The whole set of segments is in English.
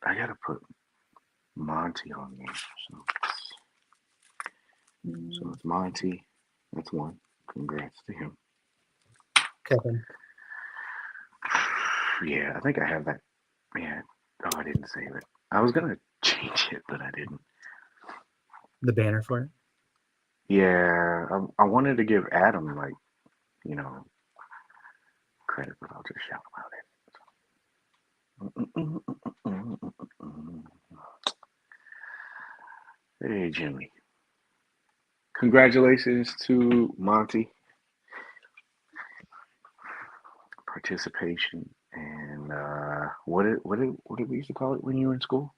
I gotta put Monty on there. So it's Monty. That's one. Congrats to him. Kevin. Yeah, I think I have that. Man, oh, I didn't save it. I was gonna change it, but I didn't. The banner for it. Yeah, I wanted to give Adam like, credit, but I'll just shout about it. Hey, Jimmy. Congratulations to Monty. Participation and what did we used to call it when you were in school?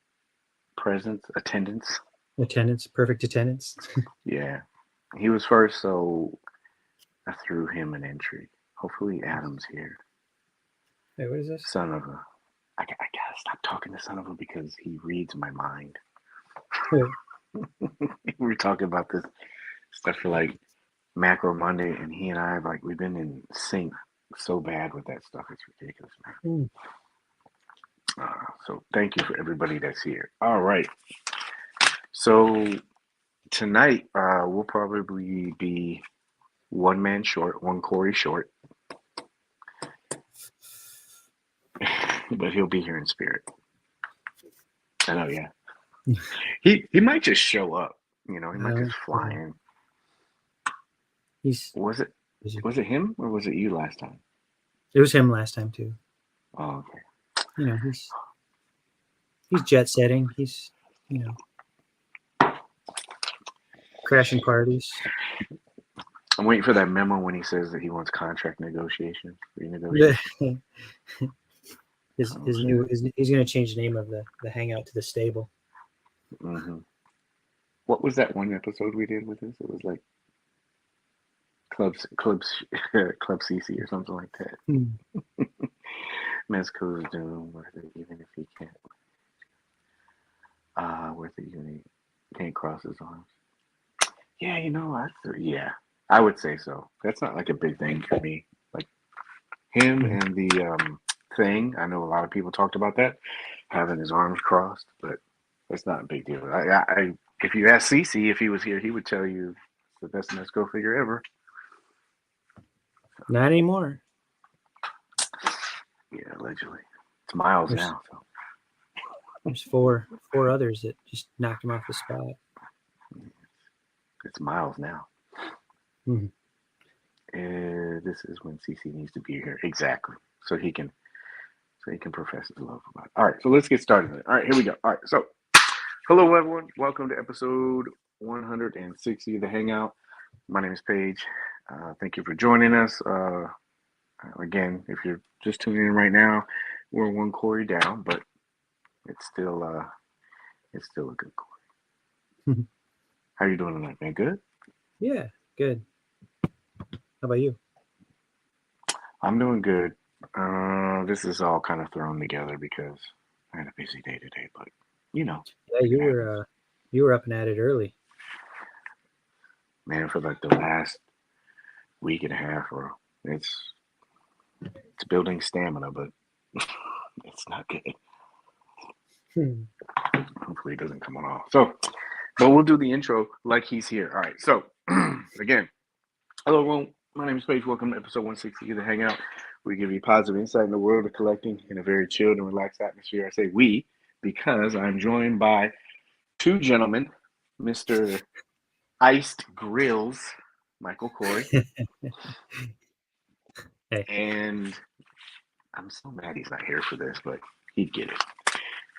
Presence, attendance. Perfect attendance. Yeah, he was first, so I threw him an entry. Hopefully, Adam's here. Wait, what is this? Son of a. I gotta stop talking to son of a because he reads my mind. We were talking about this stuff for like Macro Monday, and he and I we've been in sync so bad with that stuff. It's ridiculous, man. So thank you for everybody that's here. All right. So tonight we'll probably be one man short, one Cory short. But he'll be here in spirit. I know, yeah. He might just show up. He might just fly in. Was it him or was it you last time? It was him last time too. Oh, okay. He's jet setting. He's crashing parties. I'm waiting for that memo when he says that he wants contract negotiation, renegotiation. He's going to change the name of the Hangout to the Stable. Mm-hmm. What was that one episode we did with this? It was like Club CC or something like that. Mezco's doom, worth it even if he can't. Worth it even if he can't cross his arms. Yeah, I would say so. That's not like a big thing for me. Like him and the thing. I know a lot of people talked about that, having his arms crossed, but that's not a big deal. I if you ask CC if he was here, he would tell you it's the best Mezco figure ever. Not anymore. Yeah, allegedly. It's Miles now. So. There's four others that just knocked him off the spot. It's Miles now. Mm-hmm. This is when CC needs to be here. Exactly. So he can profess his love about it. All right, so let's get started. All right, here we go. All right, so hello everyone. Welcome to episode 160 of the Hangout. My name is Paige. Thank you for joining us. Again, if you're just tuning in right now, we're one Cory down, but it's still a good Cory. How are you doing tonight, man? Good? Yeah, good. How about you? I'm doing good. This is all kind of thrown together because I had a busy day today, but Yeah, you were up and at it early. Man, for like the last week and a half, or it's building stamina, but it's not good. Hopefully it doesn't come on off. So, but we'll do the intro like he's here. All right. So, again, hello, everyone. My name is Paige. Welcome to episode 160 of the Hangout. We give you positive insight in the world of collecting in a very chilled and relaxed atmosphere. I say we because I'm joined by two gentlemen, Mr. Iced Grills, Michael Cory. Hey. And I'm so mad he's not here for this, but he'd get it.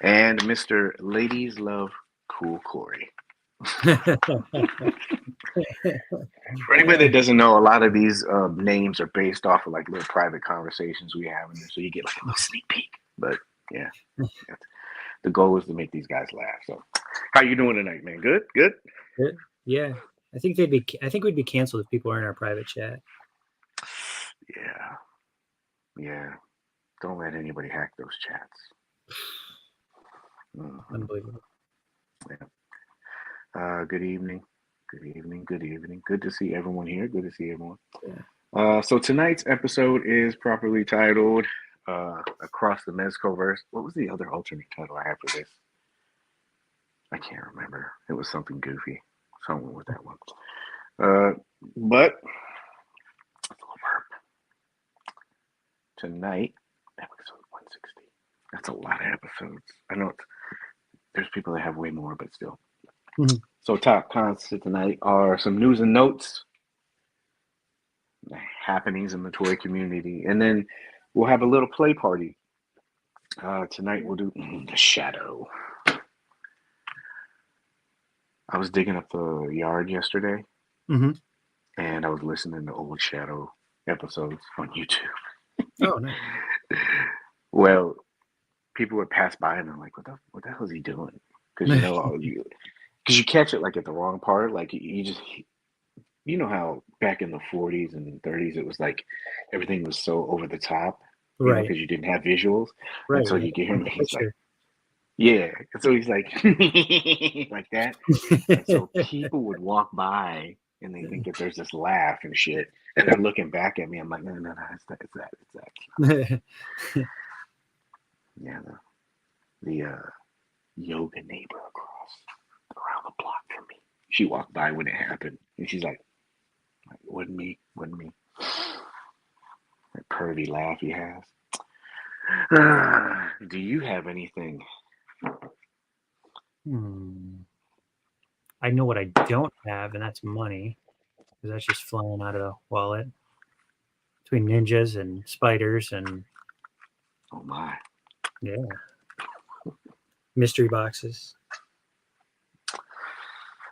And Mr. Ladies Love Cool Cory. For anybody that doesn't know, a lot of these names are based off of like little private conversations we have in there, so you get like a little sneak peek. But yeah, the goal is to make these guys laugh. So, how you doing tonight, man? Good. Yeah, I think we'd be canceled if people are in our private chat. Yeah. Don't let anybody hack those chats. Unbelievable. Yeah. Good evening. Good to see everyone here. Good to see everyone. Yeah. So tonight's episode is properly titled across the Mezco-Verse. What was the other alternate title I had for this? I can't remember. It was something goofy. Something with that one. But it's a little burp. Tonight, episode 160. That's a lot of episodes. I know there's people that have way more, but still. Mm-hmm. So top cons tonight are some news and notes, happenings in the toy community, and then we'll have a little play party. Tonight we'll do the shadow. I was digging up the yard yesterday, Mm-hmm. and I was listening to old Shadow episodes on YouTube. Oh, nice. Well, people would pass by and they're like, what the hell is he doing? Because you catch it like at the wrong part. Like you just, how back in the 40s and 30s it was like everything was so over the top, Right. because you didn't have visuals. Right. And so you get him, The he's like, picture. yeah. And so he's like, like that. And so people would walk by and they think that there's this laugh and shit. And they're looking back at me. I'm like, no, it's that. Yeah, the yoga neighbor around the block from me. She walked by when it happened. And she's like, wasn't me. That pervy laugh he has. Do you have anything? I know what I don't have, and that's money, because that's just flying out of the wallet. Between ninjas and spiders and Oh my. yeah, mystery boxes.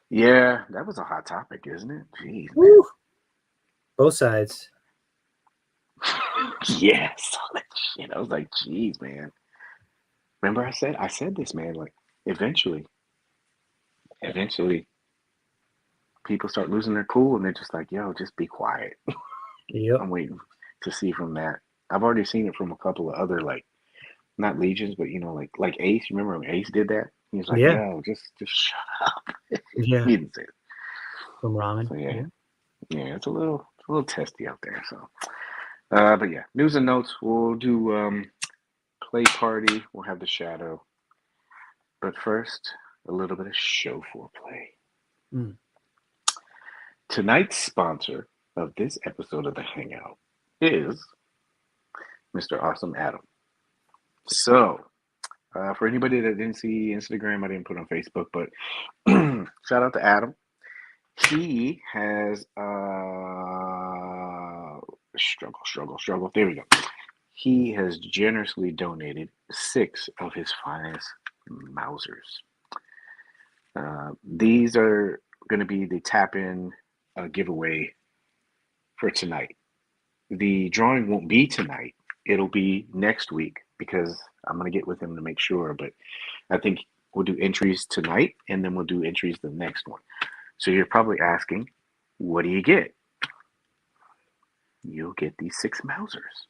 Yeah, that was a hot topic, isn't it? Jeez. Woo! Both sides. Yeah, I saw that shit. I was like, jeez, man. Remember I said this, man, like eventually people start losing their cool and they're just like, yo, just be quiet. Yep. I'm waiting to see from that. I've already seen it from a couple of other, like, not legions, but like Ace. Remember when Ace did that? He was like, Yeah. yo, just shut up. Yeah. He didn't say it. From ramen. So yeah, it's a little testy out there. So but yeah, news and notes. We'll do play party. We'll have the shadow. But first, a little bit of show foreplay. Tonight's sponsor of this episode of the Hangout is Mr. Awesome Adam. So, for anybody that didn't see Instagram, I didn't put it on Facebook, but shout out to Adam. He has struggle. There we go. He has generously donated 6 of his finest Mausers. These are going to be the tap-in giveaway for tonight. The drawing won't be tonight. It'll be next week because I'm going to get with him to make sure. But I think we'll do entries tonight and then we'll do entries the next one. So you're probably asking, what do you get? You'll get these 6 Mausers,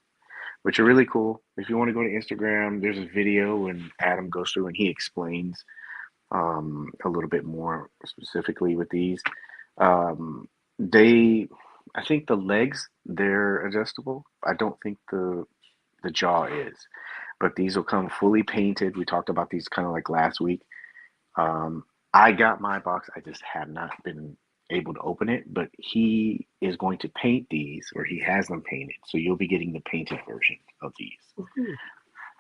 which are really cool. If you want to go to Instagram, there's a video and Adam goes through and he explains a little bit more specifically with these. I think the legs, they're adjustable. I don't think the jaw is, but these will come fully painted. We talked about these kind of like last week. I got my box. I just have not been able to open it, but he is going to paint these, or he has them painted. So you'll be getting the painted version of these.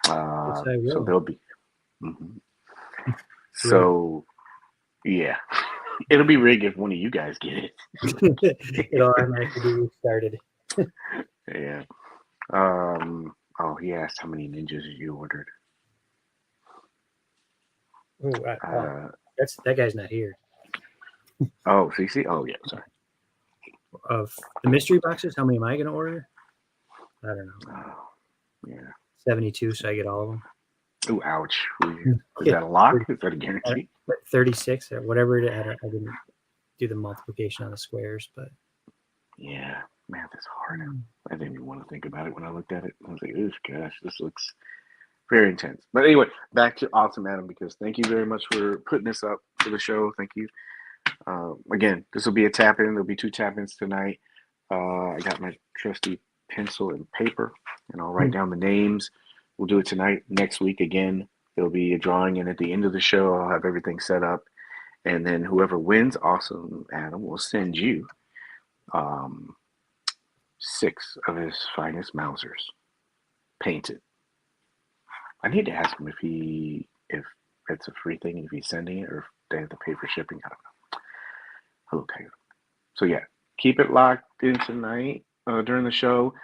So they'll be. Mm-hmm. So, yeah, it'll be rigged if one of you guys get it. It'll automatically be restarted. Yeah. Oh, he asked how many ninjas you ordered. That guy's not here. Oh, CC? Oh, yeah, sorry. Of the mystery boxes, how many am I going to order? I don't know. Oh, yeah. 72, so I get all of them. Ooh, ouch. Is that a lock? Is that a guarantee? 36 or whatever. I didn't do the multiplication on the squares, but yeah, math is hard. I didn't even want to think about it when I looked at it. I was like, oh gosh, this looks very intense. But anyway, back to Awesome Adam, because thank you very much for putting this up for the show. Thank you. Again, this will be a tap in. There'll be 2 tap ins tonight. I got my trusty pencil and paper. and I'll write down the names. We'll do it tonight. Next week again, there'll be a drawing, and at the end of the show, I'll have everything set up. And then whoever wins, awesome Adam, will send you 6 of his finest Mausers painted. I need to ask him if it's a free thing, if he's sending it, or if they have to pay for shipping. I don't know. Hello, Tiger. So yeah, keep it locked in tonight during the show.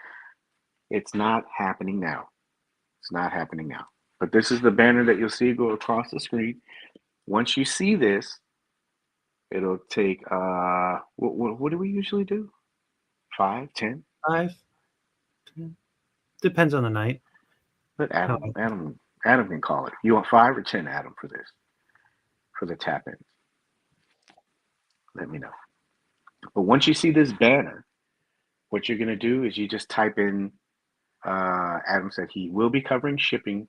It's not happening now. It's not happening now. But this is the banner that you'll see go across the screen. Once you see this, it'll take what do we usually do? 5, 10? 5, 10. Depends on the night. But Adam can call it. You want 5 or 10, Adam, for this? For the tap ins? Let me know. But once you see this banner, what you're gonna do is you just type in. Adam said he will be covering shipping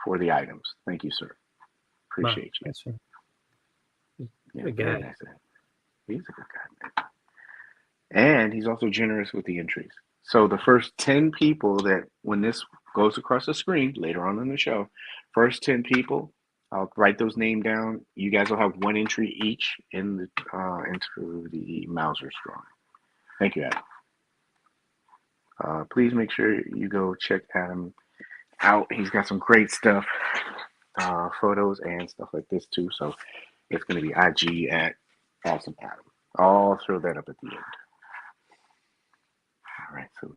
for the items. Thank you, sir. Appreciate you. That's right. Yeah, Good very guy. nice. He's a good guy, man. And he's also generous with the entries. So the first 10 people that, when this goes across the screen later on in the show, first 10 people, I'll write those names down. You guys will have 1 entry each in the into the Mauser's drawing. Thank you, Adam. Please make sure you go check Adam out. He's got some great stuff, photos and stuff like this too. So it's going to be IG at Awesome Adam. I'll throw that up at the end. All right, so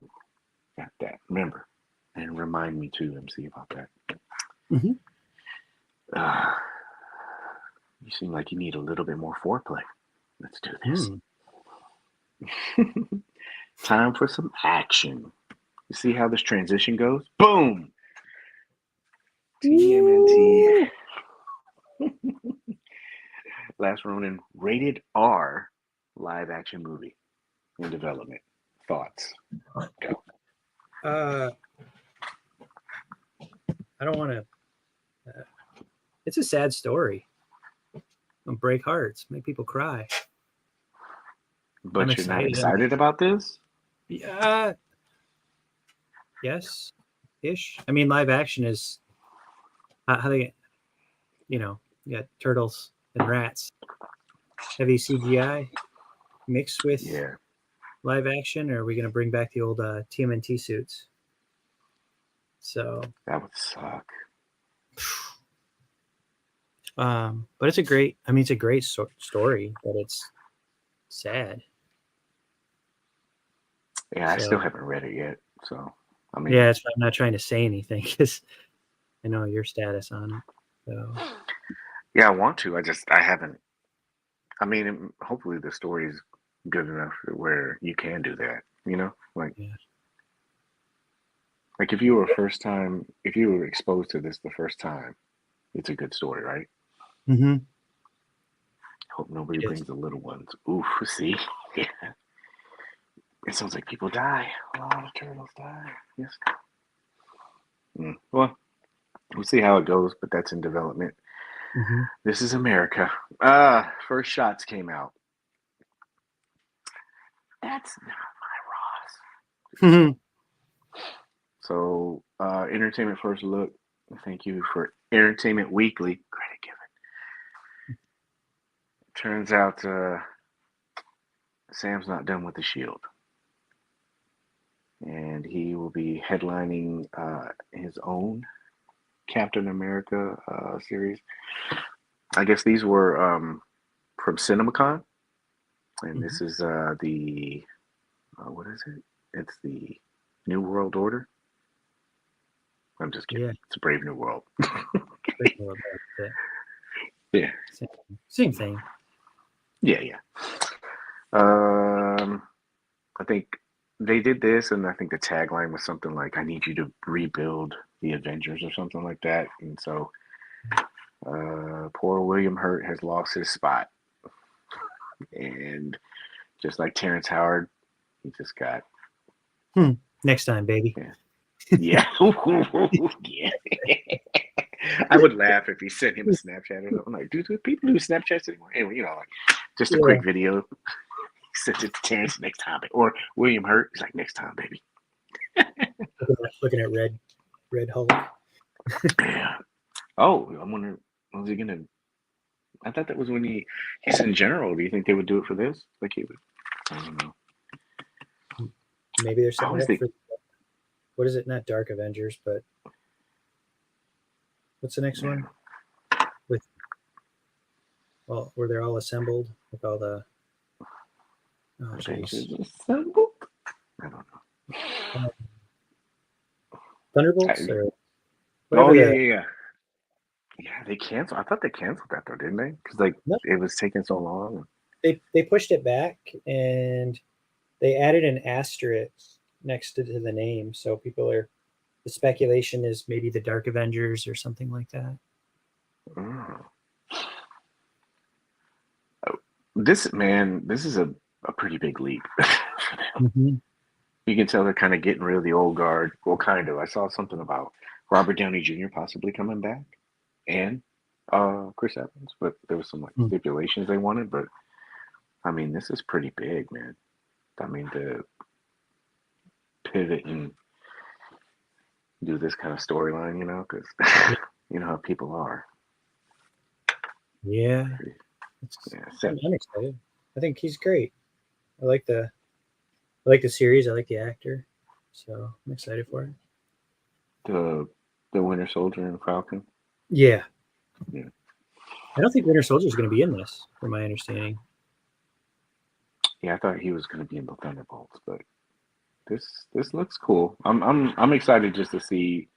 got that. Remember, and remind me too, MC, about that. Mm-hmm. You seem like you need a little bit more foreplay. Let's do this. Time for some action. You see how this transition goes? Boom! TMNT. Last Ronin rated R live action movie in development. Thoughts? Go. I don't want to. It's a sad story. It'll break hearts, make people cry. But I'm you're not excited. excited about this? Yeah. Yes. Ish. I mean, live action is how they, you got turtles and rats. Heavy CGI mixed with live action, or are we going to bring back the old TMNT suits? So that would suck. But it's a great. I mean, it's a great story, but it's sad. Yeah, I still haven't read it yet. So, I mean, yeah, I'm not trying to say anything because I know your status on it. So, yeah, I want to. I haven't. I mean, hopefully the story is good enough where you can do that. Like if you were exposed to this the first time, it's a good story, right? Mm-hmm. Hope nobody brings the little ones. Oof, see? Yeah. It sounds like people die. A lot of turtles die. Yes. Well, we'll see how it goes, but that's in development. Mm-hmm. This is America. First shots came out. That's not my Ross. Mm-hmm. So, Entertainment First Look. Thank you for Entertainment Weekly. Credit given. Turns out Sam's not done with the Shield. And he will be headlining his own Captain America series. I guess these were from CinemaCon. And this is the, what is it? It's the New World Order. I'm just kidding. Yeah. It's a Brave New World. Yeah. Same thing. Yeah. I think they did this, and I think the tagline was something like, I need you to rebuild the Avengers or something like that. And so poor William Hurt has lost his spot. And just like Terrence Howard, he just got... Next time, baby. Yeah. Yeah. I would laugh if he sent him a Snapchat or something. Like, do people do Snapchats anymore? Anyway, like just a quick video. He sent it to Terrence next time. Or William Hurt. He's like, next time, baby. Looking at Red Hulk. Yeah. Oh, I'm wondering, was he gonna? I thought that was when he's in general. Do you think they would do it for this? Like he would? I don't know. Maybe they're I setting always up think, for what is it? Not Dark Avengers, but what's the next one? With where they're all assembled with all the Avengers jeez. Assemble? I don't know. Thunderbolts or Oh whatever yeah. Yeah, they canceled. I thought they canceled that though, didn't they? Because like no, it was taking so long. they pushed it back and they added an asterisk next to the name, so the speculation is maybe the Dark Avengers or something like that. Oh. This is a pretty big leap for them. Mm-hmm. You can tell they're kind of getting rid of the old guard. Well, kind of. I saw something about Robert Downey Jr. possibly coming back and Chris Evans, but there was some like stipulations they wanted. But I mean, this is pretty big, man. I mean, to pivot and do this kind of storyline, because you know how people are. Yeah, I'm excited. I think he's great. I like the series. I like the actor, so I'm excited for it. The Winter Soldier and Falcon. Yeah. Yeah. I don't think Winter Soldier is going to be in this, from my understanding. Yeah, I thought he was going to be in the Thunderbolts, but this looks cool. I'm excited just to see.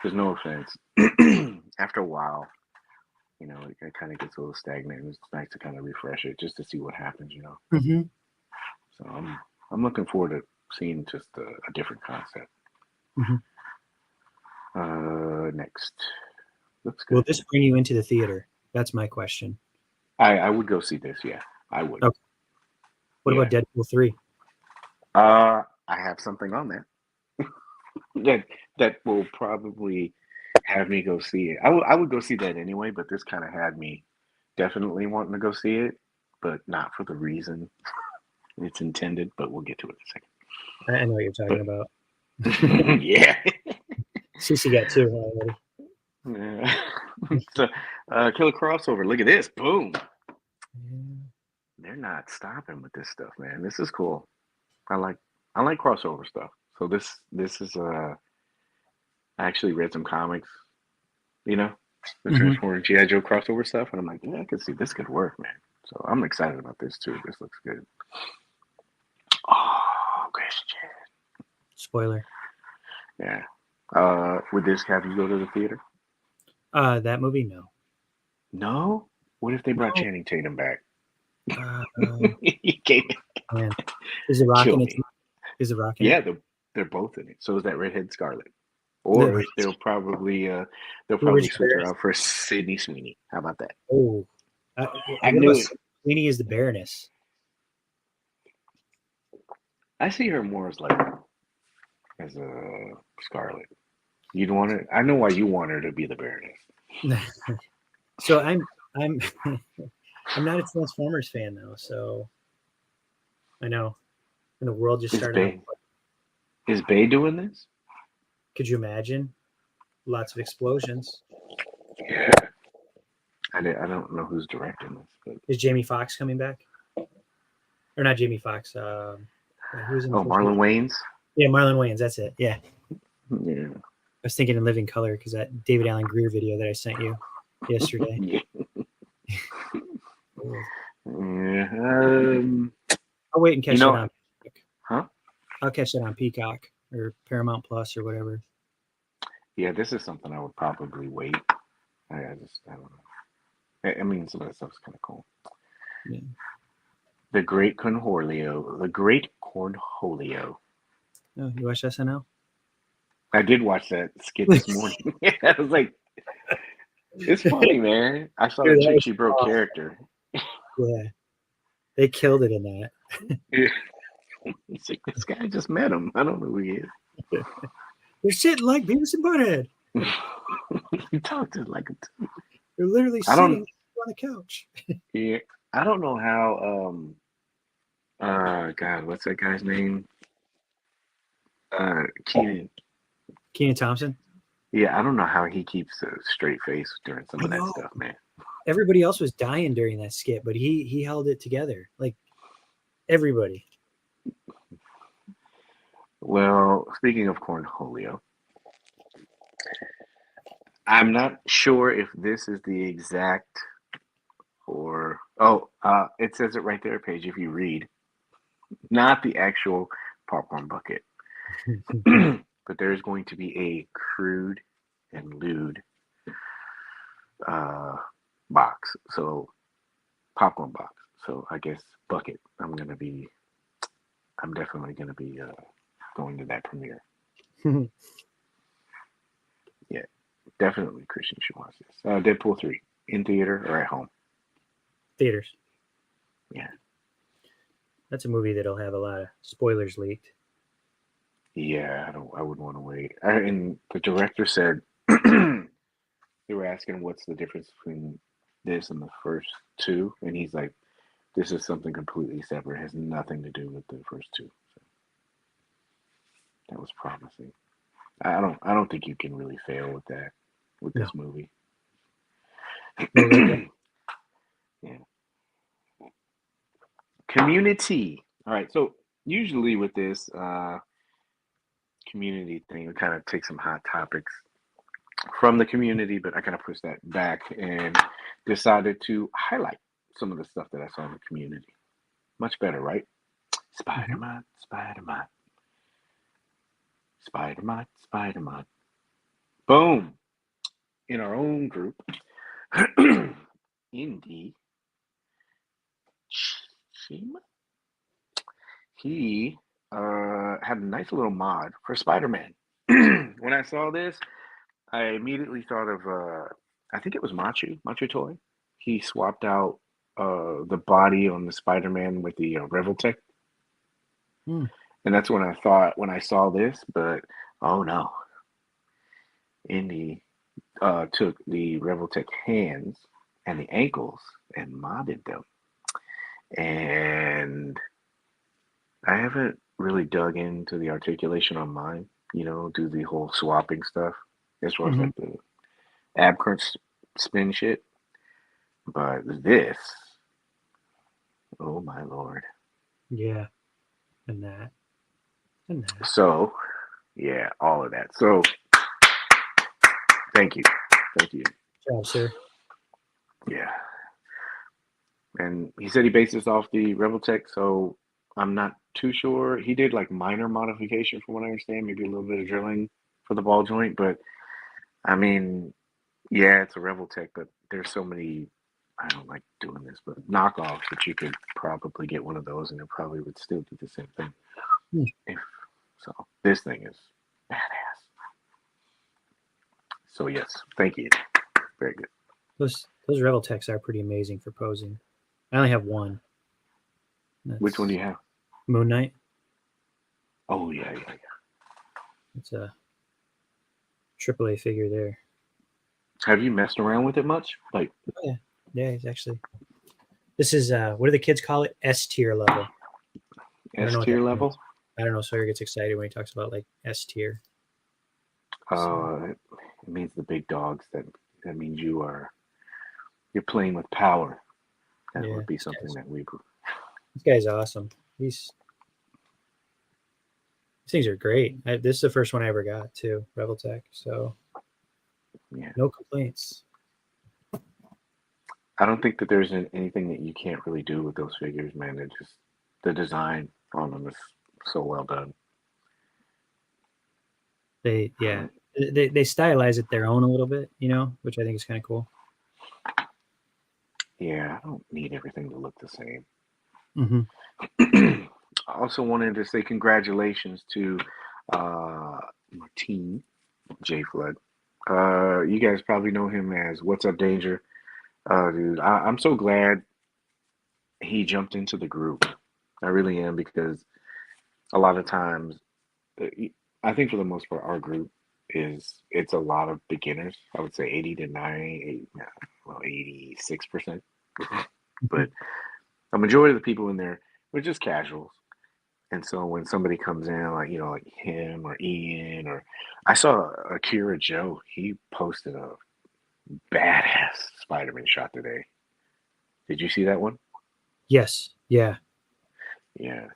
There's no offense. After a while, it kind of gets a little stagnant. It's nice to kind of refresh it just to see what happens. Mm-hmm. So I'm looking forward to seeing just a different concept. Mm-hmm. Next, looks good. Will this bring you into the theater? That's my question. I would go see this. Yeah, I would. Okay. What about Deadpool 3? I have something on there that will probably have me go see it. I would go see that anyway, but this kind of had me definitely wanting to go see it, but not for the reason it's intended. But we'll get to it in a second. I know what you're talking about. Yeah. Cece got two already. Yeah. So, Killer Crossover. Look at this. Boom. Yeah. They're not stopping with this stuff, man. This is cool. I like crossover stuff. So this is I actually read some comics, the Transformers G.I. Joe crossover stuff, and I'm like, yeah, I can see this could work, man. So I'm excited about this too. This looks good. Oh, Christian. Spoiler. Yeah. Would this have you go to the theater? That movie, no. No? What if they brought Channing Tatum back? He came in. Is The Rock in it? Is The Rock in it? Yeah, they're both in it. So is that Redhead Scarlet. Or they'll probably switch her out for Sydney Sweeney. How about that? Oh, I knew it. Sweeney is the Baroness. I see her more as a Scarlet. You'd want it. I know why you want her to be the Baroness. So I'm I'm not a Transformers fan though. So I know, and the world just started. Is Bay doing this? Could you imagine? Lots of explosions. Yeah. I don't know who's directing this. But... Is Jamie Foxx coming back? Or not Jamie Foxx? Who's in Marlon Wayans? Yeah, Marlon Wayans. That's it. Yeah. Yeah. I was thinking in Living Color because that David Allen Greer video that I sent you yesterday. Yeah. I'll wait and catch that on Peacock. Huh? I'll catch that on Peacock or Paramount Plus or whatever. Yeah, this is something I would probably wait. I don't know. I mean, some of that stuff's kind of cool. Yeah. The Great Cornholio. Oh, you watch SNL? I did watch that skit this morning. I was like, it's funny, man. I saw the chick she broke character. Yeah. They killed it in that. Yeah. It's like, this guy just met him. I don't know who he is. They're sitting like Beavis and Butthead. He talked to like him too. They're literally sitting on the couch. Yeah. I don't know how God, what's that guy's name? Keenan. Kenan Thompson. Yeah, I don't know how he keeps a straight face during some I of that know. stuff, man. Everybody else was dying during that skit, but he held it together. Like everybody. Well, speaking of cornholio, I'm not sure if this is the exact or it says it right there, Paige. If you read, not the actual popcorn bucket, but there's going to be a crude and lewd box. So popcorn box. So I guess bucket. I'm definitely gonna be going to that premiere. Yeah, definitely Christian should watch this. Deadpool 3 in theater or at home. Theaters. Yeah. That's a movie that'll have a lot of spoilers leaked. Yeah, I wouldn't want to wait. And the director said they were asking what's the difference between this and the first two, and he's like, "This is something completely separate. It has nothing to do with the first two." So that was promising. I don't think you can really fail with that with this movie. Yeah. Community. All right. So usually with this community thing, we kind of take some hot topics from the community, but I kind of pushed that back and decided to highlight some of the stuff that I saw in the community. Much better, right? Spider-Man, Spider-Man, Spider-Man, Spider-Man. Boom. In our own group, Indy Shima, he had a nice little mod for Spider-Man. When I saw this, I immediately thought of I think it was Machu Toy. He swapped out the body on the Spider-Man with the Revoltech, and that's when I thought when I saw this. But oh no, Indy took the Revoltech hands and the ankles and modded them, and I haven't really dug into the articulation on mine. You know, do the whole swapping stuff as far as like the ab crunch spin shit. But this, oh my lord. Yeah. And that. So, yeah, all of that. So, thank you. Thank you. Good job, sir. Yeah. And he said he based this off the Revoltech, so I'm not too sure. He did like minor modification from what I understand, maybe a little bit of drilling for the ball joint, but I mean, yeah, it's a Revoltech, but there's so many, I don't like doing this, but knockoffs that you could probably get one of those and it probably would still do the same thing. So this thing is badass. So yes, thank you. Very good. Those Revoltechs are pretty amazing for posing. I only have one. Which one do you have? Moon Knight. Oh yeah. It's a AAA figure there. Have you messed around with it much? Like, oh, yeah, it's actually. This is what do the kids call it? S tier level. S tier level. Means. I don't know. Sawyer gets excited when he talks about like S tier. It means the big dogs. That means you're playing with power. That would be something that we. This guy's awesome. These things are great. This is the first one I ever got too, Revoltech. So yeah, no complaints. I don't think that there's anything that you can't really do with those figures, man. They're just the design on them is so well done. They stylize it their own a little bit, you know, which I think is kind of cool. Yeah, I don't need everything to look the same. Mm-hmm. I also wanted to say congratulations to Martine J Flood. You guys probably know him as What's Up Danger. Dude, I'm so glad he jumped into the group. I really am, because a lot of times, I think for the most part, our group it's a lot of beginners. I would say 86%. But a majority of the people in there were just casuals. And so when somebody comes in, like, like him or Ian, or I saw Akira Joe, he posted a badass Spider-Man shot today. Did you see that one? Yes. Yeah. Yeah.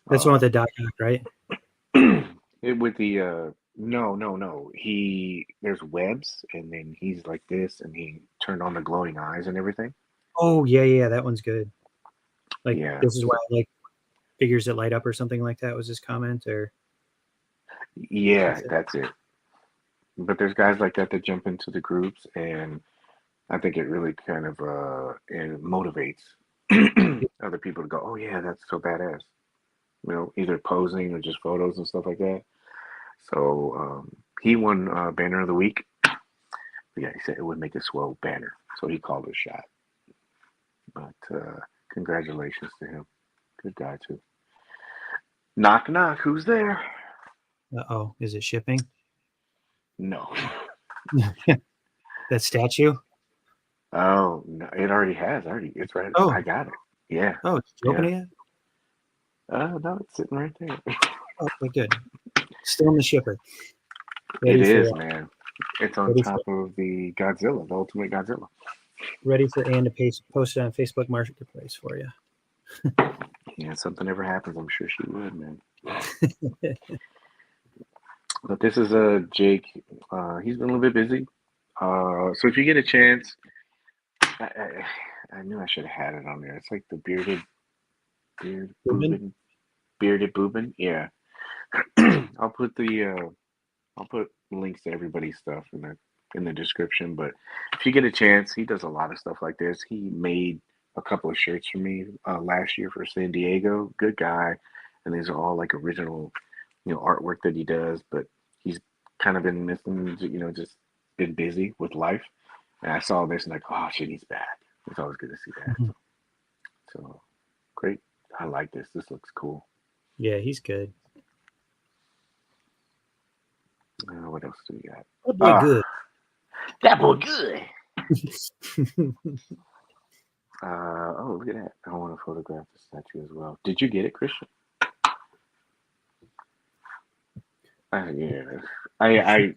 That's the one with the Doc Ock, right? With the no. There's webs, and then he's like this, and he turned on the glowing eyes and everything. Oh, yeah. That one's good. Like, Yeah. this is why I like figures that light up or something like that was his comment, or Yeah, that's it. But there's guys like that jump into the groups, and I think it really kind of it motivates other people to go, oh yeah, that's so badass. Either posing or just photos and stuff like that. So he won Banner of the Week. But yeah, he said it would make a swell banner, so he called it a shot. But congratulations to him. Good guy too. Knock knock. Who's there? oh, is it shipping? No. That statue? Oh no, it already has. It's right. Oh, I got it. Yeah. did you open it yet? No, it's sitting right there. Oh, okay, good. Still in the shipper. It is, man. It's on top of the Godzilla, the Ultimate Godzilla. Ready for Ann to post it on Facebook Marketplace for you. Yeah, if something ever happens, I'm sure she would, man. But this is Jake. He's been a little bit busy. So if you get a chance, I knew I should have had it on there. It's like the bearded boobin. Yeah. I'll put links to everybody's stuff in the description. But if you get a chance, he does a lot of stuff like this. He made a couple of shirts for me last year for San Diego. Good guy, and these are all like original, artwork that he does. But he's kind of been missing, just been busy with life. And I saw this and like, oh shit, he's back. It's always good to see that. Mm-hmm. So great. I like this. This looks cool. Yeah, he's good. What else do we got? That boy good. That boy good. Oh, look at that. I want to photograph the statue as well. Did you get it, Christian? Yeah. I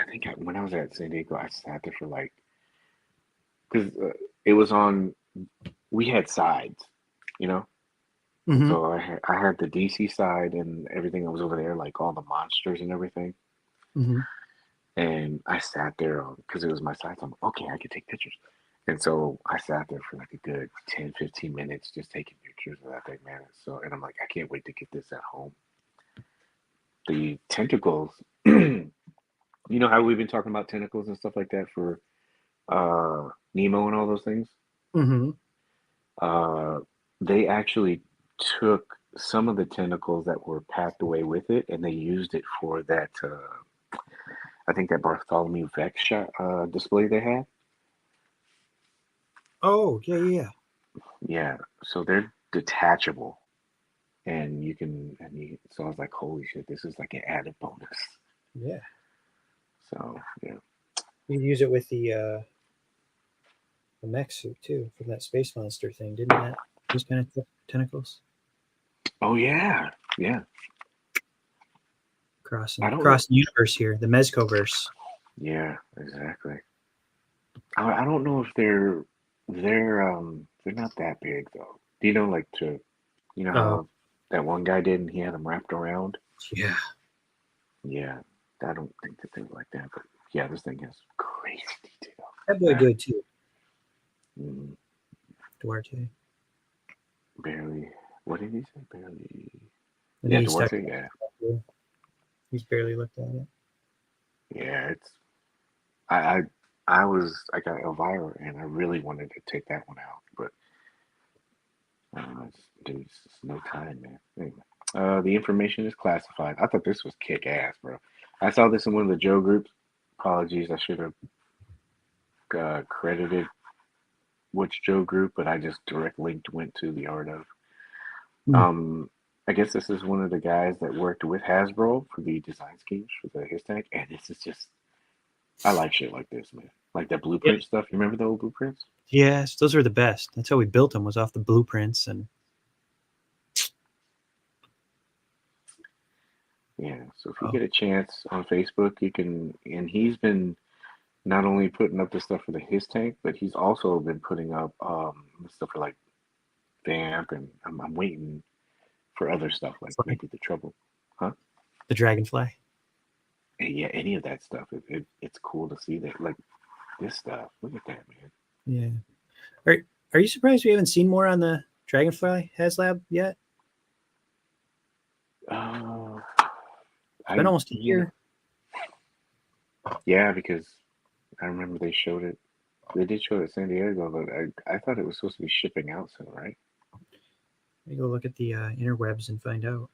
think when I was at San Diego, I sat there for because it was on, we had sides, Mm-hmm. So I had the DC side and everything that was over there, like all the monsters and everything. Mm-hmm. And I sat there because it was my side. So I'm okay, I could take pictures. And so I sat there for like a good 10, 15 minutes just taking pictures of that thing, man. And I'm like, I can't wait to get this at home. The tentacles, you know how we've been talking about tentacles and stuff like that for Nemo and all those things? Mm-hmm. They actually took some of the tentacles that were packed away with it, and they used it for that. I think that Bartholomew Vex display they had. Oh, yeah. Yeah, so they're detachable, and so I was like, holy shit, this is like an added bonus. Yeah. So yeah. You use it with the mech suit too, from that space monster thing, didn't that? Those kind of tentacles. Oh yeah. Crossing the universe here, the Mezco-Verse. Yeah, exactly. I don't know if they're not that big though. Do you know how that one guy did and he had them wrapped around? Yeah. Yeah. I don't think that they were like that, but yeah, this thing has crazy detail. That boy good too. Mm-hmm. Duarte. Barely. What did he say? Barely. Yeah, Duarte. Yeah. He's barely looked at it. Yeah, it's. I got Elvira, and I really wanted to take that one out, but it's just no time, man. Anyway, the information is classified. I thought this was kick ass, bro. I saw this in one of the Joe groups. Apologies, I should have credited which Joe group, but I just direct linked went to the art of. I guess this is one of the guys that worked with Hasbro for the design schemes for the his tag, and this is just. I like shit like this, man. Like that blueprint stuff. You remember the old blueprints? Yes, those were the best. That's how we built them, was off the blueprints. And Yeah. So if you Oh, get a chance on Facebook, you can. And he's been not only putting up the stuff for the his tank, but he's also been putting up the stuff for like Vamp, and I'm waiting for other stuff like fly. maybe the Trouble, huh? The dragonfly. And yeah, any of that stuff. It's cool to see that like this stuff. Look at that, man. Yeah. Are Are you surprised we haven't seen more on the Dragonfly HasLab yet? Uh, It's been almost a you know, year. yeah, because I remember they showed it. They did show it at San Diego, but I thought it was supposed to be shipping out soon, right? Let me go look at the interwebs and find out.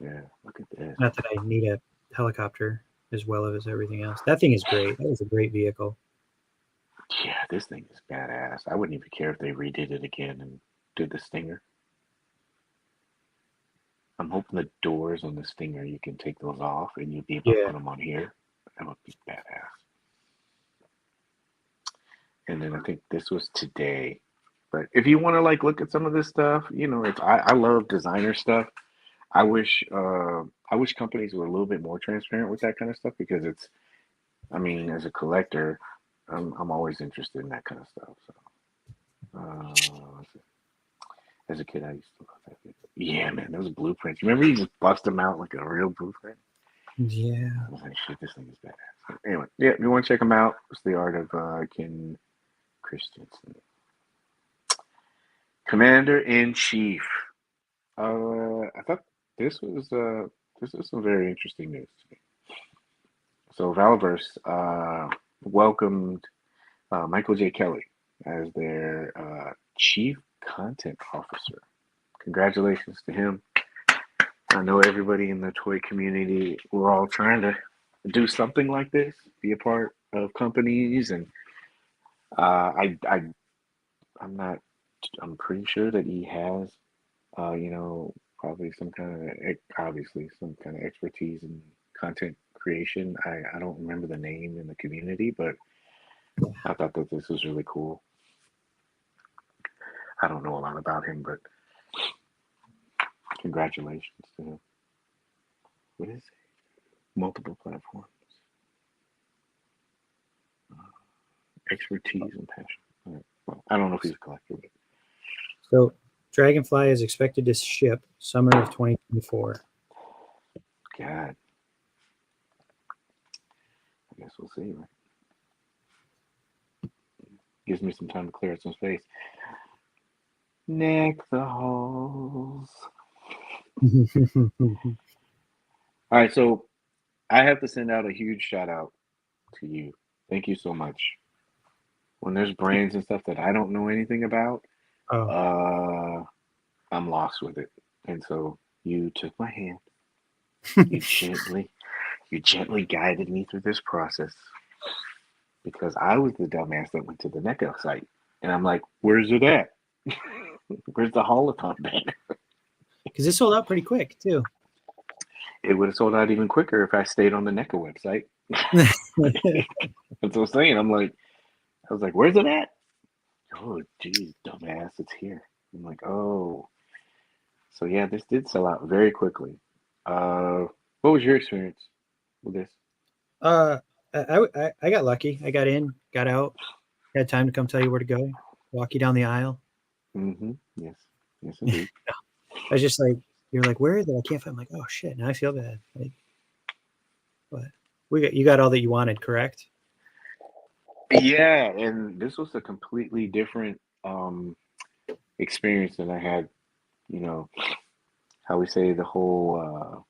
Yeah, look at this. Not that I need a helicopter as well as everything else. That thing is great. That was a great vehicle. Yeah, this thing is badass. I wouldn't even care if they redid it again and did the Stinger. I'm hoping the doors on the Stinger, you can take those off and you'll be able to Yeah. put them on here. That would be badass. And then I think this was today. But if you want to like look at some of this stuff, it's I love designer stuff. I wish companies were a little bit more transparent with that kind of stuff because I mean, as a collector, I'm always interested in that kind of stuff. So, as a kid, I used to love that. Yeah, man, those blueprints. Remember, you just bust them out like a real blueprint. Yeah. I was like, shit, this thing is badass. So anyway, yeah, if you want to check them out, it's the art of Ken Christensen, Commander in Chief. I thought this was this is some very interesting news to me. So Valverse welcomed Michael J. Kelly as their chief content officer. Congratulations to him. I know everybody in the toy community, we're all trying to do something like this, be a part of companies, and I'm not. I'm pretty sure that he has, probably some kind of obviously some kind of expertise in content creation. I don't remember the name in the community, but I thought that this was really cool. I don't know a lot about him, but congratulations to him. What is it? Multiple platforms, expertise and passion. All right. Well, I don't know if he's a collector, but So Dragonfly is expected to ship summer of 2024. God, I guess we'll see. Right? Gives me some time to clear out some space. Neck the halls. All right, so I have to send out a huge shout out to you. Thank you so much. When there's brands and stuff that I don't know anything about, Oh. I'm lost with it. And so you took my hand. You gently guided me through this process because I was the dumbass that went to the NECA site. And I'm like, where's it at? Where's the holothon banner? Because it sold out pretty quick too. It would have sold out even quicker if I stayed on the NECA website. That's what I'm saying. I was like, where's it at? Oh, geez, dumbass, it's here. I'm like, oh. So yeah, this did sell out very quickly. What was your experience with this? I got lucky. I got in, got out, had time to come tell you where to go, walk you down the aisle. Mm-hmm. Yes, indeed. I was just like, you're like, where is it? I can't find. I'm like, oh shit, now I feel bad. Like, what? You got all that you wanted, correct? Yeah, and this was a completely different experience than I had. You know how we say the whole.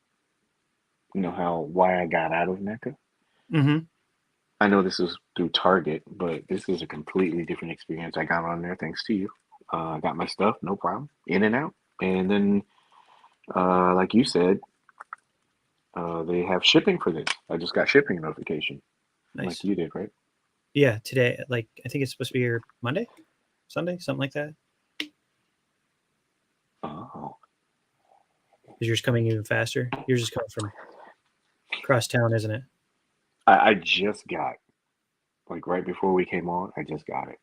How why I got out of NECA. Mm-hmm. I know this is through Target, but this is a completely different experience. I got on there thanks to you. I got my stuff, no problem, in and out. And then, like you said, they have shipping for this. I just got shipping notification, like Nice. you did, right? Yeah, today, like I think it's supposed to be here Monday, Sunday, something like that. Oh, Is yours coming even faster? Yours is coming from across town, isn't it? I just got like right before we came on. I just got it.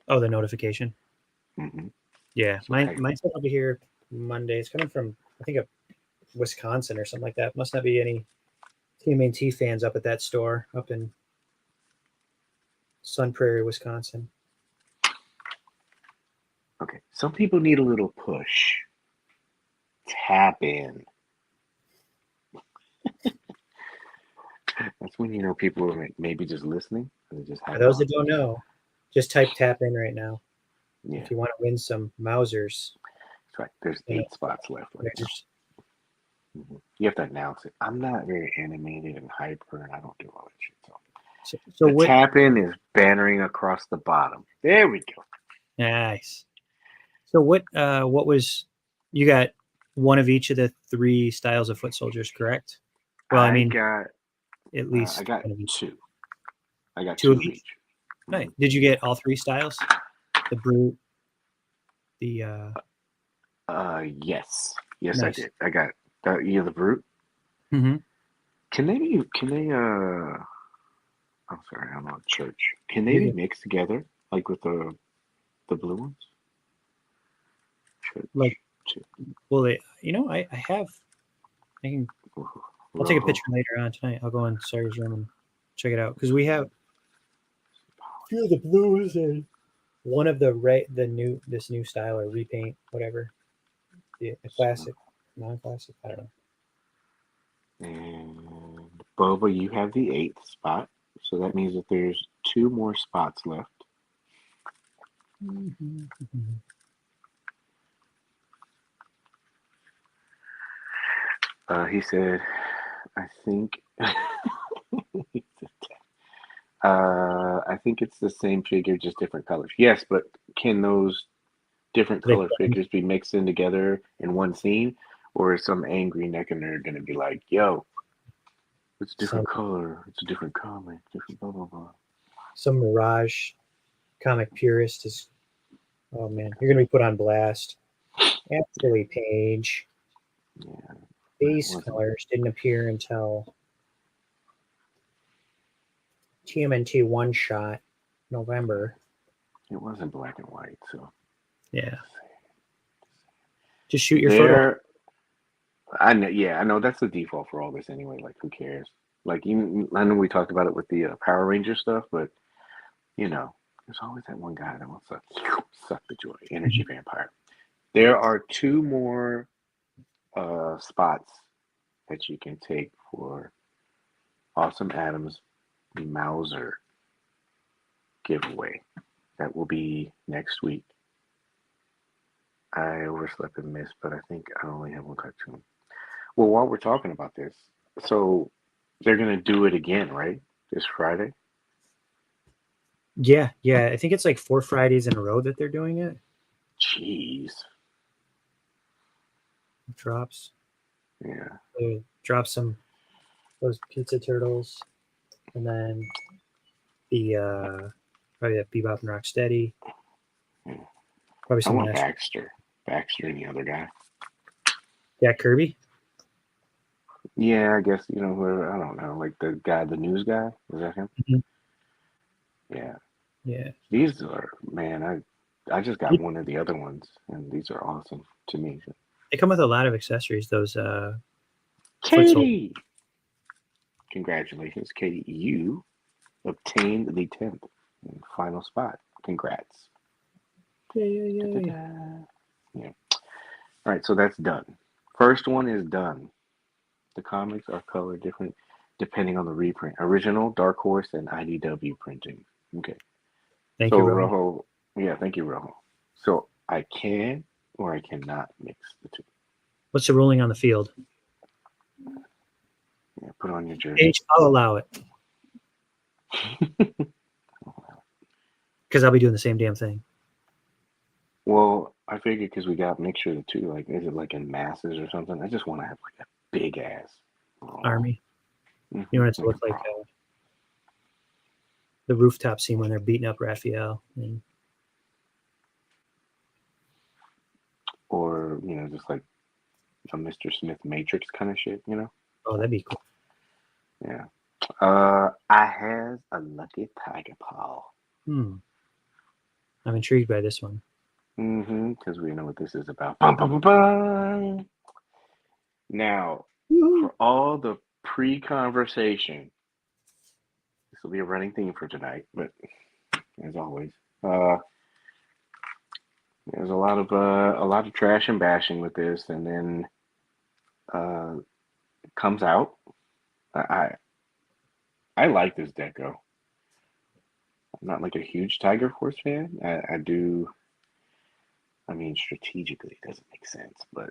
Oh, the notification. Mm-hmm. Yeah, So mine's going to be here Monday. It's coming from I think Wisconsin or something like that. Must not be any TMNT fans up at that store up in Sun Prairie, Wisconsin. Okay, some people need a little push. Tap in. That's when you know people are maybe just listening. Or they just have For those it that don't know, just type tap in right now on. Yeah, if you want to win some Mausers. that's right. There's 8 spots left right now. You have to announce it. I'm not very animated and hyper, and I don't do all that shit. So the tap in is bannering across the bottom. There we go. Nice. So what was you got one of each of the 3 styles of foot soldiers, correct? Well, I mean, got at least I got 2. I got 2 of each. each. Nice. Did you get all 3 styles? The brute, the yes, nice. I did. I got the brute. Mm-hmm. Can they I'm sorry, I'm on church. Can they be mixed together like with the blue ones? Church. Like, well, I have. I'll take a picture later on tonight. I'll go in Sawyer's room and check it out because we have a few of the blues and one of this new style or repaint, whatever. The classic, non-classic. I don't know. And Boba, you have the 8th spot, so that means that there's 2 more spots left. Mm-hmm. He said, I think I think it's the same figure, just different colors. Yes, but can those different color figures be mixed in together in one scene? Or is some angry neck nerd going to be like, yo, it's a different color, it's a different comic, different blah, blah, blah. Some Mirage comic purist is, oh man, you're going to be put on blast. Toy Paige. Yeah. Base colors didn't appear until TMNT one shot November. It wasn't black and white, so yeah. Just shoot your photo. I know. Yeah, I know that's the default for all this anyway. Like, who cares? Like, even I know we talked about it with the Power Ranger stuff, but you know, there's always that one guy that wants to suck the joy. Energy vampire. There are 2 more spots that you can take for Awesome Adams Mauser giveaway. That will be next week. I overslept and missed, but I think I only have 1 cartoon. Well, while we're talking about this, so they're gonna do it again, right? This Friday? Yeah. I think it's like 4 Fridays in a row that they're doing it. Jeez. Drops. Yeah. They drop those pizza turtles, and then the probably that Bebop and Rocksteady. Yeah. Probably I some want Baxter and the other guy. Jack Kirby. Yeah, I guess whoever. I don't know, like the guy, the news guy. Is that him? Mm-hmm. Yeah. Yeah. These are, man. I just got one of the other ones, and these are awesome to me. They come with a lot of accessories. Those Katie. Congratulations, Katie. You obtained the 10th and final spot. Congrats. Yeah. All right, so that's done. First one is done. The comics are colored different depending on the reprint. Original, Dark Horse, and IDW printing. Okay. Thank you, Rojo. Yeah, thank you, Rojo. So I can or I cannot mix the 2. What's the ruling on the field? Yeah, put on your jersey. Paige, I'll allow it. Because I'll be doing the same damn thing. Well, I figured because we got mixture of the 2, like, is it like in masses or something? I just want to have like a big ass army. You want it to look like the rooftop scene when they're beating up Raphael. Or, just like a Mr. Smith Matrix kind of shit, Oh, that'd be cool. Yeah. I have a lucky tiger paw. I'm intrigued by this one. Because we know what this is about. Bum, bum, bum, bum. Now, Woo-hoo. for all the pre-conversation, this will be a running theme for tonight, but as always, uh, there's a lot of trash and bashing with this, and then it comes out. I I like this deco. I'm not like a huge Tiger Force fan. I do. I mean, strategically, it doesn't make sense, but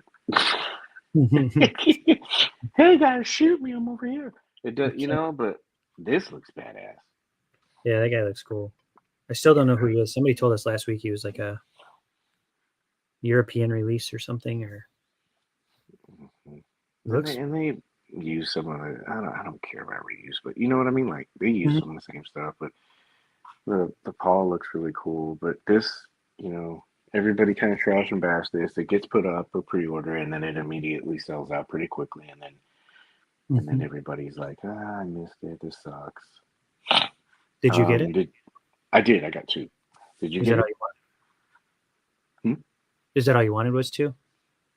hey guys, shoot me! I'm over here. It does, you know. But this looks badass. Yeah, that guy looks cool. I still don't know who Yeah. he is. Somebody told us last week he was like a European release or something, or looks. And they use some of the. I don't care about reuse, but you know what I mean. Like they use Mhm. some of the same stuff, but the paw looks really cool. But this, you know, everybody kind of trash and bash this. It gets put up for pre-order, and then it immediately sells out pretty quickly, and then Mhm. everybody's like, I missed it. This sucks. Did you get it? I did. I got two. Did you Is get that it? all you wanted? Hmm? Is that all you wanted was two?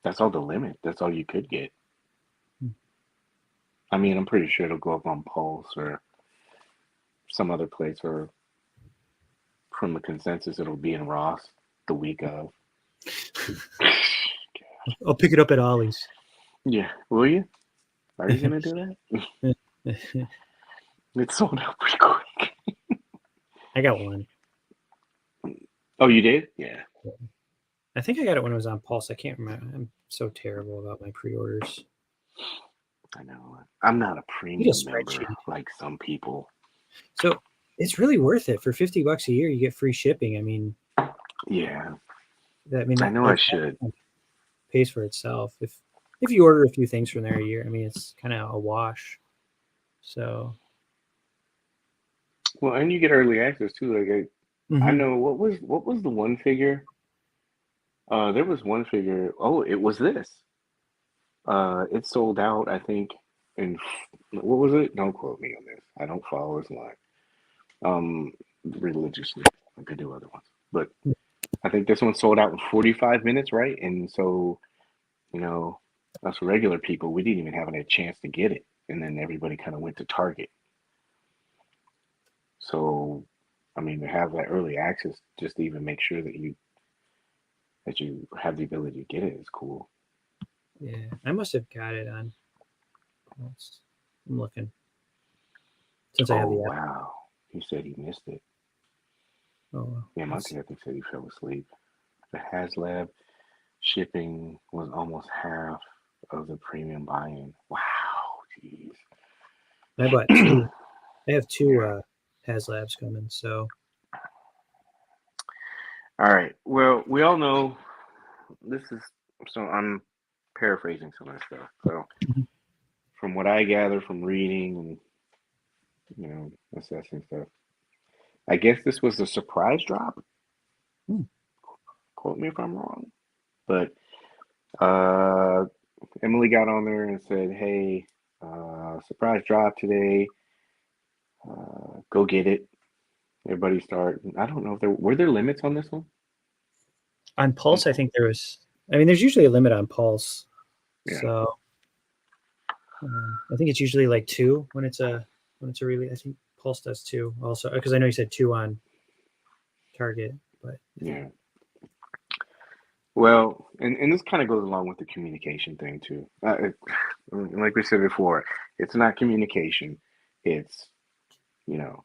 That's all the limit. That's all you could get. Hmm. I mean, I'm pretty sure it'll go up on Pulse or some other place, or from the consensus, it'll be in Ross the week of. I'll pick it up at Ollie's. Yeah, will you? Are you gonna do that? I It sold out pretty quick. got one. Oh, you did? Yeah. I think I got it when it was on Pulse. I can't remember. I'm so terrible about my pre-orders. I know. I'm not a Need a premium member spreadsheet. like some people. So it's really worth it for $50 a year. You get free shipping. I mean, Yeah, I that know I like should. that pays for itself. If you order a few things from there a year, I mean, it's kind of a wash. So Well, and you get early access too. Like I mhm. know what was the one figure? There was one figure. Oh, it was this. It sold out, I think, in what was it? Don't quote me on this. I don't follow his line religiously. I could do other ones, but I think this one sold out in 45 minutes, right? And so, you know, us regular people, we didn't even have a chance to get it, and then everybody kind of went to Target. So, I mean, to have that early access, just to even make sure that you have the ability to get it is cool. Yeah, I must have got it on. I'm looking since I have Oh the app. wow, he said he missed it. Oh, Yeah, my let's see. captain said he fell asleep. The HasLab shipping was almost half of the premium buy-in. Wow, jeez. I bought two. I have two Yeah. HasLabs coming. So All right. Well, we all know this is so I'm paraphrasing some of this stuff. So mhm. from what I gather from reading and assessing stuff, I guess this was a surprise drop. Hmm. Quote me if I'm wrong. But uh Emily got on there and said, "Hey, surprise drop today. Go get it." Everybody start. I don't know if there limits on this one. On Pulse, I think there was. I mean, there's usually a limit on Pulse. Yeah. So I think it's usually like two when it's a release. I think Pulse does two also because I know you said two on Target, but I think Yeah. Well, and this kind of goes along with the communication thing too. Like we said before, it's not communication. It's you know,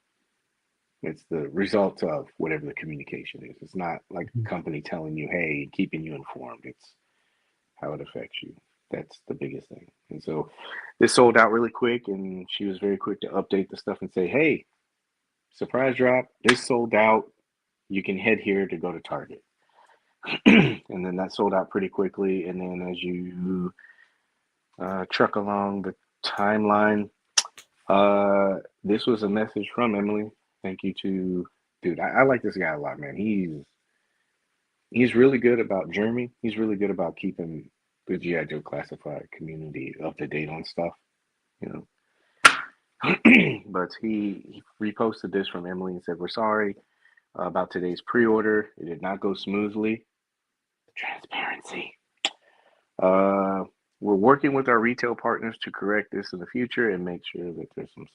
it's the result of whatever the communication is. It's not like a company telling you, "Hey," keeping you informed. It's how it affects you. That's the biggest thing. And so this sold out really quick, and she was very quick to update the stuff and say, "Hey, surprise drop! This sold out. You can head here to go to Target." And then that sold out pretty quickly. And then as you truck along the timeline, this was a message from Emily. Thank you to dude. I like this guy a lot, man. He's really good about Jeremy. He's really good about keeping the GI Joe classified community up to date on stuff, you know. But he reposted this from Emily and said, "We're sorry about today's pre-order. It did not go smoothly. Transparency. Uh, we're working with our retail partners to correct this in the future and make sure that there's some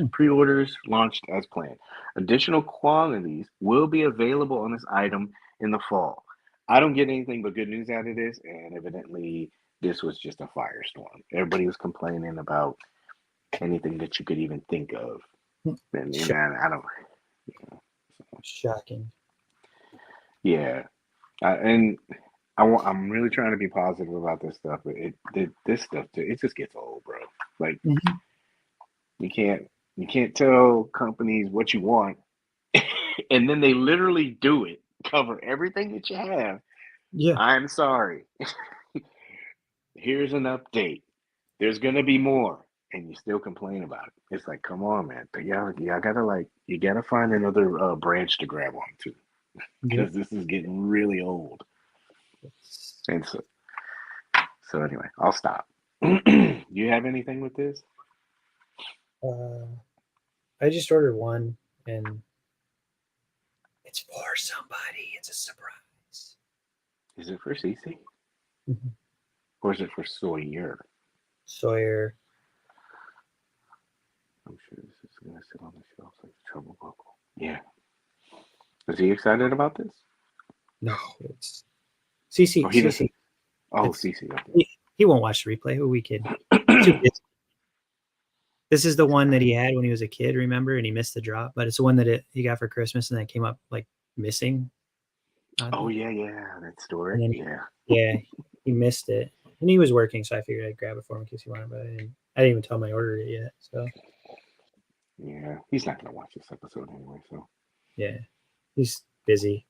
pre-orders launched as planned. Additional quantities will be available on this item in the fall. I don't get anything but good news out of this, and evidently this was just a firestorm. Everybody was complaining about anything that you could even think of, and I don't. Shocking. Yeah, I'm really trying to be positive about this stuff, but this stuff too, it just gets old, bro. Like you can't tell companies what you want, and then they literally do it, cover everything that you have. Yeah. I'm sorry. Here's an update. There's gonna be more, and you still complain about it. It's like, come on, man. But yeah, you gotta find another branch to grab onto, because this is getting really old. And so anyway, I'll stop. You have anything with this? I just ordered one, and it's for somebody. It's a surprise. Is it for Cece? Mm-hmm. Or is it for Sawyer? Sawyer. I'm sure this is going to sit on the shelf like a trouble buckle. Yeah. Is he excited about this? No, it's CC. Oh, he CC. doesn't. Oh, Cece. Okay. He won't watch the replay. Who we kid? This is the one that he had when he was a kid, remember? And he missed the drop. But it's the one that he got for Christmas, and that came up like missing. Oh yeah, that story. Yeah, he missed it, and he was working, so I figured I'd grab it for him in case he wanted. But I didn't even tell him I ordered it yet. So yeah, he's not gonna watch this episode anyway. So yeah, he's busy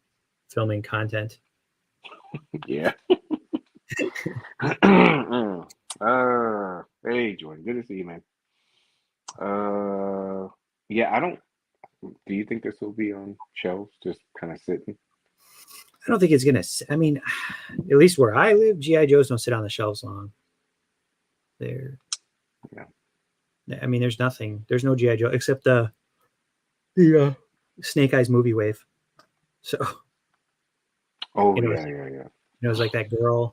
filming content. Yeah. Hey, Jordan, good to see you, man. Yeah, I don't. Do you think this will be on shelves, just kind of sitting? I don't think it's gonna. I mean, at least where I live, GI Joes don't sit on the shelves long. They're. Yeah. I mean, there's nothing. There's no GI Joe except the Snake Eyes movie wave. So. Oh yeah. It was like that girl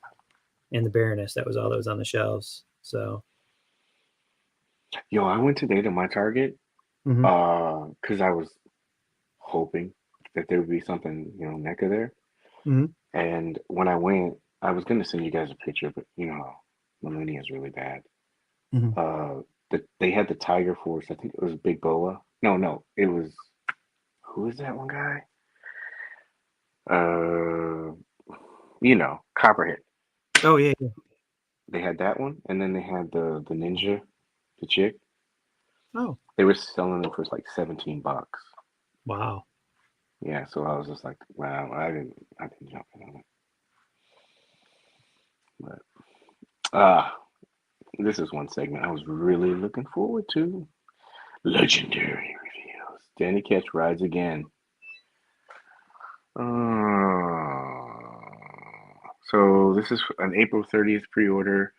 and the Baroness. That was all that was on the shelves. So. Yo, I went today to my Target, because I was hoping that there would be something, NECA there. And when I went, I was gonna send you guys a picture, but Millennia is really bad. They had the Tiger Force. I think it was Big Boa. No, it was, who is that one guy? Copperhead. Oh yeah. They had that one, and then they had the ninja, the chick. Oh. They were selling them for like $17. Wow. Yeah, so I was just like, wow, I didn't jump in on it. But this is one segment I was really looking forward to. Legendary reveals. Danny Ketch rides again. So this is an April 30th pre-order.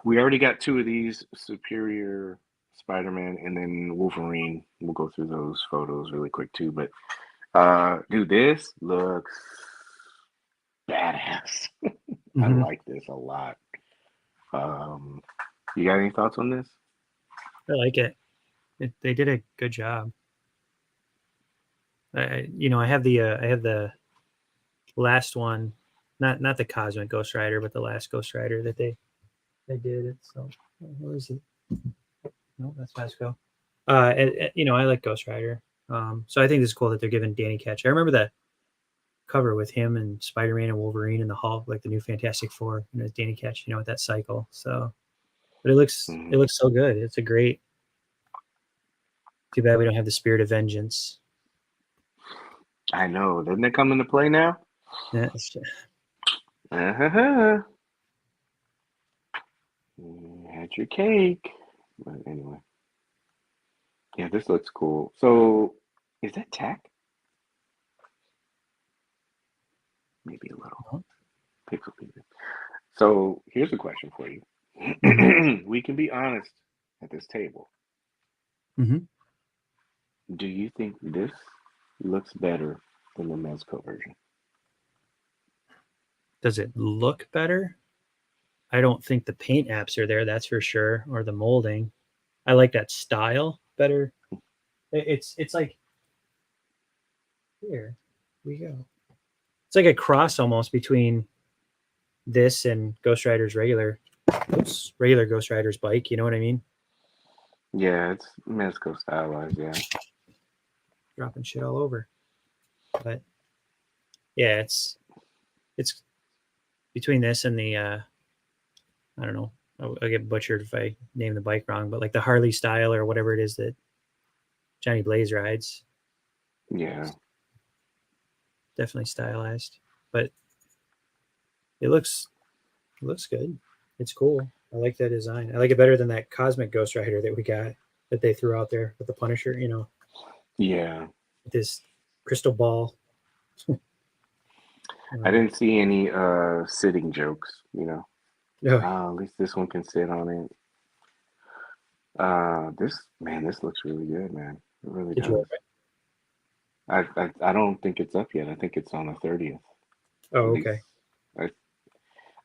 We already got two of these, Superior Spider-Man and then Wolverine. We'll go through those photos really quick too. But dude, this looks badass. I like this a lot. You got any thoughts on this? I like it. They did a good job. I have the last one, not the Cosmic Ghost Rider, but the last Ghost Rider that they did it. So where is it? No, that's Mezco. I like Ghost Rider. So I think it's cool that they're giving Danny Ketch. I remember that cover with him and Spider-Man and Wolverine and the Hulk, like the new Fantastic Four, Danny Ketch, with that cycle. So, but it looks so good. It's a great. Too bad we don't have the Spirit of Vengeance. I know. Doesn't it come into play now? Yeah. Had your cake. But anyway. Yeah, this looks cool. So, is that tack? Maybe a little. Pixel pieces. So, here's a question for you. We can be honest at this table. Do you think this looks better than the Mezco version? Does it look better? I don't think the paint apps are there, that's for sure, or the molding. I like that style better. It's like, here we go. It's like a cross almost between this and Ghost Rider's regular Ghost Rider's bike. You know what I mean? Yeah, it's Mezco stylized. Yeah. Dropping shit all over. But yeah, it's between this and the I don't know. I'll get butchered if I name the bike wrong, but like the Harley style or whatever it is that Johnny Blaze rides. Yeah. Definitely stylized, but it looks good. It's cool. I like that design. I like it better than that Cosmic Ghost Rider that we got that they threw out there with the Punisher. You know, Yeah. this crystal ball. I didn't see any sitting jokes, you know. No, At least this one can sit on it. This looks really good, man. It really did you does. order it? I don't think it's up yet. I think it's on the 30th. Oh, At least okay.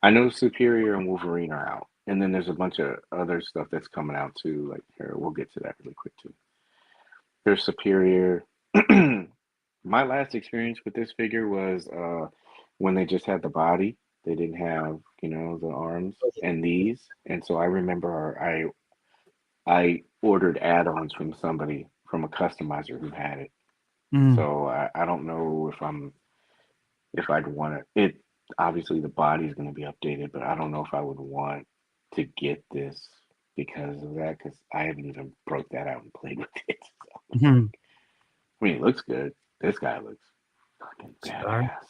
I know Superior and Wolverine are out, and then there's a bunch of other stuff that's coming out too. Like here, we'll get to that really quick too. There's Superior. My last experience with this figure was when they just had the body. They didn't have, you know, the arms and these. And so I remember I ordered add-ons from somebody, from a customizer who had it. So I don't know if I'd want it. Obviously the body is going to be updated, but I don't know if I would want to get this because of that, because I haven't even broke that out and played with it. So, Mhm. I mean, it looks good. This guy looks fucking Scar. badass.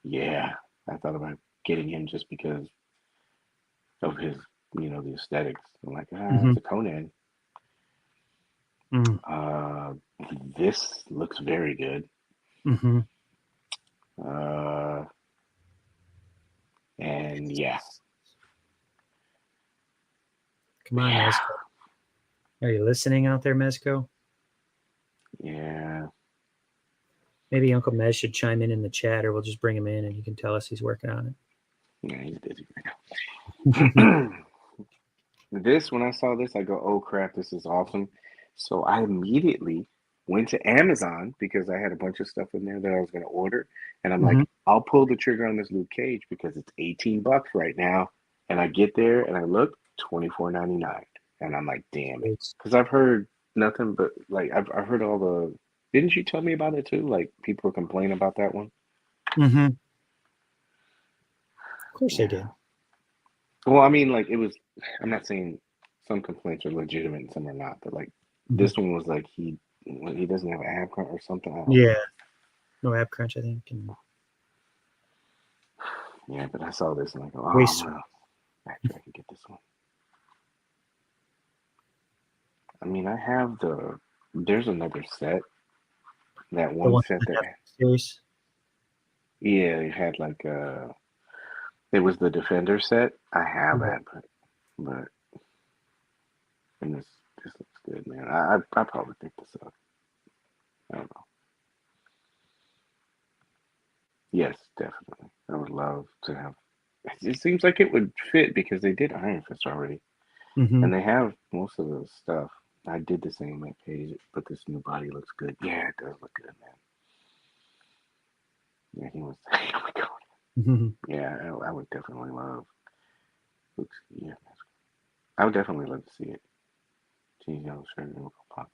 Yeah, I thought about getting him just because of his, you know, the aesthetics. I'm like, it's a Conan. This looks very good. And yeah. Come on, Yeah. Mezco. Are you listening out there, Mezco? Yeah. Maybe Uncle Mez should chime in the chat, or we'll just bring him in and he can tell us he's working on it. Yeah, he's busy right now. This, when I saw this, I go, oh crap, this is awesome. So I immediately went to Amazon because I had a bunch of stuff in there that I was going to order. And I'm like, I'll pull the trigger on this Luke Cage because it's $18 right now. And I get there and I look, $24.99. And I'm like, damn it. Because I've heard nothing but, like, I've heard all the, didn't you tell me about it too? Like, people complain about that one. Of course they did. Well, I mean, like, it was, I'm not saying some complaints are legitimate and some are not, but like, this one was like, he doesn't have an ab crunch or something. I don't know. No ab crunch, I think. And... yeah, but I saw this and I go, oh, actually, I can get this one. I mean, I have there's another set. That one set that series. Yeah, it had like it was the Defender set. I have that, but and this looks good, man. I probably pick this up. I don't know. Yes, definitely. I would love to have. It seems like it would fit because they did Iron Fist already, and they have most of the stuff. I did the same at Paige, but this new body looks good. Yeah, it does look good, man. Yeah, he was. Oh my god. Yeah, I would definitely love. Looks. Yeah, I would definitely love to see it. Jeez, yellow shirt and pop.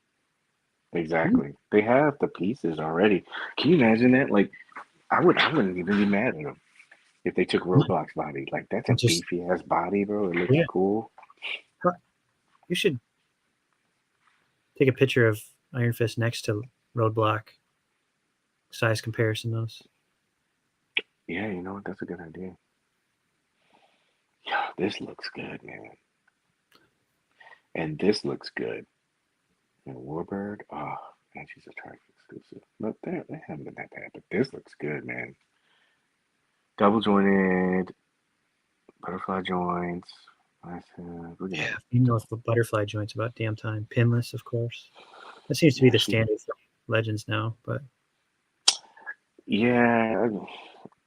Exactly. They have the pieces already. Can you imagine that? Like, I wouldn't even be mad at them if they took Roadblock's body. Like, that's a beefy ass body, bro. It looks cool. You should take a picture of Iron Fist next to Roadblock. Size comparison those. Yeah, you know what? That's a good idea. Yeah, this looks good, man. And this looks good. And Warbird, and she's a Target exclusive. But they haven't been that bad. But this looks good, man. Double jointed, butterfly joints. Yeah, female with butterfly joints about damn time. Pinless, of course. That seems to be the standard for Legends now, but yeah,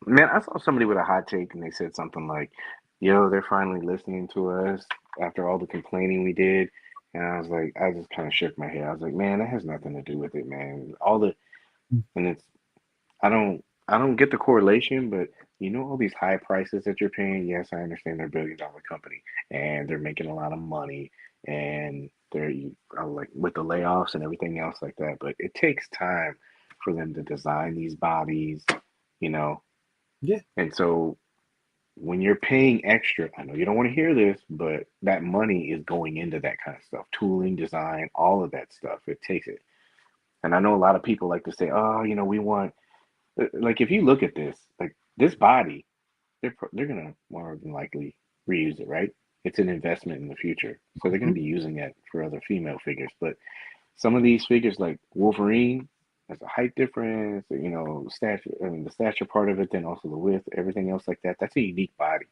Man, I saw somebody with a hot take and they said something like, yo, they're finally listening to us after all the complaining we did. And I was like, I just kind of shook my head. I was like, man, that has nothing to do with it, man. And it's, I don't get the correlation, but all these high prices that you're paying. Yes, I understand they're $1 billion company and they're making a lot of money and they're like with the layoffs and everything else like that. But it takes time for them to design these bodies, you know. Yeah. And so when you're paying extra, I know you don't want to hear this, but that money is going into that kind of stuff, tooling, design, all of that stuff. It takes it. And I know a lot of people like to say, oh, we want, like, if you look at this, like this body, they're gonna more than likely reuse it, right? It's an investment in the future, so they're gonna Mhm. be using it for other female figures. But some of these figures, like Wolverine, there's a height difference, stature, I mean, the stature part of it, then also the width, everything else like that. That's a unique body.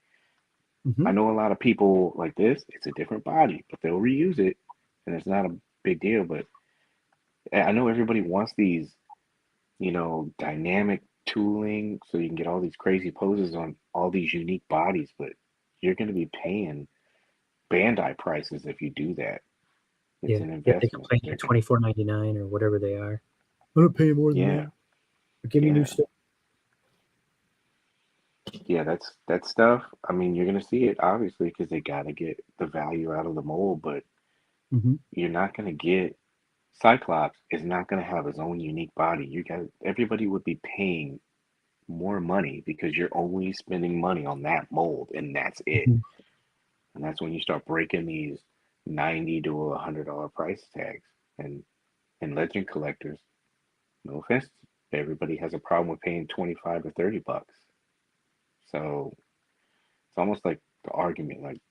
I Mhm. know a lot of people like this. It's a different body, but they'll reuse it, and it's not a big deal. But I know everybody wants these, dynamic tooling so you can get all these crazy poses on all these unique bodies, but you're going to be paying Bandai prices if you do that. It's Yeah. an Yeah. They investment. complain at $24.99 or whatever they are. I don't pay more than Yeah, that. But give me new yeah, stuff. yeah. That's stuff. I mean, you're going to see it obviously because they got to get the value out of the mold, but Hmm. you're not going to get Cyclops is not going to have his own unique body. Everybody would be paying more money because you're only spending money on that mold and that's it. Hmm. And that's when you start breaking these $90 to $100 price tags. And legend collectors, no offense, everybody has a problem with paying 25 or $30. So it's almost like the argument like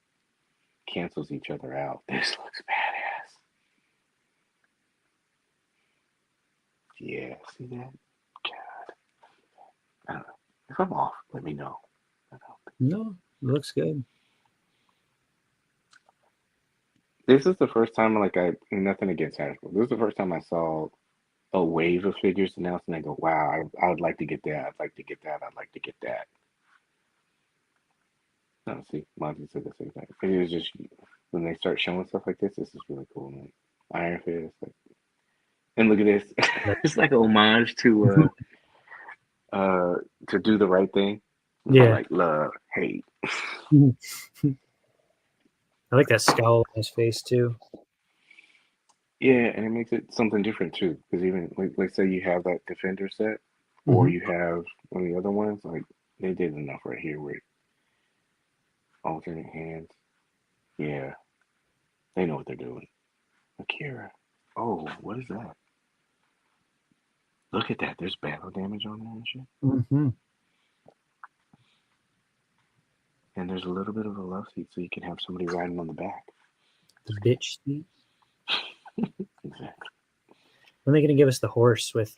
cancels each other out. This looks badass. Yeah, see that? God, I don't know. If I'm off, let me know. I don't No, it looks good. This is the first time, like, nothing against Hasbro. This is the first time I saw a wave of figures announced, and I go, wow, I would like to get that. I'd like to get that. I'd like to get that. No, see, Monty said the same thing. It was just when they start showing stuff like this is really cool, man. Iron Fist, like, and look at this. Like, It's like a homage uh to do the right thing. yeah. Like love, hate. I like that scowl on his face too. Yeah, and it makes it something different too. Because even like say you have that Defender set, or Hmm. you have one of the other ones, like they did enough right here with alternate hands. Yeah, they know what they're doing. Akira. Oh, what is that? Look at that. There's battle damage on there and shit. Hmm. And there's a little bit of a love seat so you can have somebody riding on the back. The bitch seat. Exactly. When are they gonna give us the horse with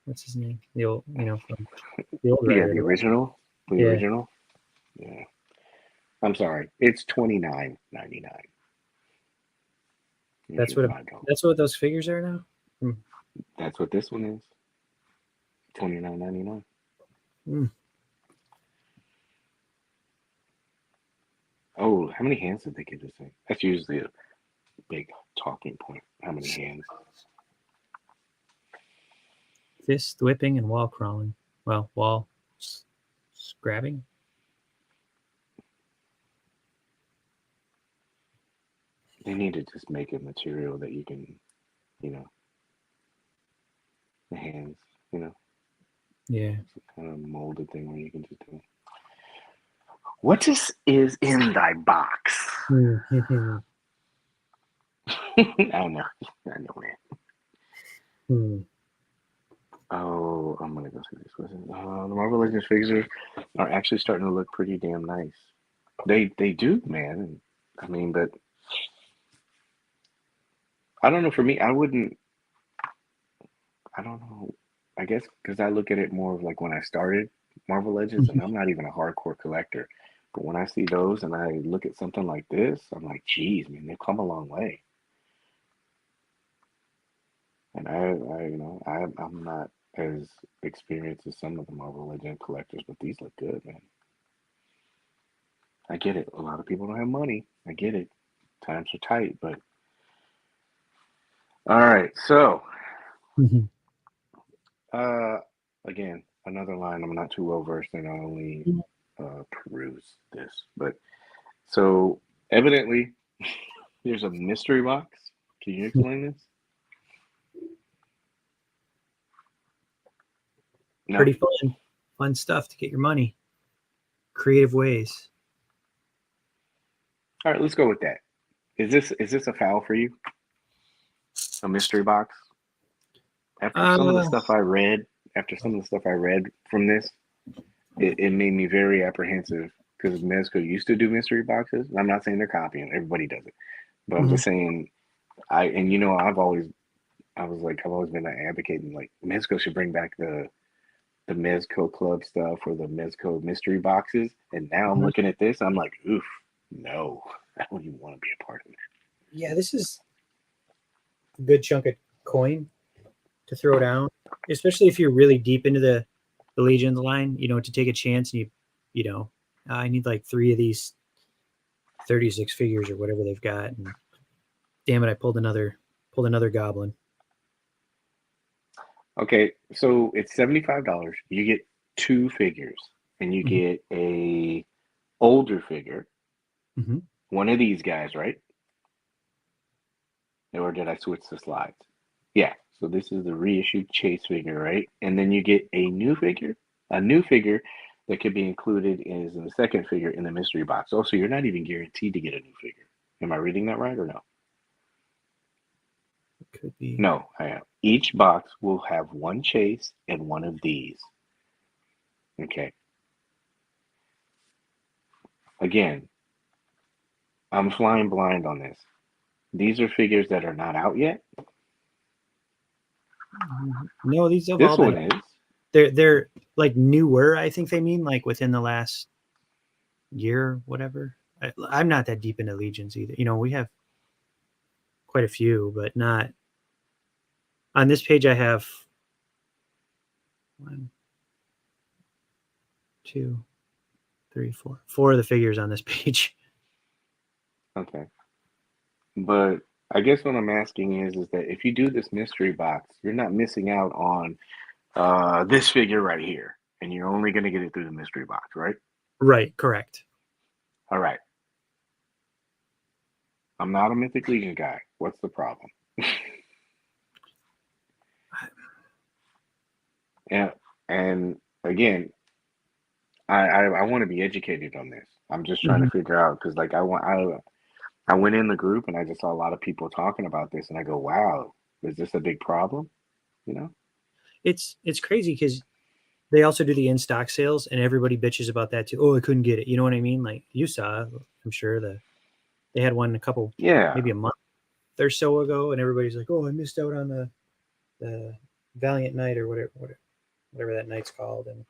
what's his name? The old, from the old Yeah, rider. the original. The Yeah, original. Yeah. I'm sorry. It's $29.99. that's Usually what $5. that's what those figures are now. Hmm. That's what this one is. $29.99. Mm. Oh, how many hands did they give this thing? That's usually a big talking point. How many hands? Fist whipping and wall crawling. Well, grabbing. They need to just make a material that you can, you know, the hands, Yeah. some kind of molded thing where you can just do. What is in thy box? Hmm. I know. I know, man. Hmm. Oh, I'm gonna go see this. What's it? The Marvel Legends figures are actually starting to look pretty damn nice. They do, man. I mean, but I don't know. For me, I wouldn't. I don't know. I guess because I look at it more of like when I started Marvel Legends, and I'm not even a hardcore collector. But when I see those and I look at something like this, I'm like, geez, man, they've come a long way. And I'm not as experienced as some of the Marvel Legend collectors, but these look good, man. I get it. A lot of people don't have money. I get it. Times are tight, but all right. So, Mhm. uh, again, another line. I'm not too well versed in. I only Mhm. peruse this, but so evidently, there's a mystery box. Can you explain this? No. Pretty fun stuff to get your money. Creative ways. All right, let's go with that. Is this a foul for you? A mystery box? After some of the Uh, stuff I read, from this, it made me very apprehensive because Mezco used to do mystery boxes. And I'm not saying they're copying; everybody does it. But I'm mhm. just saying, I've always been advocating like Mezco should bring back the Mezco Club stuff or the Mezco mystery boxes. And now I'm Mhm. looking at this, I'm like, oof, no, I don't even want to be a part of it. Yeah, this is a good chunk of coin to throw down, especially if you're really deep into the Legion's line. To take a chance and I need like 3 of these 36 figures or whatever they've got, and damn it, I pulled another goblin. Okay, so it's $75. You get two figures, and you Hmm. get a older figure, Hmm. one of these guys, right? Or did I switch the slides? Yeah. So this is the reissued Chase figure, right? And then you get a new figure that could be included as in the second figure in the mystery box. Oh, so you're not even guaranteed to get a new figure. Am I reading that right or no? Could be. No, I am. Each box will have one Chase and one of these. Okay. Again, I'm flying blind on this. These are figures that are not out yet. No, these have This all been. one is. They're like newer. I think they mean like within the last year, whatever. I'm not that deep into Legions either. We have quite a few, but not on this page. I have one, two, three, four of the figures on this page. Okay. But I guess what I'm asking is that if you do this mystery box, you're not missing out on this figure right here, and you're only going to get it through the mystery box, right? Right, correct. All right. I'm not a Mythic Legion guy. What's the problem? and and again, I want to be educated on this. I'm just trying Mhm. to figure out because like I went in the group and I just saw a lot of people talking about this, and I go, wow, is this a big problem? You know? It's crazy because they also do the in stock sales, and everybody bitches about that too. Oh, I couldn't get it. You know what I mean? Like you saw, I'm sure they had one a couple, Yeah. maybe a month or so ago, and everybody's like, "Oh, I missed out on the Valiant Night or whatever that night's called," and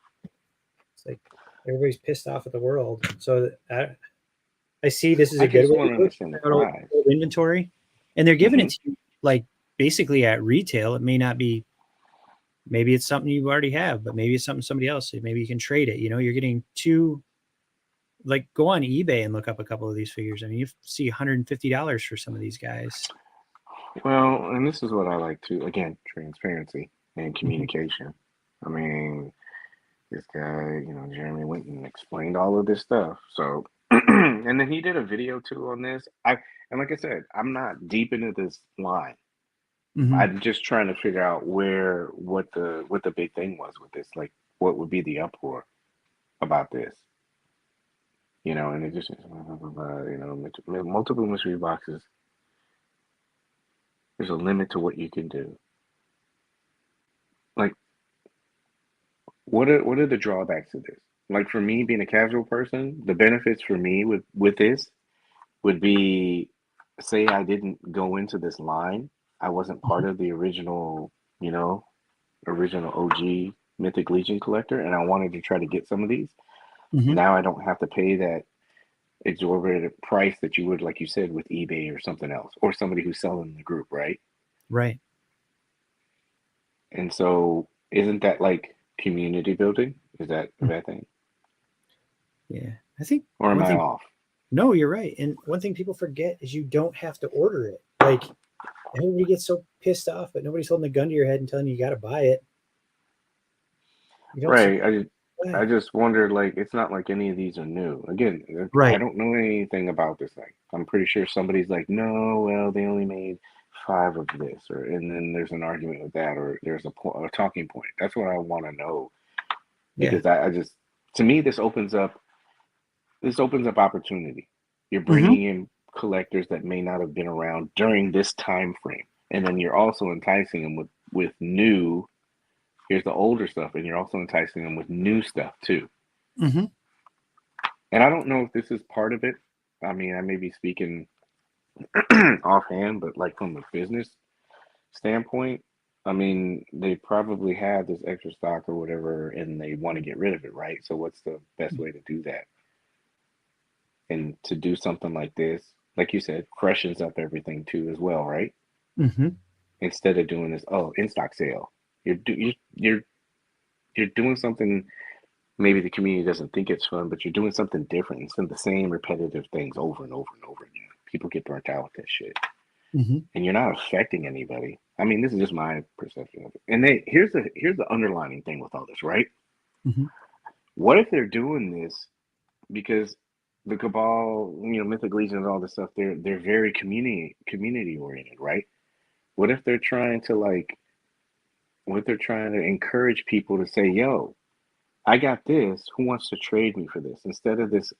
it's like everybody's pissed off at the world. So I see this is I a good just way want to to do it. understand the Out prize. old inventory, and they're giving Hmm. it to you like basically at retail. It may not be. Maybe it's something you already have, but maybe it's something somebody else. Maybe you can trade it. You're getting two. Like go on eBay and look up a couple of these figures. I mean, you see $150 for some of these guys. Well, and this is what I like to, again, transparency and Mhm. communication. I mean, this guy, Jeremy went and explained all of this stuff. So, and then he did a video too on this. And like I said, I'm not deep into this line. Mhm. I'm just trying to figure out what the big thing was with this. Like, what would be the uproar about this? And it just, multiple mystery boxes. There's a limit to what you can do. Like, what are the drawbacks of this? Like for me, being a casual person, the benefits for me with this would be, say I didn't go into this line, I wasn't part of the you know, original OG Mythic Legion collector, and I wanted to try to get some of these. Mhm. Now I don't have to pay that exorbitant price that you would, like you said, with eBay or something else, or somebody who's selling the group, right? Right. And so Isn't that like community building? Is that a bad thing? Yeah, I think Or am one I thing. off? No, you're right. And one thing people forget is you don't have to order it. Like everybody gets so pissed off, but nobody's holding a gun to your head and telling you you got to buy it. You don't Right. support I that. just wondered, like, it's not like any of these are new. Again, I Right. don't know anything about this thing. I'm pretty sure somebody's like, no, well, they only made five of this, or and then there's an argument with that, or there's a talking point. That's what I want to know Yeah. because I just, to me, this opens up opportunity. You're Hmm. bringing in collectors that may not have been around during this time frame, and then you're also enticing them with new. Here's the older stuff, and you're also enticing them with new stuff too. Hmm. And I don't know if this is part of it. I mean, I may be speaking offhand, but like from a business standpoint, I mean, they probably have this extra stock or whatever, and they want to get rid of it, right? So, what's the best way to do that? And to do something like this, like you said, freshens up everything too, as well, right? Hmm. Instead of doing this, oh, in stock sale, you're doing something. Maybe the community doesn't think it's fun, but you're doing something different instead of the same repetitive things over and over and over again. People get burnt out with that shit, Hmm. and you're not affecting anybody. I mean, this is just my perception of it. And here's the underlining thing with all this, right? Hmm. What if they're doing this because the cabal, Mythic Legion and all this stuff, they're very community oriented, right? What if they're trying to like what if they're trying to encourage people to say, yo, I got this, who wants to trade me for this? Instead of this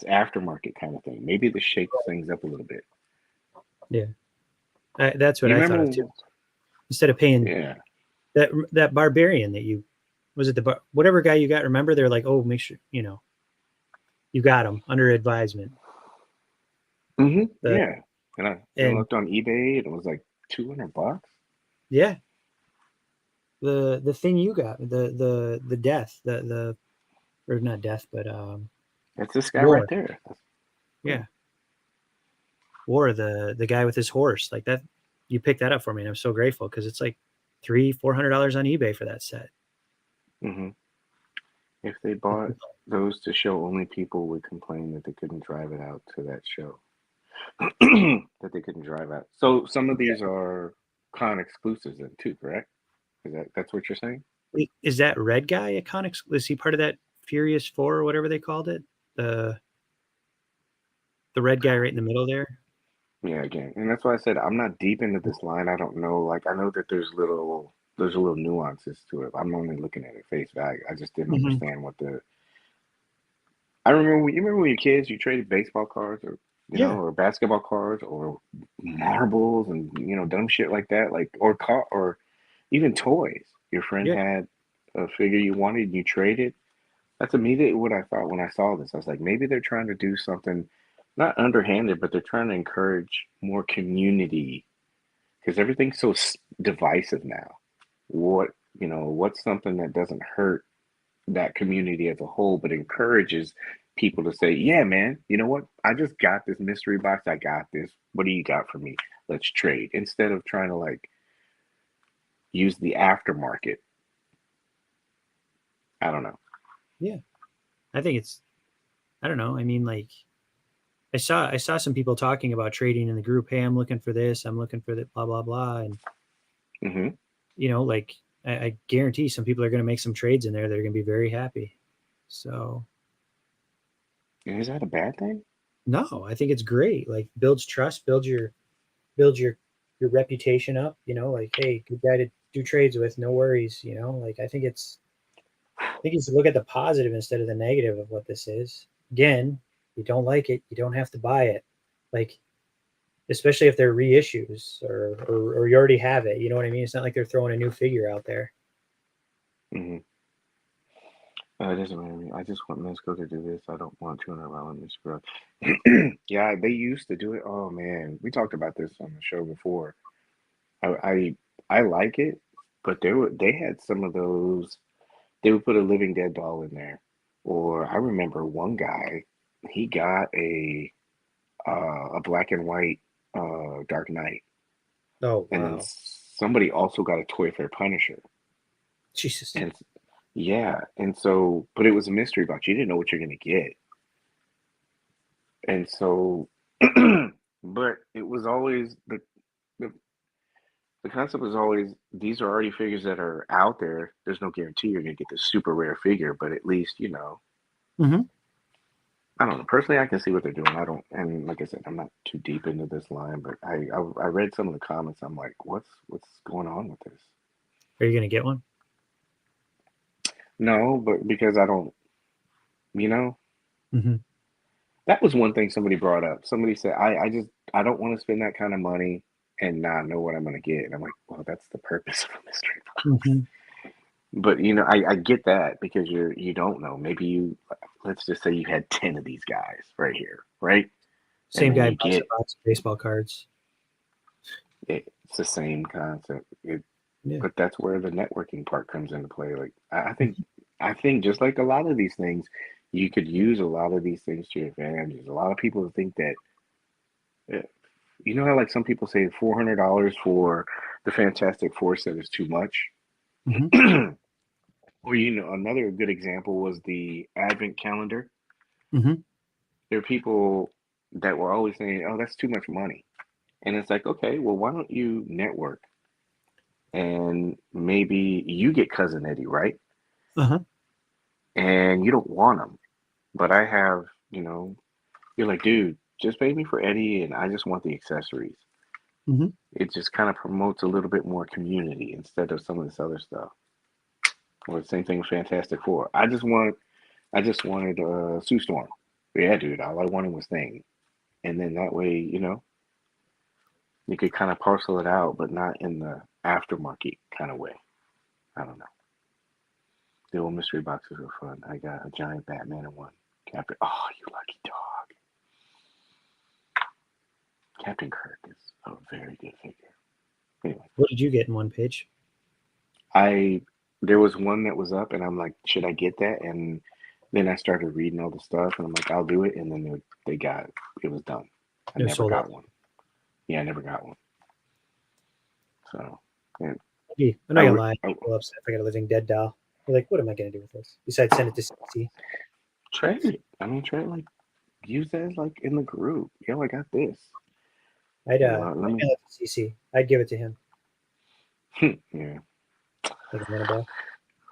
aftermarket kind of thing. Maybe this shakes things up a little bit. Yeah. That's what You I thought of too. remember Instead of paying yeah. that barbarian that you was it whatever guy you got. Remember, they're like, oh, make sure you got him under advisement. The Yeah. And I and looked on eBay and it was like $200. yeah, the thing you got the death the or not death but That's this guy right war. there. Yeah. Yeah, war, the guy with his horse like that. You picked that up for me, and I'm so grateful because it's like $300-400 on eBay for that set. hmm If they bought those to show only, people would complain that they couldn't drive it out to that show. That they couldn't drive out. So some of these are con exclusives then too, correct? That's what you're saying? Is that red guy a Connex? Was he part of that Furious Four or whatever they called it? The red guy right in the middle there. Yeah, again, and that's why I said I'm not deep into this line. I don't know. Like I know that there's little nuances to it. I'm only looking at it face value. I just didn't Hmm. understand what the. I remember when you were kids, you traded baseball cards or Yeah, or basketball cards or marbles and dumb shit like that, like or even toys. Your friend yeah, had a figure you wanted, and you traded. That's immediately what I thought when I saw this. I was like, maybe they're trying to do something, not underhanded, but they're trying to encourage more community because everything's so divisive now. What's something that doesn't hurt that community as a whole, but encourages people to say, yeah, man, you know what? I just got this mystery box. I got this. What do you got for me? Let's trade. Instead of trying to like use the aftermarket. I don't know. yeah. I think it's. I don't know. I mean, like I saw some people talking about trading in the group. Hey, I'm looking for this. I'm looking for that. Blah blah blah. And hmm like I guarantee some people are going to make some trades in there that are going to be very happy. So Is that a bad thing? no, I think it's great. Like builds trust, build your reputation up. Like hey, good guy to do trades with. No worries. Like I think you should look at the positive instead of the negative of what this is. Again, you don't like it, you don't have to buy it. Like especially if they're reissues or you already have it. You know what I mean? It's not like they're throwing a new figure out there. hmm it doesn't matter to me. I just want Mezco to do this. I don't want $200 Miss Scrub. Yeah, they used to do it. Oh man, we talked about this on the show before. I I like it, but they had some of those. They would put a Living Dead doll in there, or I remember one guy, he got a black and white Dark Knight, Oh and then wow. somebody also got a Toy Fair Punisher. Jesus. And yeah, and so, but it was a mystery box. You didn't know what you're gonna get, and so, but it was always the the concept was always these are already figures that are out there. There's no guarantee you're gonna get the super rare figure, but at least Mm-hmm. I don't know. Personally, I can see what they're doing. I don't, and like I said, I'm not too deep into this line, but I read some of the comments. I'm like, what's going on with this? Are you gonna get one? No, but because I don't, you know, Mm-hmm. that was one thing somebody brought up. Somebody said, I don't want to spend that kind of money and not know what I'm gonna get. And I'm like, well, that's the purpose of a mystery box. Mm-hmm. But I get that because you don't know. Maybe let's just say you had 10 of these guys right here, right? And Same then guy you buys a get box of baseball cards. it's the same concept. Yeah. But that's where the networking part comes into play. Like I think Mhm. I think just like a lot of these things, you could use a lot of these things to your advantage. A lot of people think that uh, you know how like some people say $400 for the Fantastic Four set is too much. Mhm. Or another good example was the Advent calendar. Mhm. There are people that were always saying, "Oh, that's too much money," and it's like, okay, well, why don't you network and maybe you get Cousin Eddie, right? Uh-huh. And you don't want him, but I have, you're like, dude, just pay me for Eddie, and I just want the accessories. Mhm. It just kind of promotes a little bit more community instead of some of this other stuff. Or the same thing with Fantastic Four. I just wanted Sue Storm. Yeah, dude, all I wanted was Thing, and then that way, you could kind of parcel it out, but not in the aftermarket kind of way. I don't know. The old mystery boxes were fun. I got a giant Batman and one Captain. Oh, you lucky dog. Captain Kirk is a very good figure. Anyway, What did you get in one page? I there was one that was up, and I'm like, should I get that? And then I started reading all the stuff, and I'm like, I'll do it. And then they got it. It was done. I It was never sold out. got one. Yeah, I never got one. So, and I'm I not gonna would lie. I'm a little upset if I got a living dead doll. You're like, what am I gonna do with this? Besides send it to CC. trade it. I mean, trade like use that as like in the group. Yo, I got this. I'd Let I'd me. mail it to CC. I'd give it to him. Yeah. Like a minute ball.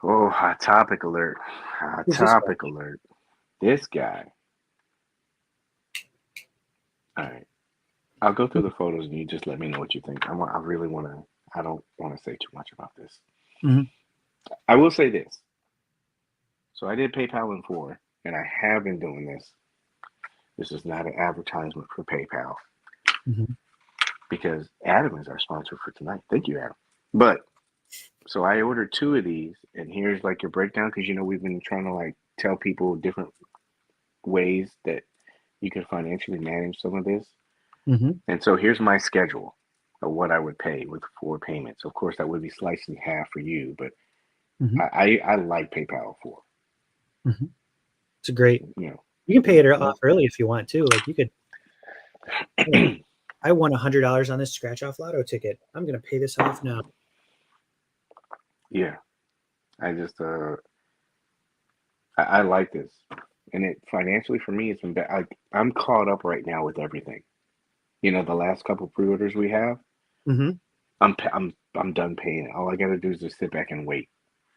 Oh, hot topic alert. Hot Who's this guy? topic alert. This guy. All right. I'll go through the photos and you just let me know what you think. I really want to. I don't want to say too much about this. Mm-hmm. I will say this. So I did PayPal in 4, and I have been doing this. This is not an advertisement for PayPal Mm-hmm. because Adam is our sponsor for tonight. Thank you, Adam. But so I ordered 2 of these, and here's like your breakdown because we've been trying to like tell people different ways that you can financially manage some of this. Mm-hmm. And so here's my schedule of what I would pay with 4 payments. Of course, that would be sliced in half for you, but Mm-hmm. I like PayPal for. Mm-hmm. It's a great. You know, You can pay it well, off early if you want to. Like you could. Hey, I won $100 on this scratch off lotto ticket. I'm gonna pay this off now. yeah. I just I like this, and it financially for me it's been bad. I'm caught up right now with everything. The last couple pre-orders we have, Mm-hmm. I'm done paying. All I got to do is just sit back and wait.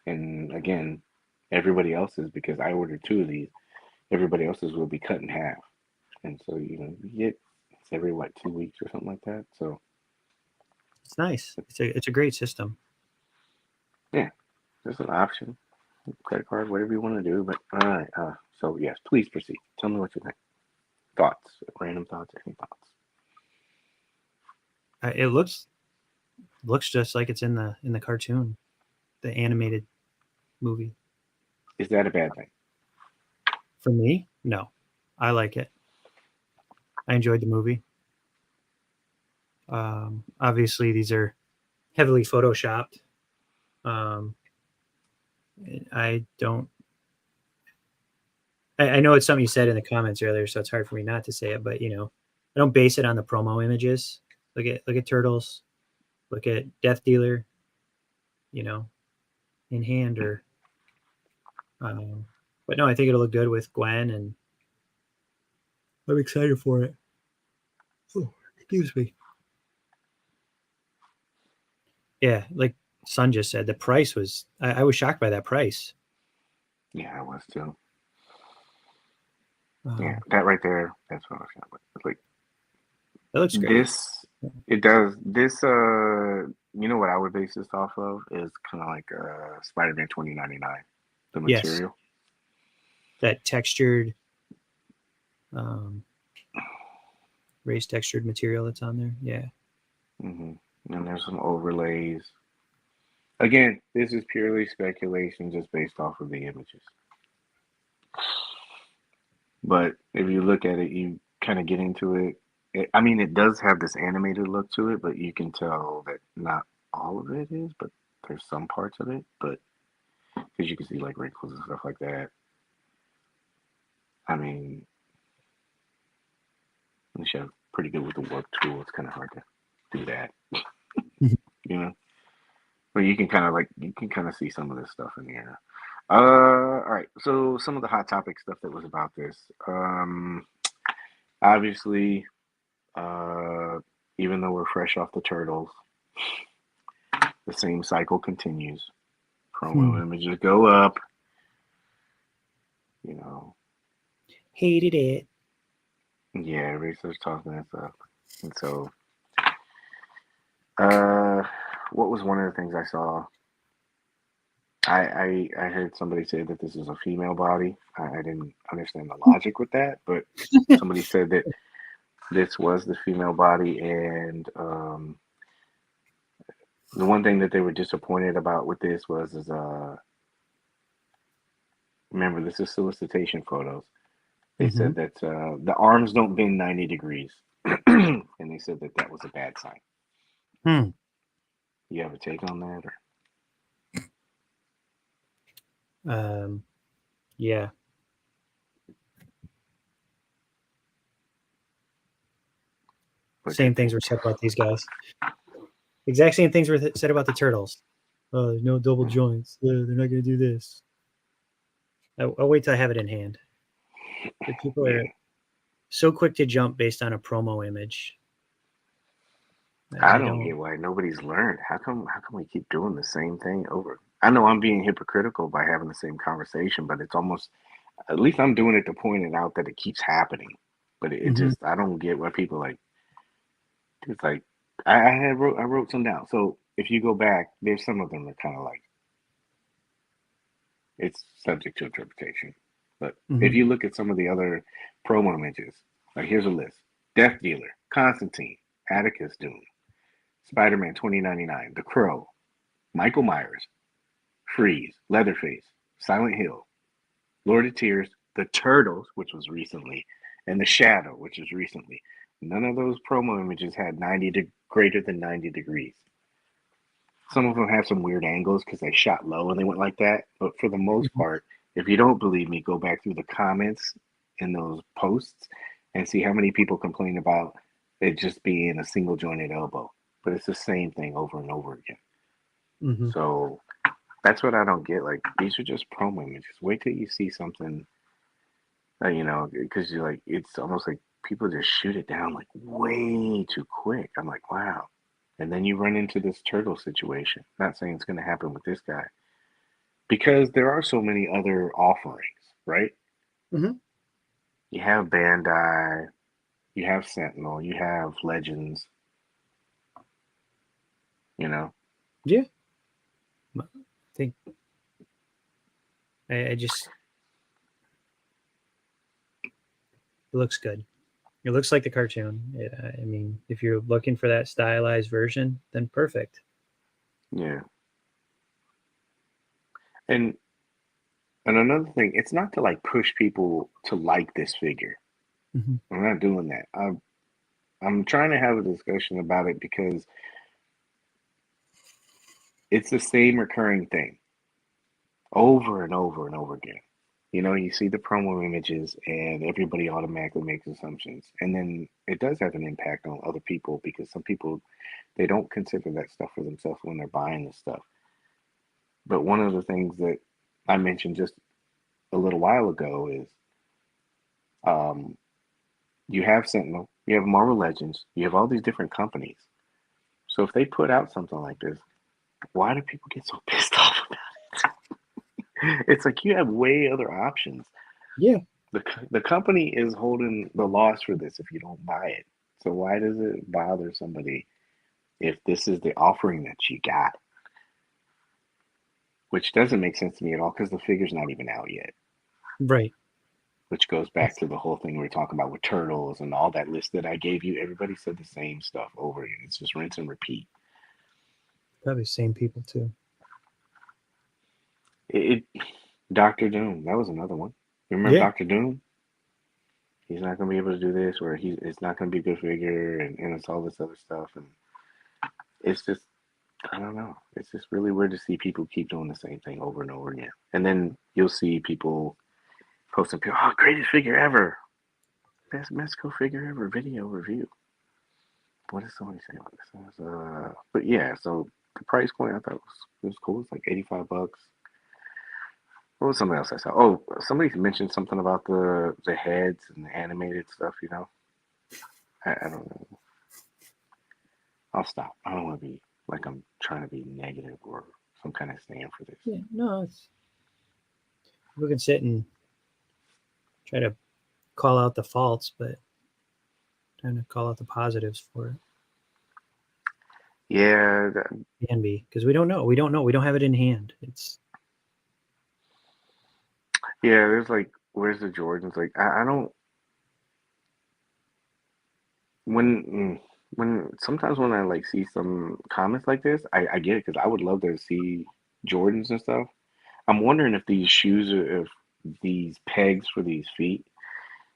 And again, everybody else's because I ordered 2 of these. Everybody else's will be cut in half, and so you get it's every 2 weeks or something like that. So It's nice. It's a great system. yeah, there's an option, credit card, whatever you want to do. But all right, so yes, please proceed. Tell me what you think. Thoughts, random thoughts, any thoughts? It looks just like it's in the cartoon, the animated movie. Is that a bad thing? For me, no, I like it. I enjoyed the movie. Obviously, these are heavily photoshopped. Um, I don't. I know it's something you said in the comments earlier, so it's hard for me not to say it. But I don't base it on the promo images. Look at Turtles. Look at Death Dealer. You know, in hand, or but no, I think it'll look good with Gwen, and I'm excited for it. Oh, excuse me. Yeah, like Sun just said, the price was, I was shocked by that price. Yeah, I was too. Um, Yeah, that right there, that's what I was talking about. Like that looks great. this, it does this. You know what I would base this off of is kind of like Spider-Man 2099, the Yes, material. that textured, um, raised textured material that's on there. Yeah. hmm And there's some overlays. Again, this is purely speculation, just based off of the images. But if you look at it, you kind of get into it. I mean, it does have this animated look to it, but you can tell that not all of it is, but there's some parts of it. But because you can see like wrinkles and stuff like that. I mean, unless you're pretty good with the warp tool, it's kind of hard to do that, you know. But you can kind of see some of this stuff in here. All right. So some of the hot topic stuff that was about this. Obviously, even though we're fresh off the turtles, the same cycle continues. Promo images go up. You know. Hated it. Yeah, research talking that stuff. And so, what was one of the things I saw? I heard somebody say that this is a female body. I didn't understand the logic with that, but somebody said that this was the female body, and the one thing that they were disappointed about with this was remember, this is solicitation photos. They said that the arms don't bend 90 degrees, and they said that that was a bad sign. You have a take on that, or? Yeah. Same things were said about these guys. Exact same things were said about the turtles. There's no double joints. They're not going to do this. I'll wait till I have it in hand. The people are so quick to jump based on a promo image. I don't get why nobody's learned. How come we keep doing the same thing over? I know I'm being hypocritical by having the same conversation, but it's almost, at least I'm doing it to point it out that it keeps happening. But it just, I don't get why people like. It's like I wrote some down. So if you go back, there's some of them that kind of like it's subject to interpretation. But if you look at some of the other promo images, like here's a list: Death Dealer, Constantine, Atticus Doom, Spider-Man 2099, The Crow, Michael Myers, Freeze, Leatherface, Silent Hill, Lord of Tears, The Turtles, which was recently, and The Shadow, which was recently. None of those promo images had greater than 90 degrees. Some of them have some weird angles because they shot low and they went like that. But for the most part, if you don't believe me, go back through the comments in those posts and see how many people complain about it just being a single jointed elbow. But it's the same thing over and over again. So that's what I don't get. Like, these are just promo images. Wait till you see something, you know, because you're like, it's almost like people just shoot it down like way too quick. I'm like, wow. And then you run into this turtle situation. Not saying it's going to happen with this guy, because there are so many other offerings, right? You have Bandai, you have Sentinel, you have Legends, you know? Yeah. I think I just, it looks good. It looks like the cartoon. I mean, if you're looking for that stylized version, then perfect. Yeah. And another thing, it's not to like push people to like this figure. I'm not doing that. I'm trying to have a discussion about it because it's the same recurring thing over and over and over again. You know, you see the promo images and everybody automatically makes assumptions. And then it does have an impact on other people because some people, they don't consider that stuff for themselves when they're buying this stuff. But one of the things that I mentioned just a little while ago is um, you have Sentinel, you have Marvel Legends, you have all these different companies. So if they put out something like this, why do people get so pissed off about it? It's like you have way other options. Yeah. The company is holding the loss for this if you don't buy it. So why does it bother somebody if this is the offering that you got? Which doesn't make sense to me at all because the figure's not even out yet. Right. Which goes back to the whole thing we were talking about with turtles and all that list that I gave you. Everybody said the same stuff over again. It's just rinse and repeat. Probably the same people too. Doctor Doom, that was another one. You remember Yeah. Doctor Doom? He's not gonna be able to do this, or it's not gonna be a good figure, and it's all this other stuff, and it's just I don't know. It's just really weird to see people keep doing the same thing over and over again, and then you'll see people posting, "Oh, greatest figure ever, best Mezco figure ever, video review." What does somebody say about this? But yeah, so the price point I thought was cool. It's like $85. What was something else I saw? Oh, somebody mentioned something about the heads and the animated stuff. I don't know. I'll stop. I don't want to be like I'm trying to be negative or some kind of stand for this. Yeah. No, it's we can sit and try to call out the faults, but trying to call out the positives for it Yeah, can be because we don't know. We don't know. We don't have it in hand. It's yeah. There's like, where's the Jordans? Like, I don't when when sometimes when I like see some comments like this, I get it because I would love to see Jordans and stuff. I'm wondering if these shoes are if these pegs for these feet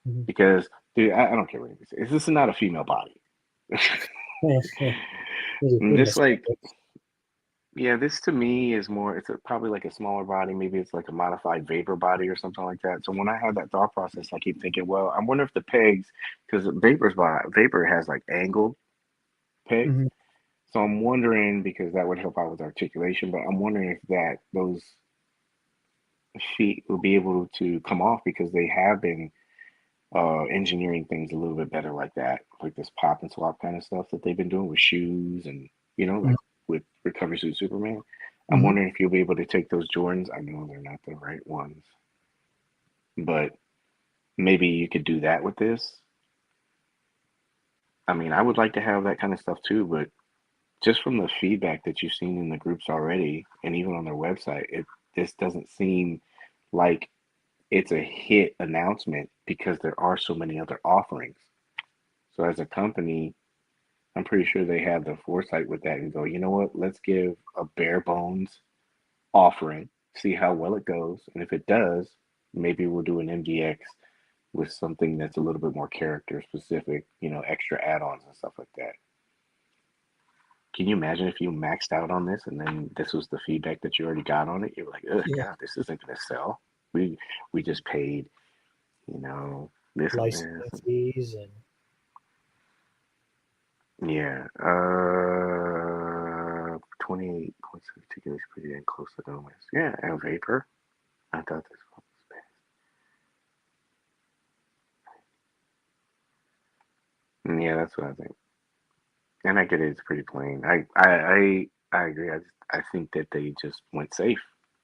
Mhm. because dude, I don't care what anybody says. This is not a female body. These are This fitness like metrics. yeah, this to me is more. Probably like a smaller body. Maybe it's like a modified vapor body or something like that. So when I have that thought process, I keep thinking, well, I wonder if the pegs, because vapor has like angled pegs. Mhm. So I'm wondering because that would help out with articulation. But I'm wondering if that those feet will be able to come off because they have been engineering things a little bit better like that, like this pop and swap kind of stuff that they've been doing with shoes and Mhm. like with Recovery Suit Superman. I'm Mhm. wondering if you'll be able to take those Jordans. I know they're not the right ones, but maybe you could do that with this. I mean, I would like to have that kind of stuff too, but just from the feedback that you've seen in the groups already and even on their website, it this doesn't seem like it's a hit announcement because there are so many other offerings. So as a company, I'm pretty sure they have the foresight with that and go, you know what, let's give a bare bones offering, see how well it goes. And if it does, maybe we'll do an MDX with something that's a little bit more character specific, extra add ons and stuff like that. Can you imagine if you maxed out on this and then this was the feedback that you already got on it? You're like, oh Yeah. God, this isn't going to sell. We just paid, this and this. Licensing fees and 28 points of particularly pretty dang close to the list. Yeah, and Vapor. I thought this one was bad. Yeah, that's what I think. And I get it, it's pretty plain. I agree. I think that they just went safe.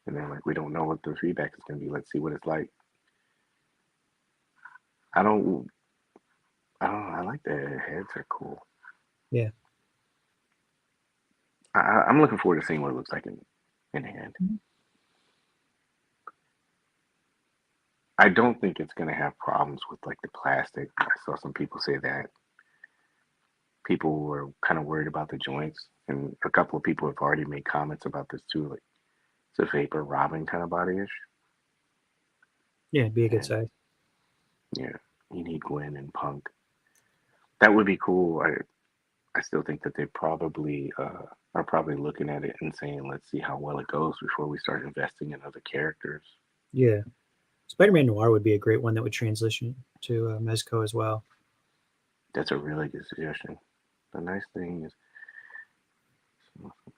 And they're like, we don't know what the feedback is gonna be. Let's see what it's like. I don't I like the heads are cool. yeah. I'm looking forward to seeing what it looks like in hand. Mhm. I don't think it's gonna have problems with like the plastic. I saw some people say that. People were kind of worried about the joints, and a couple of people have already made comments about this too. Like it's a vapor Robin kind of body ish, Yeah, it'd be a good and size. yeah, you need Gwen and Punk. That would be cool. I still think that they probably are probably looking at it and saying, let's see how well it goes before we start investing in other characters. Yeah. Spider-Man Noir would be a great one that would transition to Mezco as well. That's a really good suggestion. The nice thing is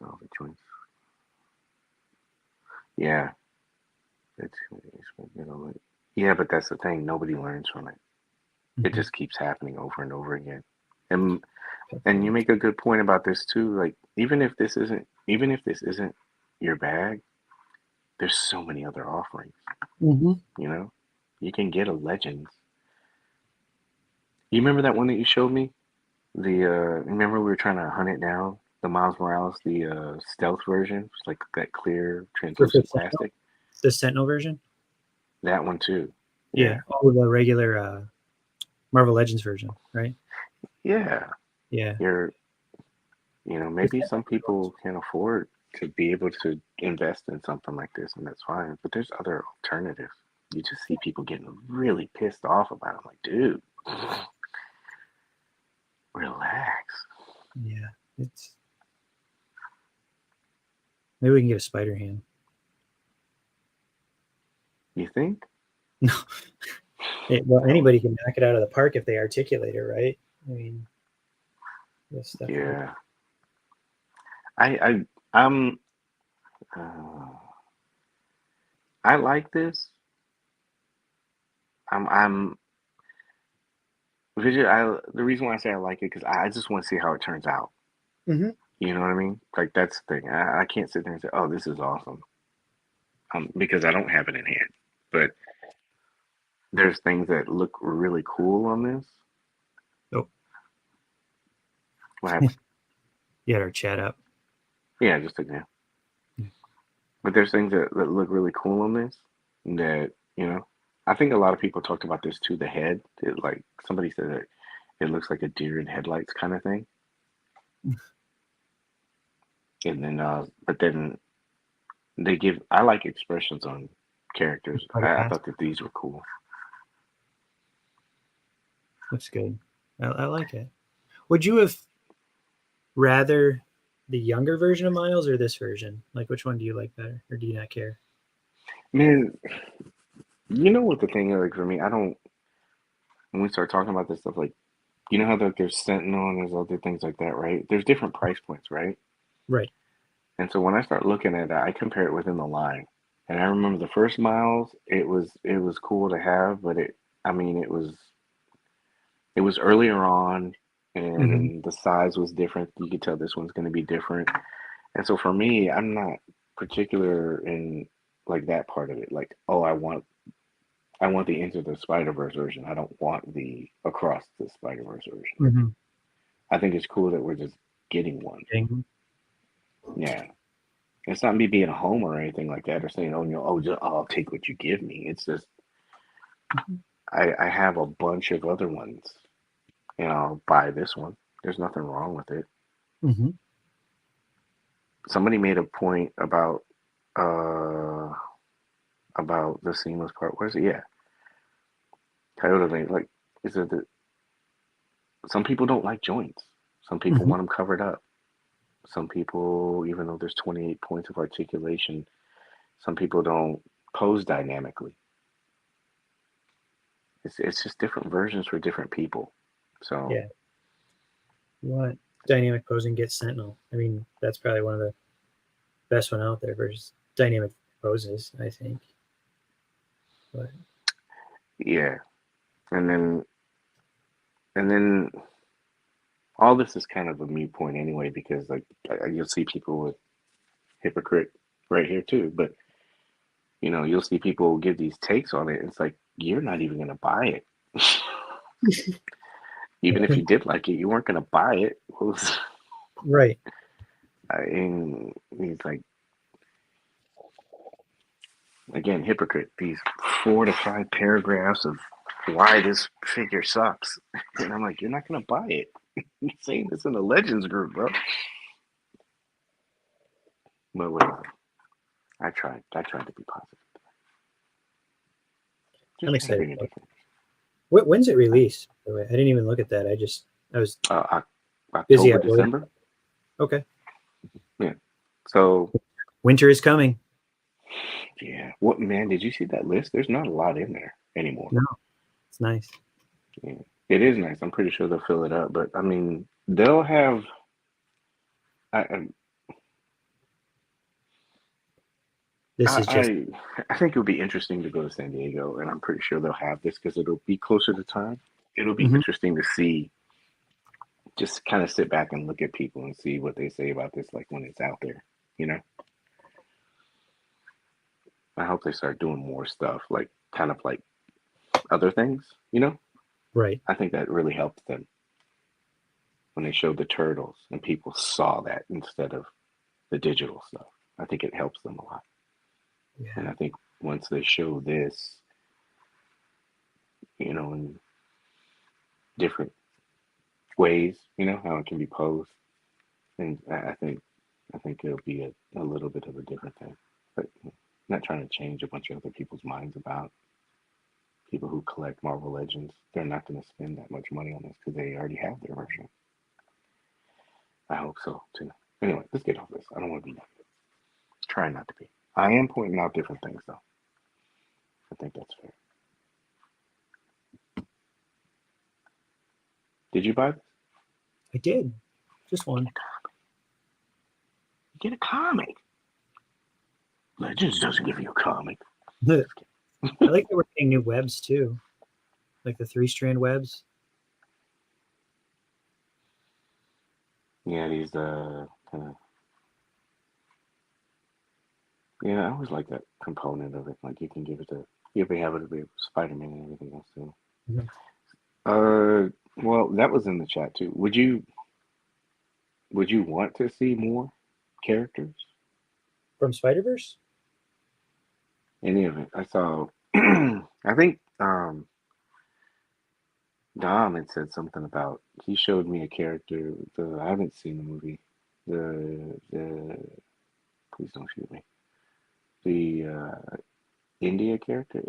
all the joints. Yeah, it's you know, like, yeah, but that's the thing. Nobody learns from it. It Mhm. just keeps happening over and over again. And you make a good point about this too. Like even if this isn't your bag, there's so many other offerings. Mm-hmm. You know, you can get a Legends. You remember that one that you showed me? The remember we were trying to hunt it down. The Miles Morales, the stealth version, it's like that clear For translucent Sentinel, plastic. the Sentinel version. That one too. Yeah, Yeah, or the regular Marvel Legends version, right? yeah. Yeah. You're The maybe some people can afford to be able to invest in something like this, and that's fine. But there's other alternatives. You just see people getting really pissed off about it. I'm like, dude, relax. Yeah, it's maybe we can get a spider hand. You think? No, well, That would, anybody can knock it out of the park if they articulate it right. I mean, this stuff. yeah. I'm, uh, I like this. I'm visual. The reason why I say I like it because I just want to see how it turns out. Mm-hmm. You know what I mean? Like that's the thing. I can't sit there and say, "Oh, this is awesome," because I don't have it in hand. But there's things that look really cool on this. Oh, What happened? you had our chat up. Yeah, just a now. Yeah. But there's things that look really cool on this that, I think a lot of people talked about this too, the head. Like somebody said that it looks like a deer in headlights kind of thing. And then, but then I like expressions on characters. I thought that these were cool. Looks good. I like it. Would you have rather the younger version of Miles or this version? Like, which one do you like better, or do you not care? Man, you know what the thing is like for me? I don't, when we start talking about this stuff, like, you know how there's Sentinel and there's other things like that, right? There's different price points, right? Right. And so when I start looking at it, I compare it within the line. And I remember the first Miles, it was cool to have, but I mean, it was earlier on, Mm-hmm. and the size was different. You could tell this one's going to be different. And so for me, I'm not particular in like that part of it. Like, oh, I want the Into the Spider-Verse version. I don't want the Across the Spider-Verse version. Mm-hmm. I think it's cool that we're just getting one. Getting Yeah. It's not me being a homer or anything like that or saying, I'll take what you give me. It's just I have a bunch of other ones and I'll buy this one. There's nothing wrong with it. mm-hmm. Somebody made a point uh about the seamless part. Where's it? Yeah. Toyota thing. Like, is it that some people don't like joints. Some people Mm-hmm. want them covered up. Some people, even though there's 28 points of articulation, some people don't pose dynamically. It's just different versions for different people. So Yeah. You want dynamic posing, get Sentinel. I mean, that's probably one of the best one out there versus dynamic poses, I think. But yeah, and then all this is kind of a mute point anyway because like you'll see people with hypocrite right here too, but you'll see people give these takes on it. It's like you're not even gonna buy it. Even if you did like it, you weren't gonna buy it. right. And he's like, again, hypocrite. These 4 to 5 paragraphs of why this figure sucks, and I'm like, you're not gonna buy it. You're saying this in the Legends group, bro. But whatever. I tried. I tried to be positive. I'm Just trying to excited. bring a different. When's it released? By the way, I didn't even look at that. I was busy October, at work. December. Okay. Yeah. So Winter is coming. yeah. What man? Did you see that list? There's not a lot in there anymore. No, it's nice. Yeah. It is nice. I'm pretty sure they'll fill it up. But I mean, they'll have. I This is just I think it would be interesting to go to San Diego, and I'm pretty sure they'll have this because it'll be closer to time. It'll be Mhm. interesting to see, just kind of sit back and look at people and see what they say about this, like when it's out there. You know, I hope they start doing more stuff, like kind of like other things. You know, right. I think that really helped them when they showed the turtles and people saw that instead of the digital stuff. I think it helps them a lot. And Yeah. I think once they show this, in different ways, how it can be posed, and I think it'll be a little bit of a different thing. But I'm not trying to change a bunch of other people's minds about people who collect Marvel Legends. They're not going to spend that much money on this because they already have their version. I hope so too. Anyway, let's get off this. I don't want to be negative. Try not to be. I am pointing out different things though. I think that's fair. Did you buy this? I did. Just one. Get a comic. Legends doesn't give you a comic. I like that we're getting new webs too, like the 3-strand webs. Yeah, these kind of. Yeah, I always like that component of it. Like you can give it to, you can have it with Spider-Man and everything else too. Mhm. Well, that was in the chat too. Would you want to see more characters? From Spider-Verse? Any of it? I saw. I think Dom had said something about. He showed me a character. I haven't seen the movie. The please don't shoot me. The Indian character,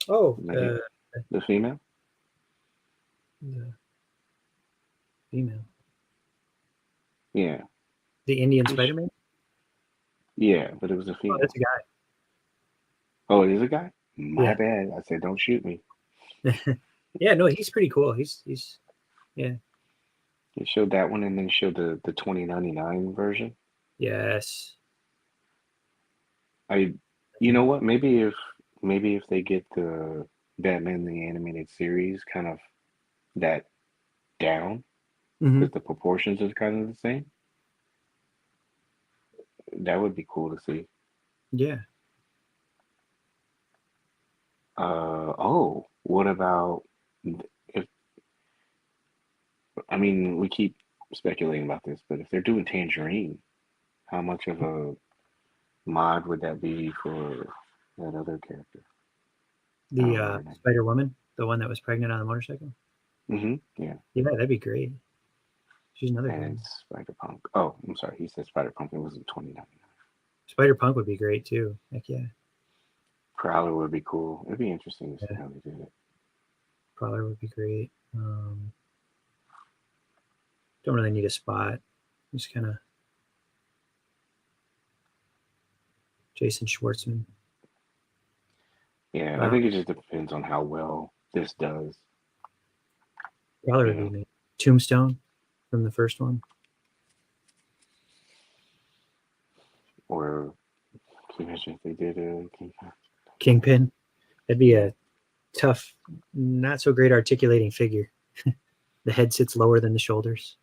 Oh, maybe the female. the female. Yeah, The Indian he sh- Spider-Man? yeah, but it was a Oh, that's female. a Oh, it is a guy. My guy. bad. I said don't shoot me. Yeah. Yeah, no, he's pretty cool. He's yeah. They showed that one and then showed the 2099 version. Yes. I, you know what? Maybe if they get the Batman the animated series kind of that down Hmm. because the proportions is kind of the same, that would be cool to see. Yeah. Oh, what about if I mean we keep speculating about this, but if they're doing Tangerine, how much of a mod would that be for that other character? I don't The remember her name. Spider Woman, the one that was pregnant on a motorcycle. Yeah. Yeah, that'd be great. She's another good And one. Spider Punk. Oh, I'm sorry. He said Spider Punk. It was in 2099. Spider Punk would be great too. Heck yeah. Prowler would be cool. It'd be interesting to see Yeah. how they did it. Prowler would be great. Don't really need a spot. Just kind of Jason Schwartzman. Yeah, I think it just depends on how well this does. Prowler You would be know, amazing. Tombstone from the first one. or can you imagine if they did a Kingpin. That'd be Yeah, a tough, not so great articulating figure. The head sits lower than the shoulders.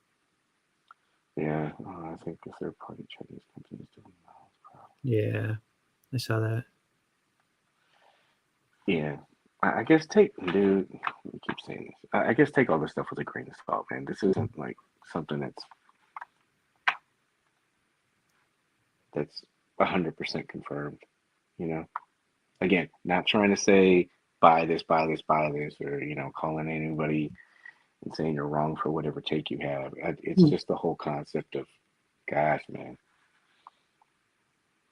yeah. I think a third party Chinese company is doing that. Yeah, I saw that. Yeah, I guess dude. We keep saying this. I guess take all this stuff with a grain of salt, man. This isn't like something that's 100% confirmed. You know, again, not trying to say buy this, buy this, buy this, or calling anybody and saying you're wrong for whatever take you have. It's just the whole concept of, gosh, man.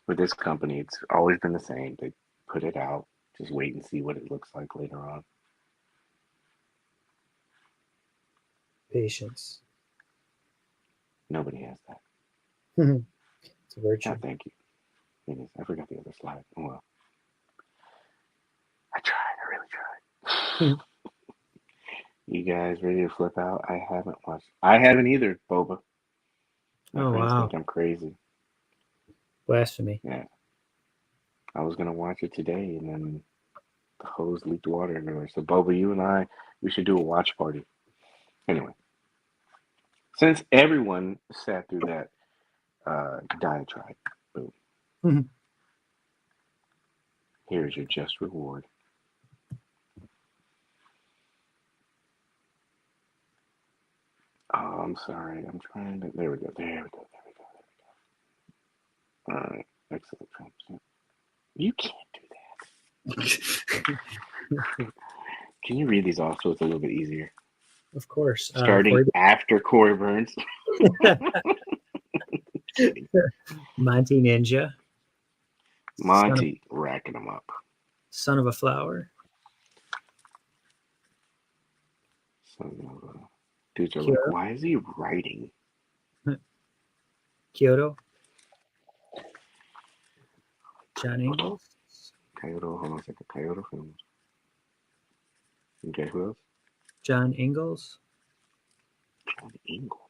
With this company, it's always been the same. They put it out, just wait and see what it looks like later on. Patience. Nobody has that. It's a virtue. God, thank you. It is. I forgot the other slide. Oh, well, I tried. I really tried. You guys ready to flip out? I haven't watched. I haven't either, Boba. My Oh friends wow. think I'm crazy. Blasphemy. Yeah. I was gonna watch it today, and then the hose leaked water everywhere. So Boba, you and I, we should do a watch party. Anyway, since everyone sat through that diatribe, boom. Mhm. Here's your just reward. Oh, I'm sorry. I'm trying to. There we go. There we go. There we go. There we go. All right. Excellent. You can't do that. Can you read these off so it's a little bit easier? Of course. Starting after Cory Burns. Monty Ninja. Monty racking them up. Son of a flower. Dudes are like, why is he writing? Kyoto. John Ingalls. Kyoto, hold on a second. Kyoto Films. Okay, who else? John Ingalls. John Ingalls.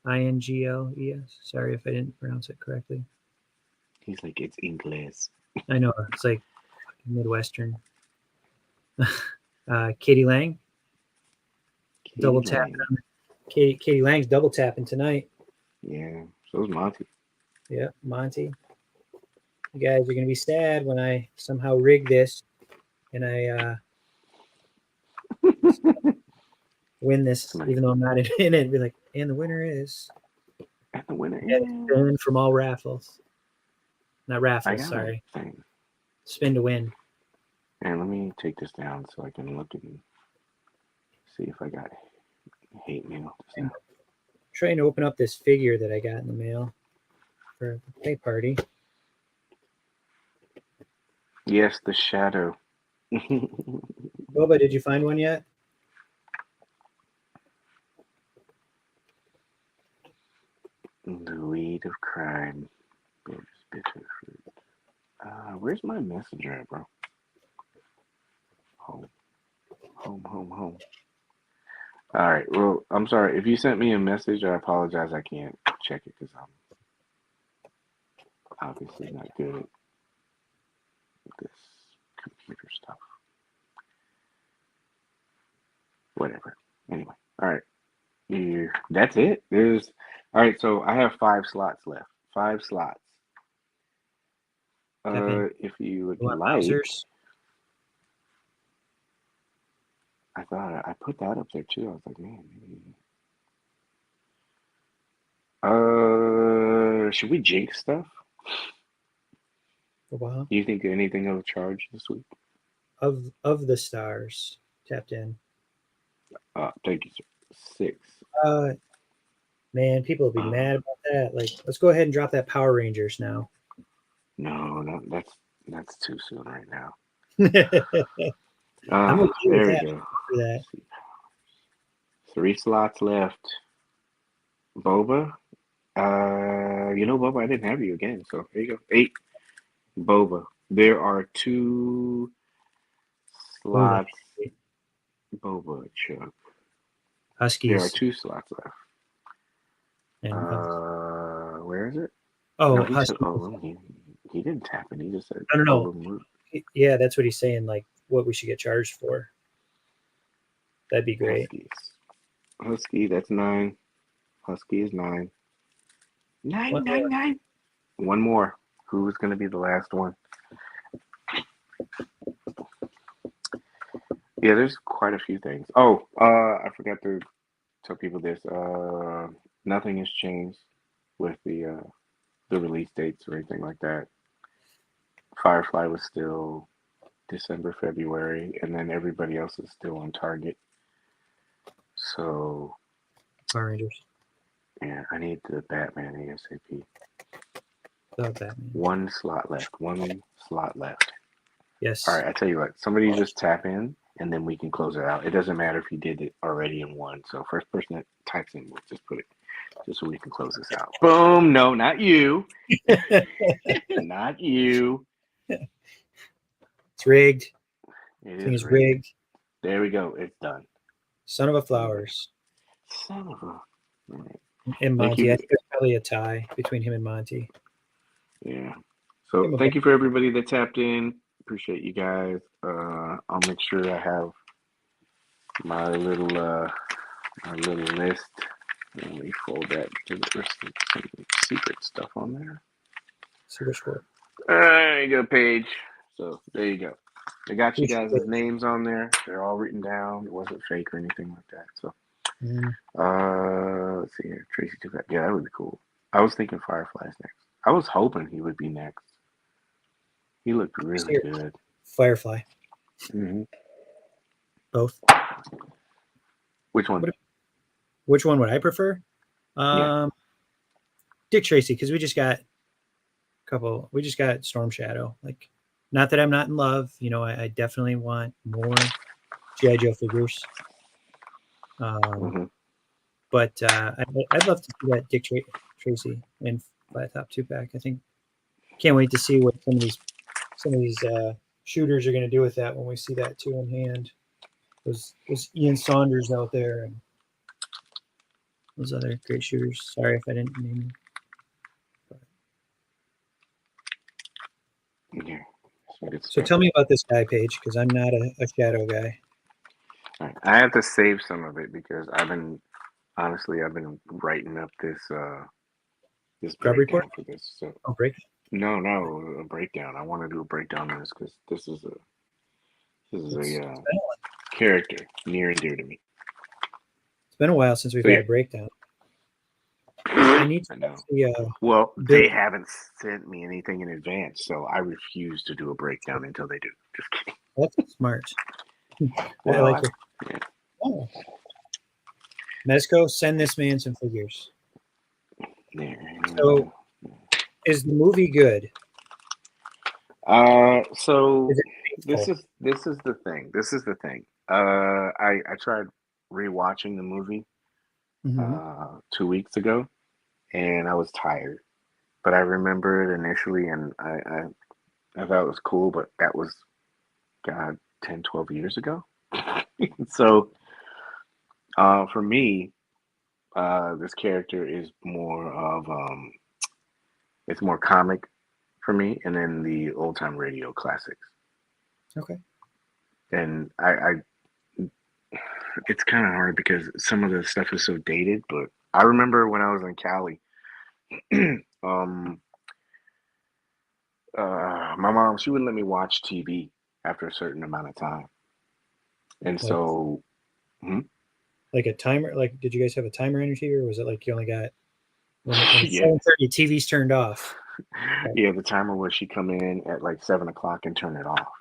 Ingles. Sorry if I didn't pronounce it correctly. He's like, it's Ingles. I know. It's like Midwestern. Katie Lang. Double tapping. Katie Lang's double tapping tonight. Yeah, so is Monty. Yeah, Monty. You guys are going to be sad when I somehow rig this and I win this, even though I'm not in it. Be like, and the winner is. And the winner is. Spin from all raffles. Not raffles, sorry. Spin to win. And let me take this down so I can look and see if I got hate mail. I'm trying to open up this figure that I got in the mail for the play party. Yes, the shadow. Boba, did you find one yet? The weed of crime. Bitter fruit. Where's my messenger at, bro? Home. All right. Well, I'm sorry. If you sent me a message, I apologize. I can't check it because I'm obviously not good at this computer stuff. Whatever. Anyway. All right. Yeah, that's it. All right. So I have 5 slots left. 5 slots. If you would like. Browsers? I thought I put that up there too. I was like, man, maybe. Should we jinx stuff? Wow. Do you think anything will charge this week? Of the stars tapped in. Thank you, sir. 6. Man, people will be mad about that. Like, let's go ahead and drop that Power Rangers now. No, that's too soon right now. I'm okay there with we that. go. For that. 3 slots left. Boba. Boba, I didn't have you again, so there you go. 8. Boba. There are 2 slots. Boba, Chuck. Huskies. There are 2 slots left. And, where is it? Oh, no, he didn't tap it. He just said, no. Yeah, that's what he's saying. Like, what we should get charged for. That'd be great. Husky, that's 9. Husky is 9. 9. One more. Who's going to be the last one? Yeah, there's quite a few things. Oh, I forgot to tell people this. Nothing has changed with the release dates or anything like that. Firefly was still December, February, and then everybody else is still on target. So, Power Rangers. Yeah, I need the Batman ASAP. The Batman. 1 slot left. Yes. All right, I tell you what. Somebody just tap in, and then we can close it out. It doesn't matter if you did it already in one. So first person that types in, we'll just put it, just so we can close this out. Boom. No, not you. Not you. It's rigged. It Thing is rigged. There we go. It's done. Son of a flowers. Son of a. All right. And Monty. I think there's probably a tie between him and Monty. Yeah. So thank you for everybody that tapped in. Appreciate you guys. I'll make sure I have my little list. Let me fold that because there's some secret stuff on there. Secret score. There you go, Paige. So there you go. They got you guys' names on there. They're all written down. It wasn't fake or anything like that. So let's see here. Tracy took that. Yeah, that would be cool. I was thinking Firefly's next. I was hoping he would be next. He looked really good. Firefly. Mm-hmm. Both. Which one? Which one would I prefer? Yeah. Dick Tracy, because we just got Storm Shadow. Like, not that I'm not in love. You know, I definitely want more G.I. Joe figures. But I'd love to see that Dick Tracy in Flat Top 2-pack. I think can't wait to see what some of these shooters are going to do with that when we see that 2 in hand. Those Ian Saunders out there and those other great shooters. Sorry if I didn't name them. Yeah. So tell me about this guy, Paige, because I'm not a Shadow guy. All right. I have to save some of it because I've been writing up this breakdown for this. So break? No, a breakdown. I want to do a breakdown on this because this is a character near and dear to me. It's been a while since we've had a breakdown. I need to see, well, they haven't sent me anything in advance, so I refuse to do a breakdown until they do. Just kidding. That's smart. Well, I like it. Yeah. Oh. Mezco, send this man some figures. Yeah. So, is the movie good? So this is the thing. I tried rewatching the movie 2 weeks ago, and I was tired. But I remember it initially, and I thought it was cool. But that was, God, 10, 12 years ago. So for me, this character is more of it's more comic for me, and then the old time radio classics. Okay. And I it's kind of hard because some of the stuff is so dated, but I remember when I was in Cali, my mom, she wouldn't let me watch TV after a certain amount of time. And so like a timer, like did you guys have a timer on your TV, or was it like you only got when 7:30 TV's turned off? Yeah, the timer was she come in at like 7 o'clock and turn it off.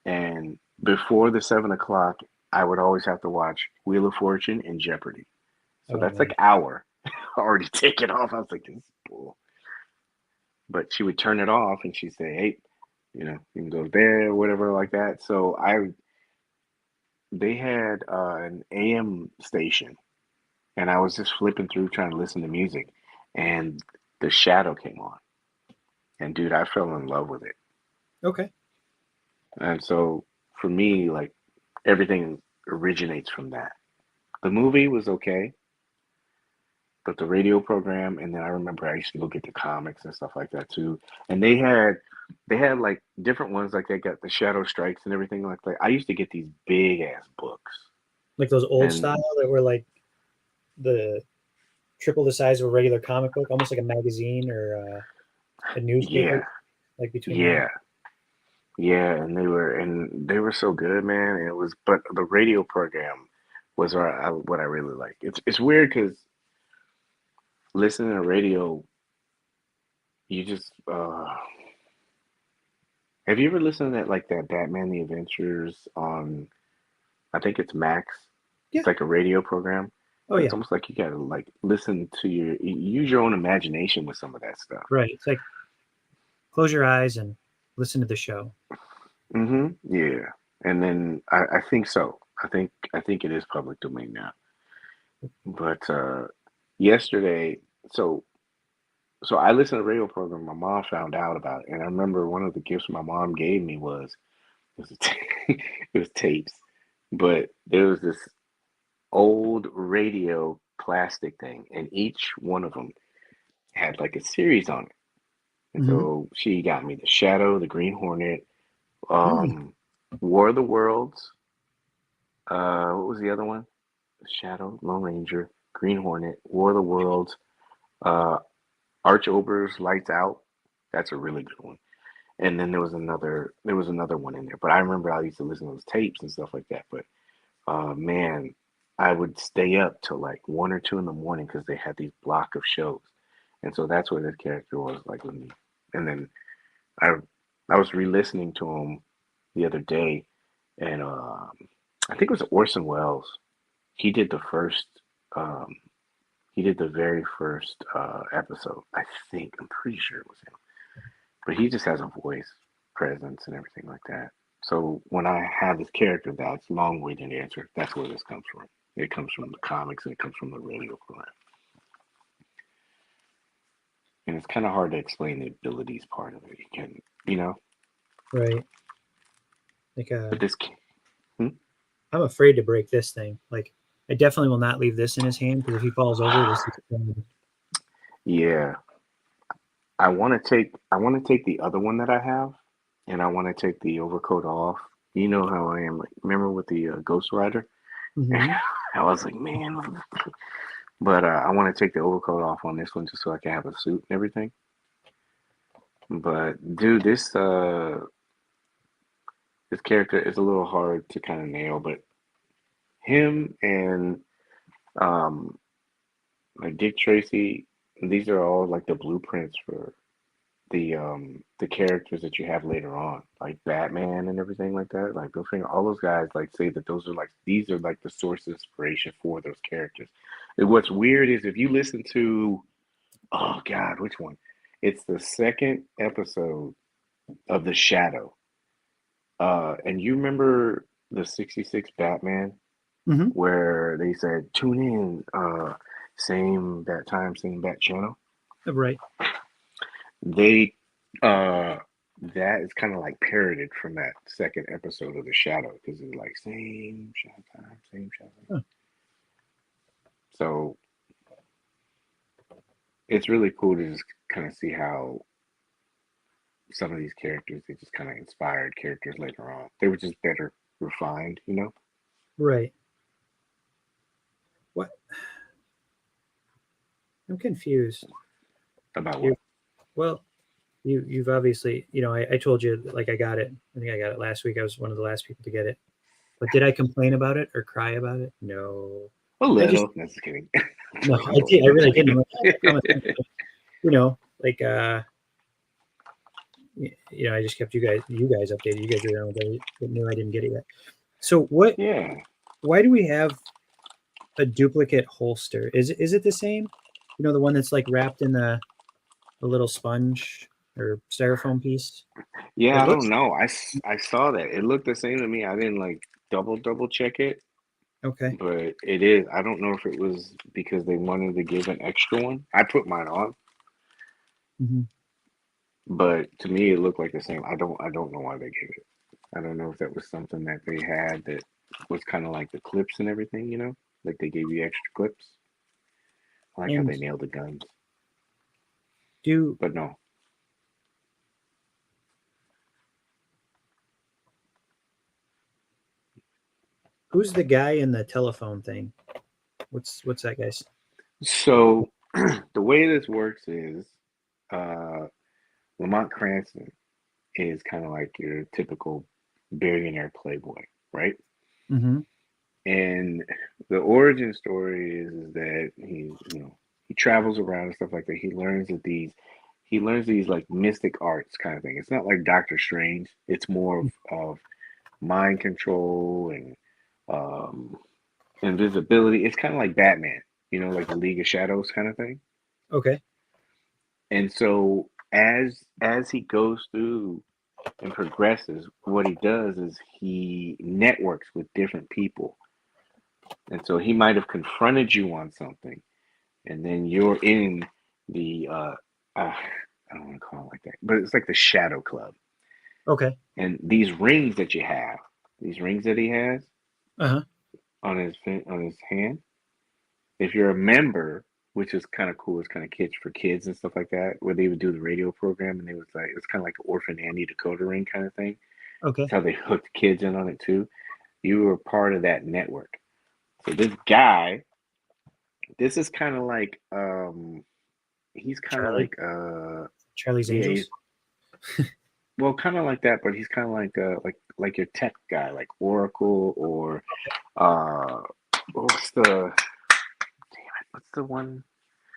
And before the 7 o'clock, I would always have to watch Wheel of Fortune and Jeopardy. So that's like an hour already taken off. I was like, this is bull. But she would turn it off and she'd say, hey, you know, you can go there or whatever like that. So they had an AM station, and I was just flipping through trying to listen to music, and The Shadow came on. And dude, I fell in love with it. Okay. And so for me, like, everything originates from that. The movie was okay, but the radio program, and then I remember I used to go get the comics and stuff like that too. And they had like different ones, like they got the Shadow Strikes and everything like that. I used to get these big ass books, like those old style that were like the triple the size of a regular comic book, almost like a magazine or a newspaper. Yeah, like between. Yeah, and they were so good, man. And it was, but the radio program was what I really like. It's weird because listening to radio, you just have you ever listened to that Batman the Adventures on, I think it's Max. Yeah. It's like a radio program. Oh, it's almost like you gotta like listen to use your own imagination with some of that stuff. Right. It's like close your eyes and listen to the show. Yeah. And then I think so. I think it is public domain now. But yesterday, so I listened to a radio program. My mom found out about it, and I remember one of the gifts my mom gave me was it was tapes, but there was this old radio plastic thing, and each one of them had like a series on it. And so she got me the Shadow, the Green Hornet, Mm. War of the Worlds. What was the other one? Shadow, Lone Ranger, Green Hornet, War of the Worlds, uh, Arch Ober's Lights Out. That's a really good one. And then there was another one in there. But I remember I used to listen to those tapes and stuff like that. But man, I would stay up till like 1 or 2 in the morning because they had these block of shows. And so that's where this character was like with me. And then I I was re-listening to him the other day, and I think it was Orson Welles. He did the first. Um, he did the very first episode. I think I'm pretty sure it was him. But he just has a voice, presence, and everything like that. So when I have this character that's long-winded answer, that's where this comes from. It comes from the comics and it comes from the radio program. And it's kind of hard to explain the abilities part of it. You can, you know, Right. Like but this, hmm? I'm afraid to break this thing. Like I definitely will not leave this in his hand because if he falls over, this is Yeah, I want to take the other one that I have, and I want to take the overcoat off. You know how I am. Like, remember with the Ghost Rider? Mhm. I was like, man, but I want to take the overcoat off on this one just so I can have a suit and everything. But dude, this character is a little hard to kind of nail, but him and um like Dick Tracy, these are all like the blueprints for the characters that you have later on, like Batman and everything like that. Like Bill Finger, all those guys like say that those are like these are like the source of inspiration for those characters. And what's weird is if you listen to oh God, which one? It's the second episode of The Shadow. And you remember the 66 Batman Mhm. where they said tune in same bat time, same bat channel. Right. They that is kind of like parroted from that second episode of The Shadow because it's like same shadow time, same shadow. Huh. So it's really cool to just kind of see how some of these characters they just kind of inspired characters later on. They were just better refined, you know, Right. What? I'm confused. about You what. well, you've obviously, I told you like I got it. I think I got it last week. I was one of the last people to get it. But did I complain about it or cry about it? No. A I just little. No, just kidding. no, I'm I playing. did. I I'm really playing. didn't. I'm like, I promise. Like I just kept you guys updated. You guys were the only ones that knew I didn't get it yet. So what? Yeah. Why do we have a duplicate holster? Is it the same? The one that's like wrapped in a little sponge or styrofoam piece. Yeah, It I don't looks know. I saw that. It looked the same to me. I didn't like double check it, okay. but it is. I don't know if it was because they wanted to give an extra one. I put mine on, Hmm. but to me it looked like the same. I don't know why they gave it. I don't know if that was something that they had that was kind of like the clips and everything, you know? Like they gave you extra clips. I like how And they nailed the guns. do But no. who's the guy in the telephone thing? What's that guy's? So the way this works is uh Lamont Cranston is kind of like your typical billionaire playboy, right? Mm-hmm. And the origin story is that he travels around and stuff like that. He learns these like mystic arts kind of thing. It's not like Doctor Strange. It's more of mind control and um, invisibility. It's kind of like Batman, like the League of Shadows kind of thing. Okay. And so as he goes through and progresses, what he does is he networks with different people. And so he might have confronted you on something, and then you're in the I don't want to call it like that, but it's like the Shadow Club. Okay. And these rings that you have, these rings that he has Uh huh. on his hand, if you're a member, which is kind of cool. It's kind of kids for kids and stuff like that, where they would do the radio program, and they was like it's kind of like an Orphan Annie Decoder Ring kind of thing. Okay. That's how they hooked kids in on it too. You were part of that network. So this guy, this is kind of like he's kind of Charlie. like Charlie's yeah, Angels. well, kind of like that, but he's kind of like your tech guy, like Oracle or uh, what's the one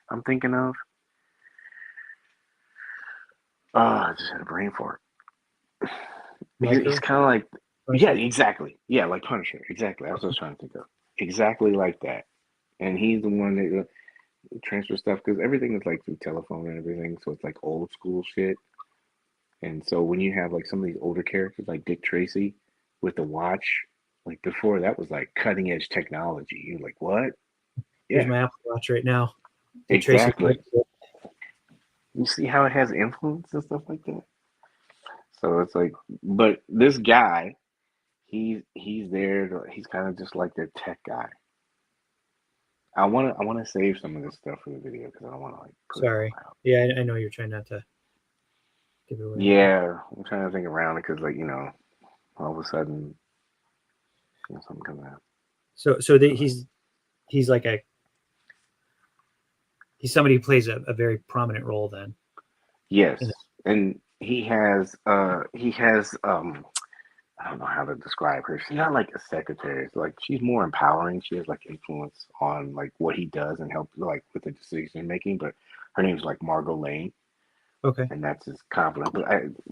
I'm thinking of? I just had a brain fart. He's Micro. kind of like yeah, Punisher? exactly, yeah, like Punisher, exactly. That's what I was trying to think of, exactly like that. And he's the one that transfer stuff because everything is like through telephone and everything, so it's like old school shit. And so when you have like some of these older characters like Dick Tracy with the watch, like before that was like cutting edge technology. You're like, what? Here's Yeah, my Apple Watch right now. Dick Tracy. exactly. You see how it has influence and stuff like that? So it's like, but this guy, he's there. He's kind of just like their tech guy. I wanna save some of this stuff for the video because I don't want to like put it all Sorry. out. Yeah, I know you're trying not to give it away. Yeah, I'm trying to think around it because like all of a sudden something comes out. So he's like he's somebody who plays a very prominent role then. Yes, In and he has I don't know how to describe her. She's not like a secretary. It's like she's more empowering. She has like influence on like what he does and help like with the decision making. But her name's like Margot Lane, okay. and that's his compliment. But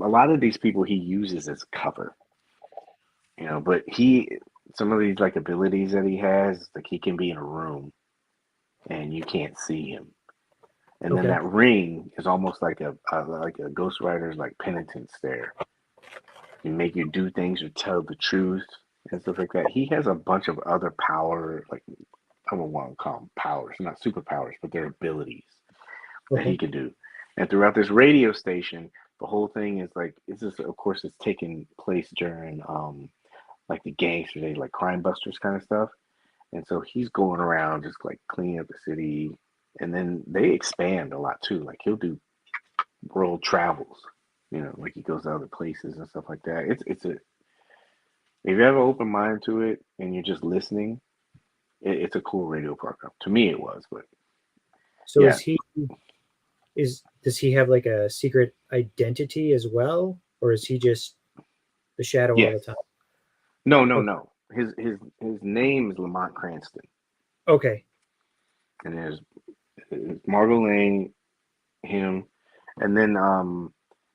a lot of these people he uses as cover, But some of these like abilities that he has, like he can be in a room and you can't see him. And then Okay. that ring is almost like a Ghost Rider's like penitence there. You make you do things or tell the truth and stuff like that. He has a bunch of other power, like I don't want to call them powers, not superpowers, but they're abilities that he Okay. can do. And throughout this radio station, the whole thing is like it's just of course it's taking place during like the gangster days, like crime busters kind of stuff. And so he's going around just like cleaning up the city. And then they expand a lot too. Like he'll do world travels, like he goes to other places and stuff like that. It's a if you have an open mind to it and you're just listening, it's a cool radio program. To me, it was, but So yeah, does he have like a secret identity as well, or is he just the shadow all yes, the time? no, no, Okay. no. His name is Lamont Cranston, Okay. and there's Margot Lane, him, and then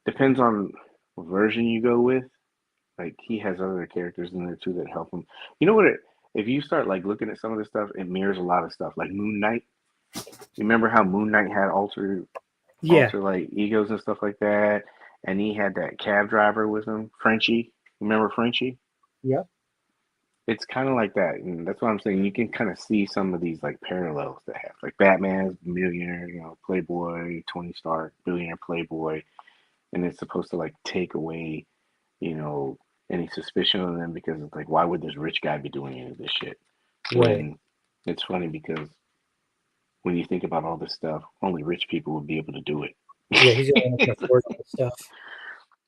depends on what version you go with. Like he has other characters in there too that help him. You know what? If you start like looking at some of this stuff, it mirrors a lot of stuff. Like Moon Knight. You remember how Moon Knight had Yeah. alter like egos and stuff like that, and he had that cab driver with him, Frenchie. Remember Frenchie? Yep. It's kind of like that, and that's what I'm saying. You can kind of see some of these like parallels that have like Batman's millionaire, playboy, Tony Stark, billionaire playboy, and it's supposed to like take away, you know, any suspicion of them because it's like, why would this rich guy be doing any of this shit? Right. When it's funny because when you think about all this stuff, only rich people would be able to do it. Yeah, he's the only one that can afford all this stuff.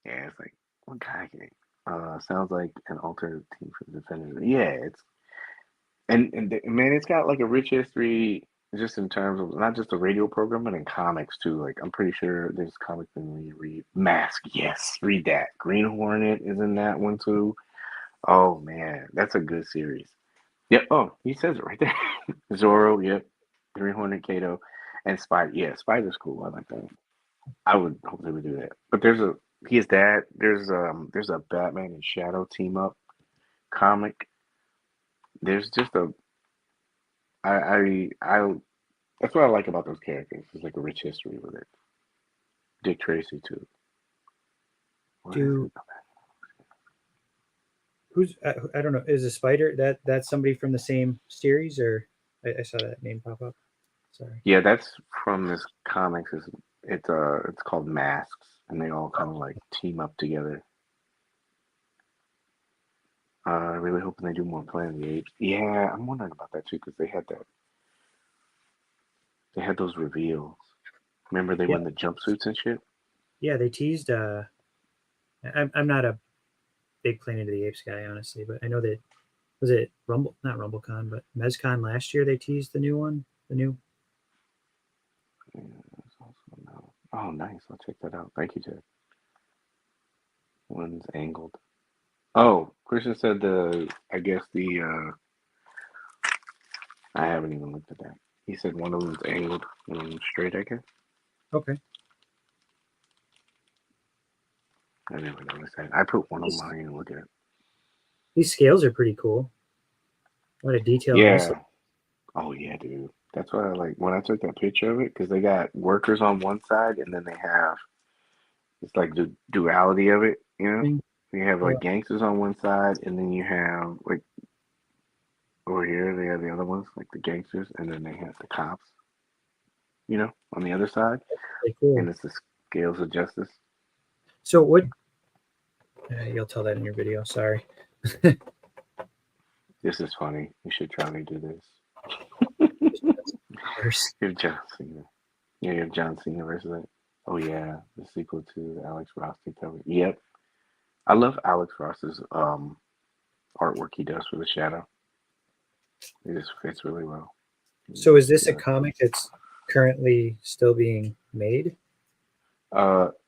Yeah, it's like what guy can sounds like an alternative team for the Defenders. Yeah, man, it's got like a rich history just in terms of not just the radio program, but in comics too. Like I'm pretty sure there's a comic thing where you read Mask. Yes, read that. Green Hornet is in that one too. Oh man, that's a good series. Yep. Oh, he says it right there. Zorro. Yep. Green Hornet, Kato, and Spider. Yeah, Spider's cool. I like that. I would hope they would do that. But his dad. There's a Batman and Shadow team up comic. There's just a I that's what I like about those characters. There's like a rich history with it. Dick Tracy too. What is Do it? who's I don't know. Is a spider that's somebody from the same series, or I saw that name pop up. Sorry. Yeah, that's from this comics. It's called Masks, and they all kind of like team up together. Really hoping they do more Planet of the Apes. Yeah, I'm wondering about that too because they had that. They had those reveals. Remember they Yeah. were in the jumpsuits and shit? Yeah, they teased. I'm not a big Planet of the Apes guy, honestly, but I know that was it Rumble, not RumbleCon, but MezCon last year. They teased the new one, the new. Yeah, that's also no. Oh, nice. I'll check that out. Thank you, Ted. One's angled. Oh, Christian said I guess I haven't even looked at that. He said one of them's angled, one of them's straight, I guess. Okay. I never noticed that. I put one of them These, on here and look at it. these scales are pretty cool. A lot of detail on this. Yeah. Oh, yeah, dude. That's why I like when I took that picture of it because they got workers on one side and then they have it's like the duality of it, you know? Thing. You have Yeah. like gangsters on one side and then you have like over here they have the other ones, like the gangsters, and then they have the cops, on the other side. Pretty And cool. it's the scales of justice. So what? You'll tell that in your video. Sorry. This is funny. You should try to do this. Verse. You have John Cena. Yeah, you have John Cena versus it. Oh yeah, the sequel to the Alex Ross cover. Yep. I love Alex Ross's artwork he does for the Shadow. It just fits really well. So is this a Yeah. comic that's currently still being made?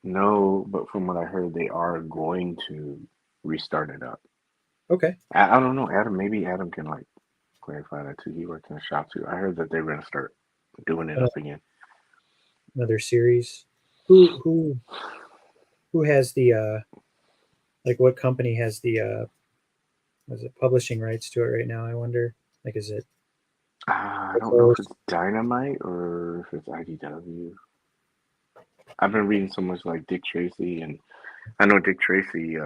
No, but from what I heard, they are going to restart it up. Okay. I don't know, Adam. Maybe Adam can like clarify that too. He worked in a shop too. I heard that they were gonna start doing it up again. Another series. Who has the like what company has the was it publishing rights to it right now? I wonder. Like, is it? I don't know if it's Dynamite or if it's IDW. I've been reading so much like Dick Tracy, and I know Dick Tracy.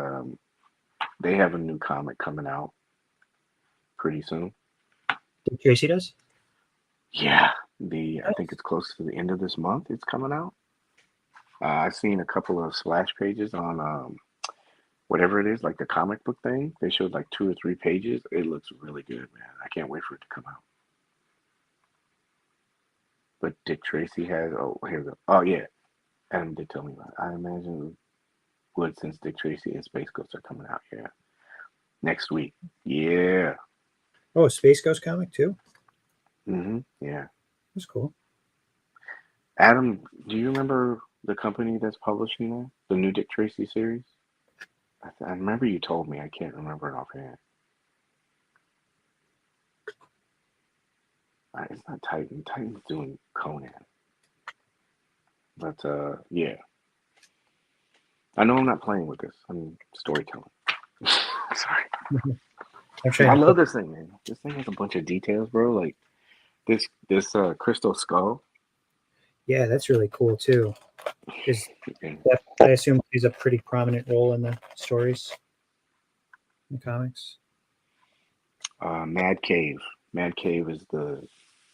They have a new comic coming out pretty soon. Dick Tracy does? Yeah, I think it's close to the end of this month. It's coming out. I've seen a couple of splash pages on whatever it is, like the comic book thing. They showed like 2 or 3 pages. It looks really good, man. I can't wait for it to come out. But Dick Tracy has. Oh, here we go. Oh yeah, Adam did tell me about it. I imagine it would since Dick Tracy and Space Ghost are coming out here next week. Yeah. Oh, Space Ghost comic too. Yeah. That's cool. Adam, do you remember the company that's publishing that? The new Dick Tracy series? I remember you told me. I can't remember it offhand. It's not Titan. Titan's doing Conan. But yeah. I know I'm not playing with this. I'm storytelling. Sorry. I'm trying I to love this thing, man. This thing has a bunch of details, bro. Like this crystal skull. Yeah, that's really cool too. Is And, that I assume plays a pretty prominent role in the stories, in the comics. Mad Cave. Mad Cave is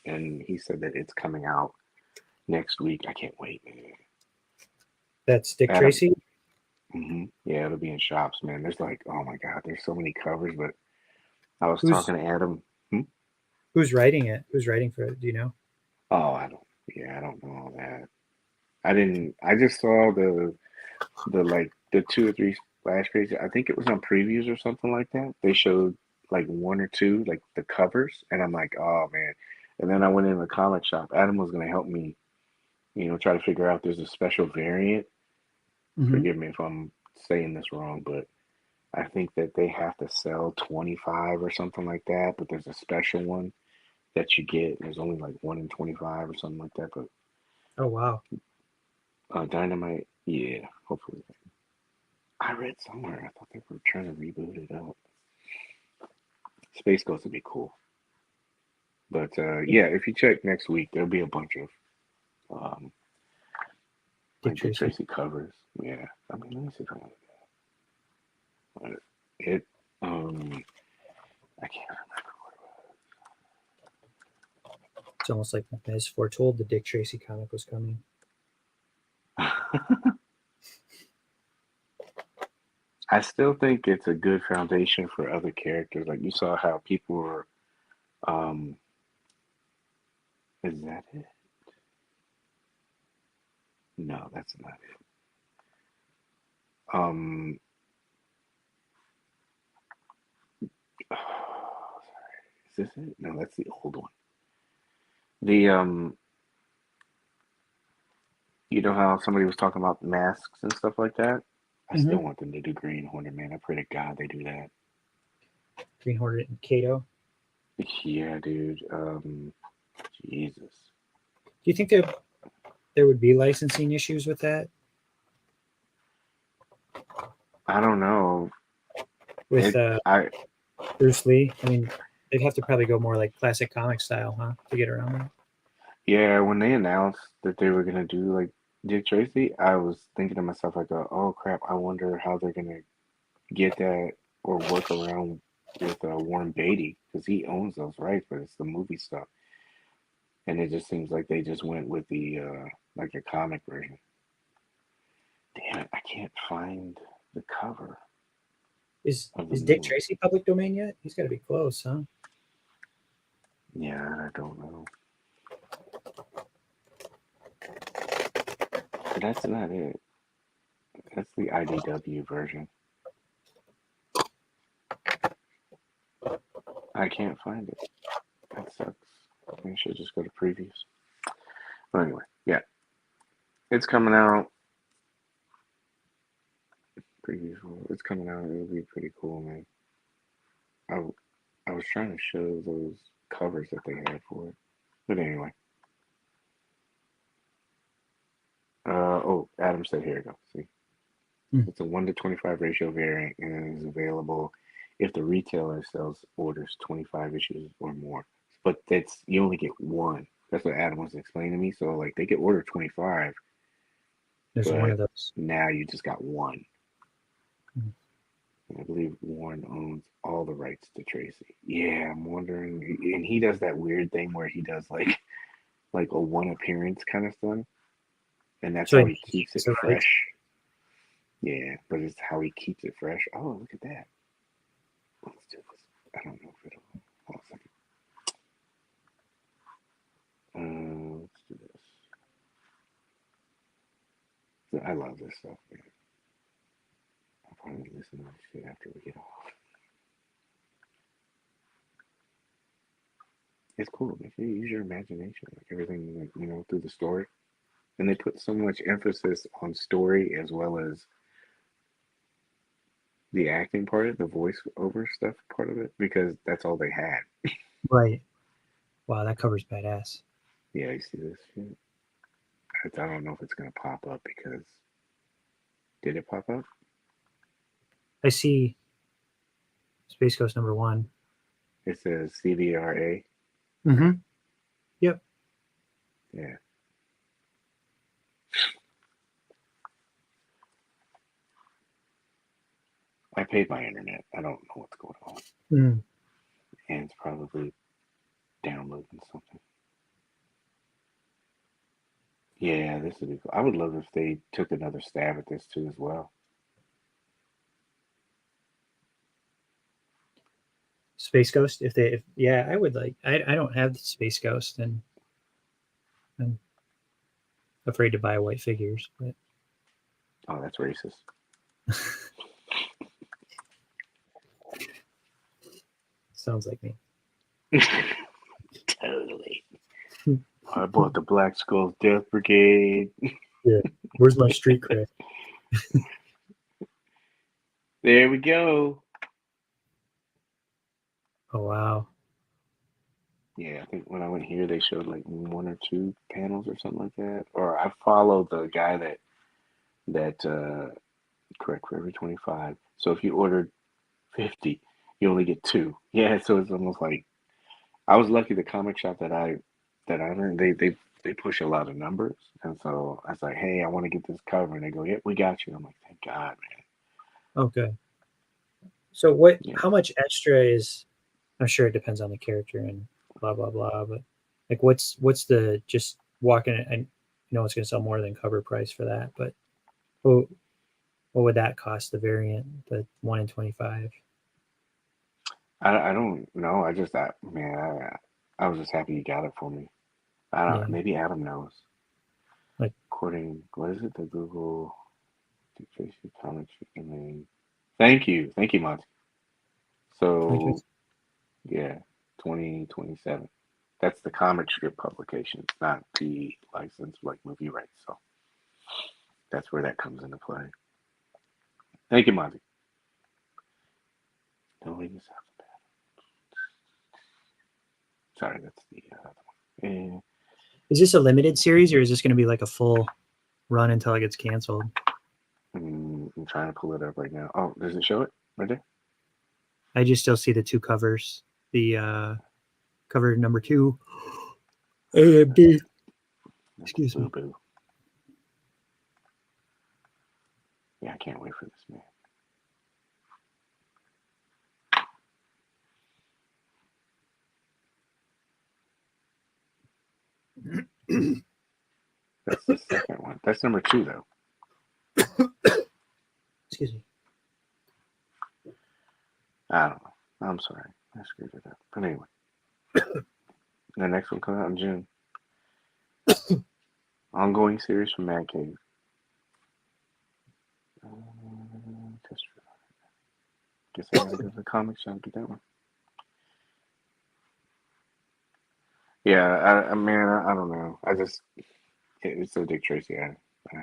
and he said that it's coming out next week. I can't wait, man. That's Dick Adam, Tracy. yeah, it'll be in shops, man. There's like, oh my god, there's so many covers. But I was Who's talking to Adam. who's writing it? Who's writing for it? Do you know? Oh, I don't know all that. I didn't. I just saw the 2 or 3 splash pages. I think it was on previews or something like that. They showed like 1 or 2, like the covers, and I'm like, oh man. And then I went in the comic shop. Adam was gonna help me, try to figure out there's a special variant. Mm-hmm. Forgive me if I'm saying this wrong, but I think that they have to sell 25 or something like that. But there's a special one that you get. There's only like 1 in 25 or something like that. But Oh wow. Dynamite, yeah, hopefully. I read somewhere. I thought they were trying to reboot it up. Space Ghost would be cool. But yeah, if you check next week, there'll be a bunch of Dick like Dick Tracy. Tracy covers. Yeah, I mean, let me see if I can. It I can't It's almost like as foretold the Dick Tracy comic was coming. remember. I still think it's a good foundation for other characters. Like you saw how people were. Is that it? No, that's not it. Um, is this it? No, that's the old one. The you know how somebody was talking about masks and stuff like that? I Mm-hmm. still want them to do Green Hornet, man. I pray to God they do that. Green Hornet and Kato. Yeah, dude. Jesus. Do you think there would be licensing issues with that? I don't know. With I Bruce Lee? I mean, they'd have to probably go more like classic comic style, huh? To get around that. yeah, when they announced that they were gonna do like Dick Tracy, I was thinking to myself like, oh crap, I wonder how they're gonna get that or work around with Warren Beatty because he owns those rights, but it's the movie stuff, and it just seems like they just went with the like the comic version. Damn it, I can't find the cover of the Is new Dick one. Tracy public domain yet? He's got to be close, huh? Yeah, I don't know. But that's not it. That's the IDW version. I can't find it. That sucks. I should just go to previews. But anyway, yeah, it's coming out. Previews. It's coming out. It'll be pretty cool, man. I I was trying to show those covers that they had for it. But anyway. Oh, Adam said here you go. See. Mm. It's a 1 to 25 ratio variant and is available if the retailer sells orders 25 issues or more. But that's you only get one. That's what Adam was explaining to me. So like they could order 25, There's one but of those. now you just got one. Mm. And I believe Warren owns all the rights to Tracy. Yeah, I'm wondering. And he does that weird thing where he does like a one appearance kind of thing, and that's So how he he keeps it keeps the rights. fresh. Yeah, but it's how he keeps it fresh. Oh, look at that. Let's do this. I don't know if it'll. Hold on a second. Let's do this. I love this stuff, man. I'll probably listen to this shit after we get off. It's cool. If you use your imagination, like everything, like, through the story. And they put so much emphasis on story as well as the acting part of it, the voice-over stuff part of it, because that's all they had. Right. Wow, that cover's badass. Yeah, you see this shit? I don't know if it's going to pop up because. Did it pop up? I see Space Ghost #1. It says CVRA. Mm-hmm. Yep. Yeah. I paid my internet. I don't know what's going on. Mm. And it's probably downloading something. Yeah, this would be cool. I would love if they took another stab at this too as well. Space Ghost. Yeah, I would like. I don't have the Space Ghost, and I'm afraid to buy white figures. But Oh, that's racist. sounds like me. Totally. I bought the Black Skull's Death Brigade. Yeah. Where's my street cred? There we go. Oh wow. Yeah, I think when I went here, they showed like 1 or 2 panels or something like that. Or I follow the guy that correct for every 25. So if you ordered 50, you only get 2. Yeah, so it's almost like I was lucky. The comic shop that I'm in, they push a lot of numbers, and so I was like, hey, I want to get this cover, and they go, yep, we got you. I'm like, thank God, Okay. So what? man. How much extra is? I'm sure it depends on the character and blah blah blah. But like, what's the just walking? I know it's going to sell more than cover price for that, but what what would that cost? The variant, the 1 in 25. I don't know. Man, I was just happy you got it for me. I Yeah, don't. Maybe Adam knows. like According, what is it? The Google Dictation Comics. Thank you, Monty. So yeah, 2027. That's the comic strip publication. It's not the license like movie rights. So that's where that comes into play. Thank you, Monty. Don't leave this out. Sorry, that's the other one. And Is this a limited series or is this going to be like a full run until it gets canceled? I'm trying to pull it up right now. Oh, does it show it right there? I just still see the two covers. The cover number 2. A and B. Excuse me. Boo. Yeah, I can't wait for this, man. That's the second one. That's number 2, though. Excuse me. I don't know. I'm sorry. I screwed it up. But anyway. The next one comes out in June. Ongoing series from Mad Cave. Guess I gotta go to the comic shop and get that one. Yeah, I mean, I don't know. It's a Dick Tracy. I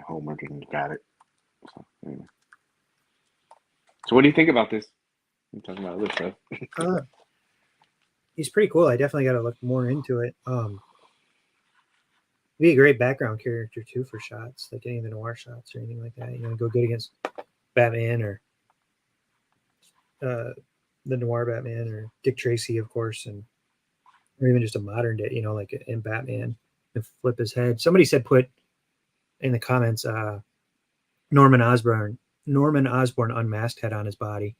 homework and got it. So, anyway. So what do you think about this? I'm talking about other stuff. He's pretty cool. I definitely got to look more into it. Be a great background character too for shots, like any of the noir shots or anything like that. You know, go good against Batman or the noir Batman or Dick Tracy, of course, or even just a modern day, you know, like in Batman and flip his head. Somebody said put in the comments Norman Osborn unmasked head on his body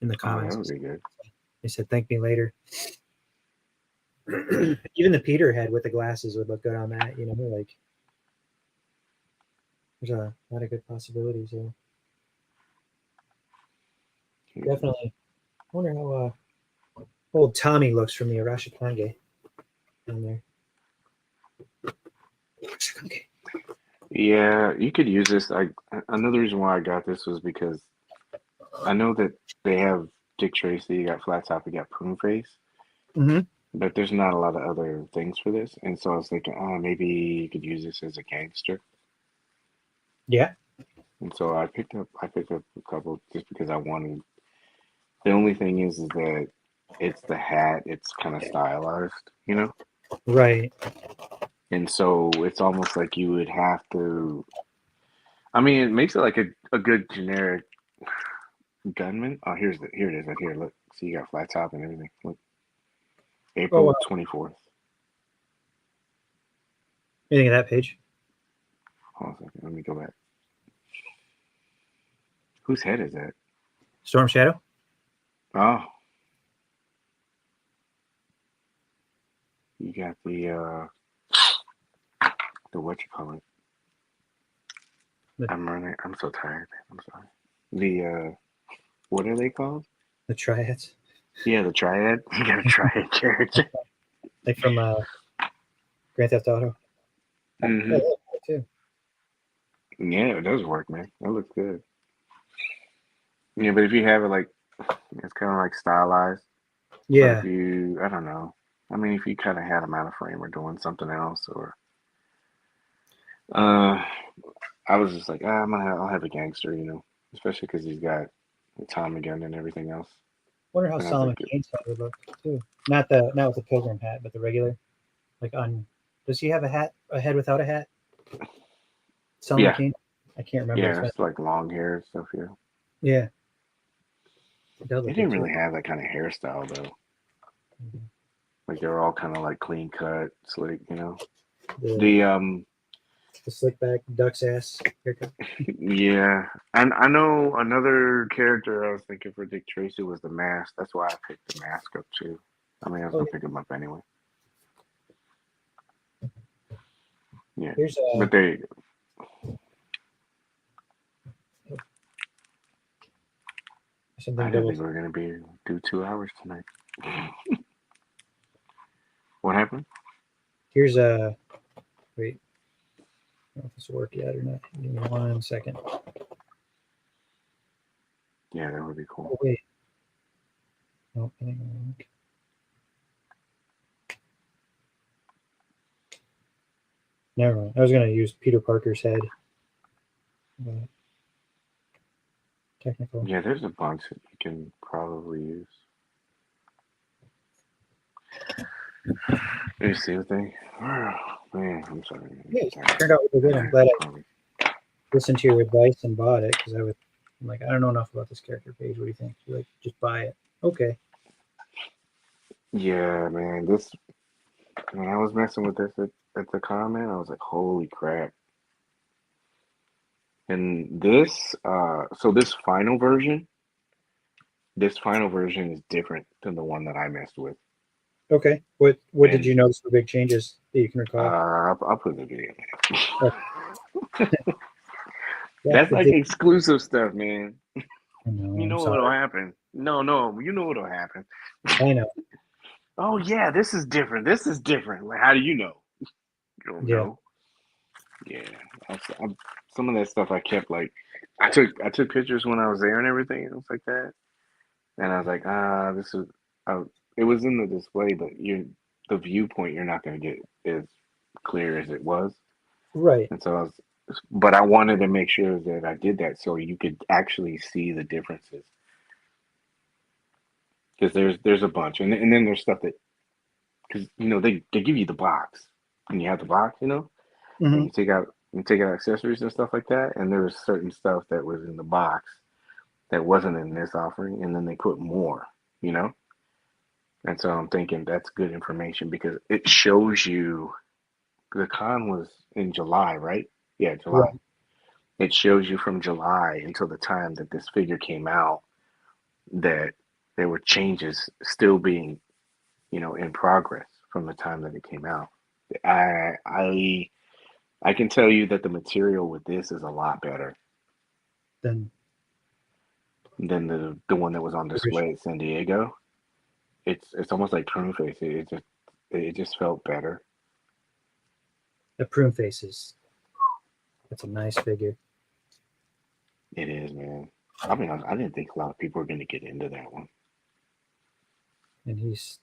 in the comments. Oh, that would be good. They said thank me later. Even the Peter head with the glasses would look good on that, you know, like there's a lot of good possibilities there. Definitely. I wonder how old Tommy looks from the Arashikange down there. Arashikange. Yeah, you could use this. Another reason why I got this was because I know that they have Dick Tracy, you got Flat Top, you got Poonface, but there's not a lot of other things for this, and so I was thinking, maybe you could use this as a gangster. Yeah. And so I picked up a couple just because I wanted. The only thing is that it's the hat; it's kind of stylized, you know. Right. And so it's almost like you would have to. I mean, it makes it like a good generic gunman. Oh, here it is right here. Look, see, you got Flat Top and everything. Look, April 24th. You think of that page? Hold on a second. Let me go back. Whose head is that? Storm Shadow. Oh, you got the what you call it? I'm so tired. I'm sorry. The what are they called? The Triads. Yeah, the Triad. You got a Triad character. Like from Grand Theft Auto. Mm-hmm. Yeah, too. Yeah, it does work, man. That looks good. Yeah, but if you have it like, it's kind of like stylized. Yeah. But if you, I don't know. I mean, if you kind of had him out of frame or doing something else, or I was just like, I'll have a gangster, you know, especially because he's got the Tommy gun and everything else. Wonder how Solomon Kane's head would look too. Not with the pilgrim hat, but the regular. Like does he have a head without a hat? Solomon Kane? I can't remember. Yeah, it's like long hair and stuff. Yeah. Yeah. They didn't really have that kind of hairstyle though. Mm-hmm. Like they were all kind of like clean cut, slick, you know. The slick back duck's ass haircut. Yeah, and I know another character I was thinking for Dick Tracy was the Mask. That's why I picked the Mask up too. I mean, I was gonna pick him up anyway. Yeah, but there you go. I didn't think we were gonna do 2 hours tonight. What happened? Here's wait. don't know if this will work yet or not. Give me 1 second. Yeah, that would be cool. Oh, wait. Nope, I think it'll work. Never mind. I was going to use Peter Parker's head. But technical. Yeah, there's a bunch that you can probably use. Let me see what they. Oh, man, I'm sorry. Yeah, it turned out really good. I'm glad I listened to your advice and bought it because I'm like, I don't know enough about this character Paige. What do you think? You're like, just buy it. Okay. Yeah, man. When I was messing with this at the comment, I was like, holy crap. And so this final version is different than the one that I messed with. Okay. What did you notice for big changes that you can recall? I'll put the video in. Okay. That's like exclusive stuff, man. I know, You know what'll happen. No, you know what'll happen. I know. Oh yeah, this is different. This is different. Like, how do you know? You don't know. Yeah, some of that stuff I kept like I took pictures when I was there and everything. It was like that, and I was like, this is. It was in the display, but the viewpoint you're not going to get as clear as it was. Right. And so but I wanted to make sure that I did that so you could actually see the differences. Because there's a bunch, and then there's stuff that, because they give you the box, and you have the box, and you take out accessories and stuff like that, and there was certain stuff that was in the box that wasn't in this offering, and then they put more, and so I'm thinking that's good information because it shows you. The con was in July, right? Yeah, July. Right. It shows you from July until the time that this figure came out that there were changes still being, in progress from the time that it came out. I can tell you that the material with this is a lot better Then than the one that was on display at San Diego. It's almost like prune face. It just felt better. The prune faces. That's a nice figure. It is, man. I mean, I didn't think a lot of people were going to get into that one. And he's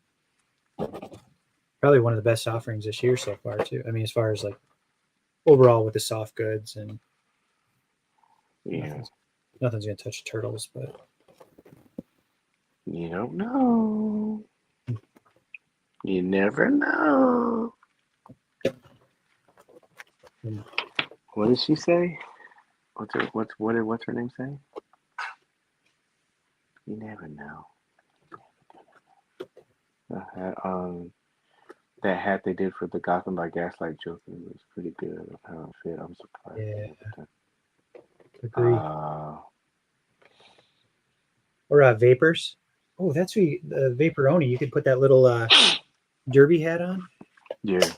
probably one of the best offerings this year so far, too. I mean, as far as like overall with the soft goods and nothing's going to touch turtles, but you don't know. You never know. What did she say? What's her name say? You never know. That hat they did for the Gotham by Gaslight Joker was pretty good of how it fit. I'm surprised. Yeah. Agree. Or vapors. Oh, that's the Vaporoni. You could put that little derby hat on. Yeah.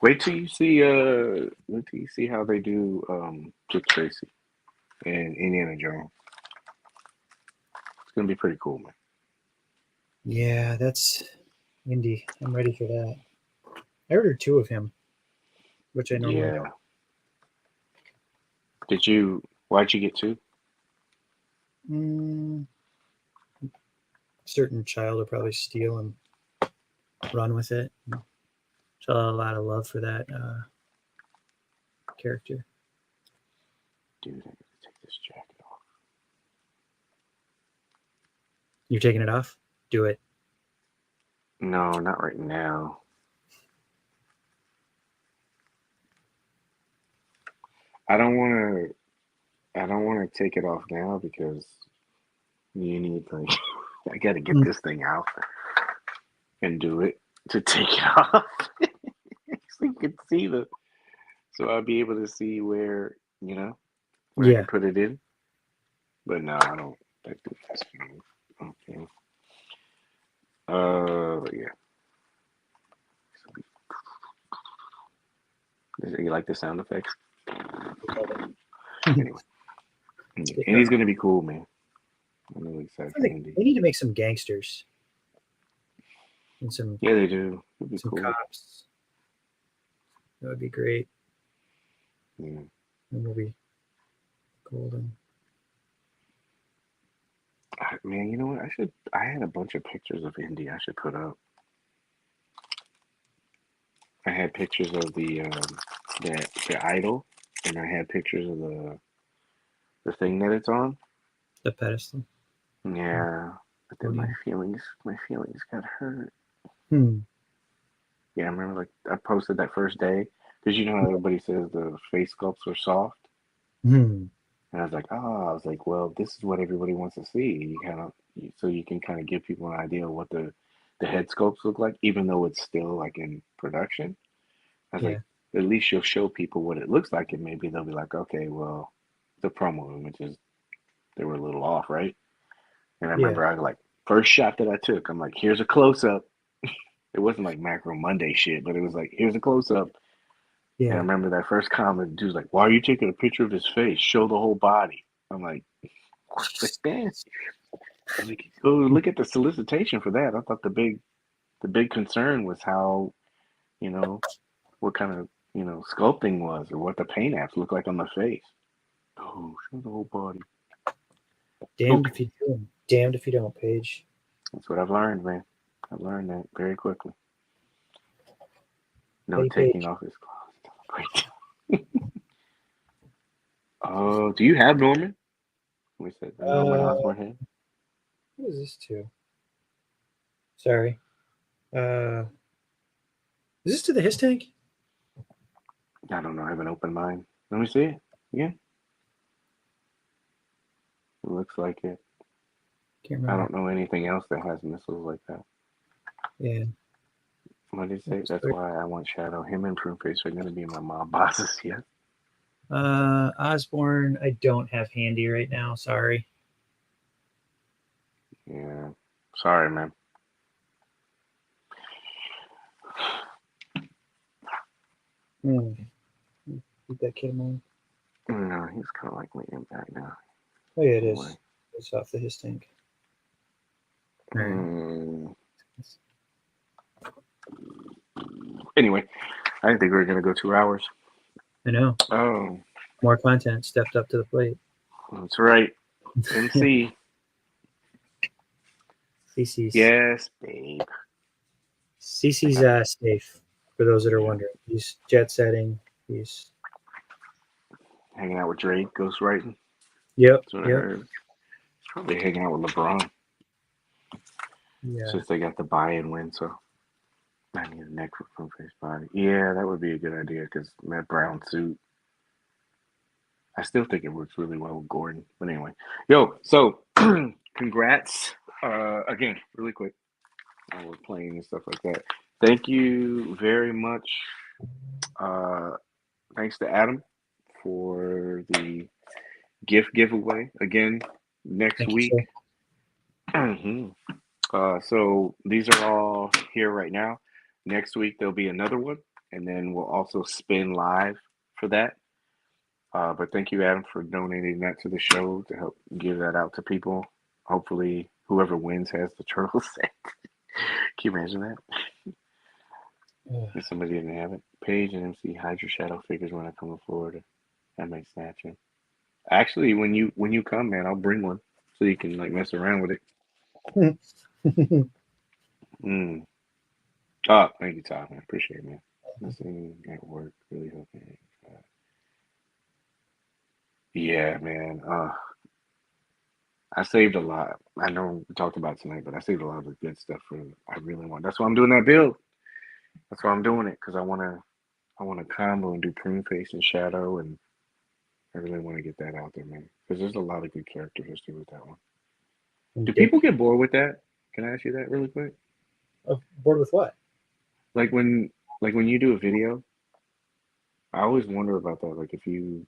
Wait till you see how they do Dick Tracy and Indiana Jones. It's gonna be pretty cool, man. Yeah, that's Indy. I'm ready for that. I ordered 2 of him, which I normally don't. Why'd you get 2? Certain child will probably steal and run with it. Show a lot of love for that character. Dude, I gotta take this jacket off. You're taking it off? Do it. No, not right now. I don't want to take it off now because you need like I got to get this thing out and do it to take it off so you can see so I'll be able to see where I can put it in. But no, I don't. That's fine. Okay. Yeah. You like the sound effects? Anyway, and he's gonna be cool, man. I'm really excited for Andy. They need to make some gangsters and some. Yeah, they do. Some cool. Cops. That would be great. Mm. And will be golden. Man, you know what? I had a bunch of pictures of Indy I should put up. I had pictures of the idol, and I had pictures of the thing that it's on. The pedestal. Yeah, but then Podium. my feelings got hurt. Hmm. Yeah, I remember like I posted that first day because you know how everybody says the face sculpts are soft, Hmm. and I was like, well, this is what everybody wants to see. So you can kind of give people an idea of what the head sculpts look like, even though it's still like in production. I was Yeah. like, at least you'll show people what it looks like, and maybe they'll be like, okay, well, the promo images they were a little off, right? And I Yeah. remember I like first shot that I took, I'm like, here's a close up. It wasn't like Macro Monday shit, but it was like, here's a close up. And I Yeah. remember that first comment, the dude's like, why are you taking a picture of his face? Show the whole body. I'm like, man. I'm like, go look at the solicitation for that. I thought the big concern was how, you know, what kind of, sculpting was or what the paint apps look like on the face. Oh, show the whole body. Damned if Okay. you do. Damned if you don't, Paige. That's what I've learned, man. I've learned that very quickly. No Hey, taking Paige. off his clothes. Wait. Oh, do you have Norman? We said the Norman Uh, Osborn head. what is this to? Sorry. Is this to the his tank? I don't know. I have an open mind. Let me see it. Yeah, it looks like it. Can't I remember. don't know anything else that has missiles like that. Yeah. What did he say? That's why I want Shadow. Him and Pruneface are going to be my mob bosses. Yeah. Osborne, I don't have handy right now. Sorry. Yeah. Sorry, man. Hmm. Keep that kid in mind. No, he's kind of like my impact now. Oh yeah, it Anyway. is. It's off the his tank. All right. Mm. Anyway, I didn't think we were going to go 2 hours. I know. Oh, More content stepped up to the plate. that's right. MC. CC's Yes, babe. CC's safe. For those that are Yeah. wondering, he's jet setting. He's Hanging out with Drake, ghostwriting. yep, That's what I yep, heard. He's probably hanging out with LeBron. yeah. Since they got the buy-in win, so I need a neck for Pruneface body. Yeah, that would be a good idea because that brown suit. I still think it works really well with Gordon. But anyway, yo, so congrats again, really quick. We're playing and stuff like that. Thank you very much. Thanks to Adam for the gift giveaway again next Thank you, week. sir. So these are all here right now. Next week there'll be another one, and then we'll also spin live for that. But thank you, Adam, for donating that to the show to help give that out to people. Hopefully, whoever wins has the turtle set. Can you imagine that? If somebody didn't have it. Paige and MC hide your shadow figures when I come to Florida. I may snatch it. Actually, when you come, man, I'll bring one so you can like mess around with it. Mm. Oh, thank you, Todd. I appreciate it, man. Listening at work really helped me. Yeah, man. I saved a lot. I know we talked about it tonight, but I saved a lot of the good stuff for. I really want. That's why I'm doing that build. That's why I'm doing it because I want to combo and do Pruneface and Shadow, and I really want to get that out there, man. Because there's a lot of good character history with that one. And Do Dick. people get bored with that? Can I ask you that really quick? Oh, bored with what? Like when, like when you do a video, I always wonder about that. Like if you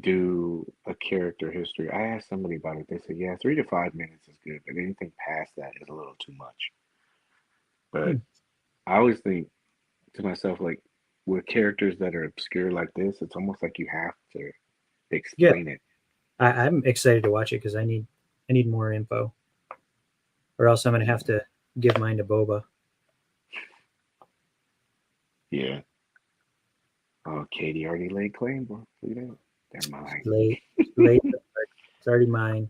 do a character history, I asked somebody about it. They said, yeah, 3 to 5 minutes is good, but anything past that is a little too much. But Hmm. I always think to myself, like with characters that are obscure like this, it's almost like you have to Yeah, explain it. I'm excited to watch it because I need more info, or else I'm gonna have to give mine to Boba. Yeah. Oh, Katie already laid claim, bro. Look at that. They're mine. It's late. It's already mine.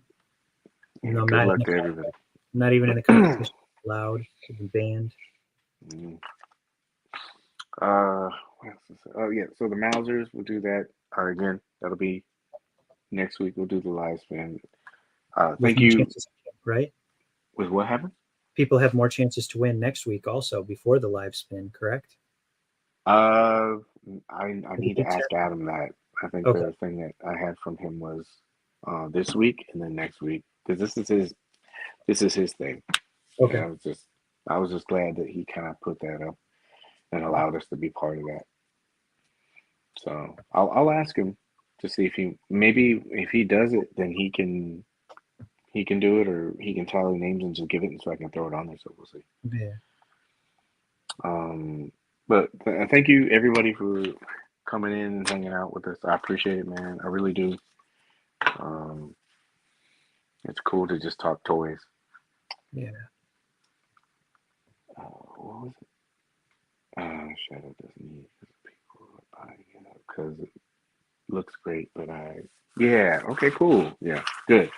Yeah, No, I'm good not. luck to everybody. I'm not even in the competition. Allowed to be banned. Mm. What else is there? Oh yeah, so the Mausers will do that. Again, that'll be next week. We'll do the live spin. With Thank more you. chances, right? With what happened? People have more chances to win next week, also before the live spin. Correct? I need to ask Adam that. I think Okay. the thing that I had from him was this week and then next week, because this is his thing. Okay. And I was just glad that he kind of put that up and allowed us to be part of that. So I'll ask him to see if if he does it, then he can do it, or he can tally names and just give it, and so I can throw it on there. So we'll see. Yeah. But thank you everybody for coming in and hanging out with us. I appreciate it, man. I really do. It's cool to just talk toys. Yeah. What was it? Shadow doesn't need people are buying it up because it looks great, but yeah, okay, cool. Yeah, good.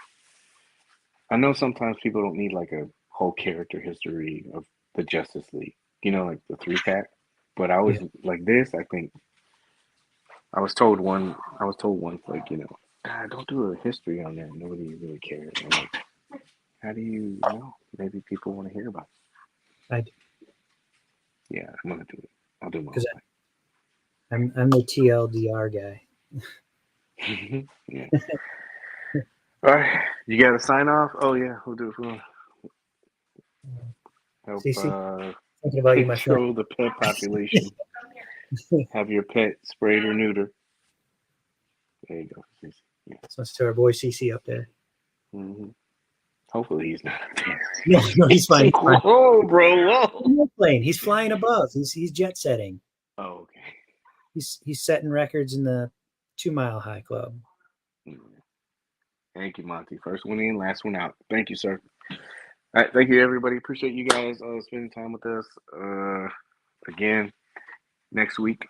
I know sometimes people don't need like a whole character history of the Justice League, like the 3-pack. But I was Yeah. like this, I think I was told once, like, don't do a history on there. Nobody really cares. I'm like, how do you know? Maybe people want to hear about it. I do. Yeah, I'm gonna do it. I'll do my Because own I'm the TLDR guy. thing. Yeah. All right, you got to sign off. Oh yeah, we'll do it for help CC, thinking about you, my friend. control the pet population. Have your pet sprayed or neutered. There you go. Yeah. So let's to our boy CC up there. Mm-hmm. Hopefully he's not there. No, he's fine. He's fine. Whoa, bro! Whoa. Plane. He's flying above. He's jet setting. Oh, okay. He's setting records in the 2 Mile High Club. Thank you, Monty. First one in, last one out. Thank you, sir. All right, thank you, everybody. Appreciate you guys spending time with us. Again, next week.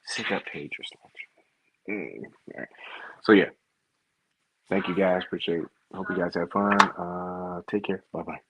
Sit that page or something. All right. So yeah, thank you guys. Appreciate it. Hope you guys have fun. Take care. Bye bye.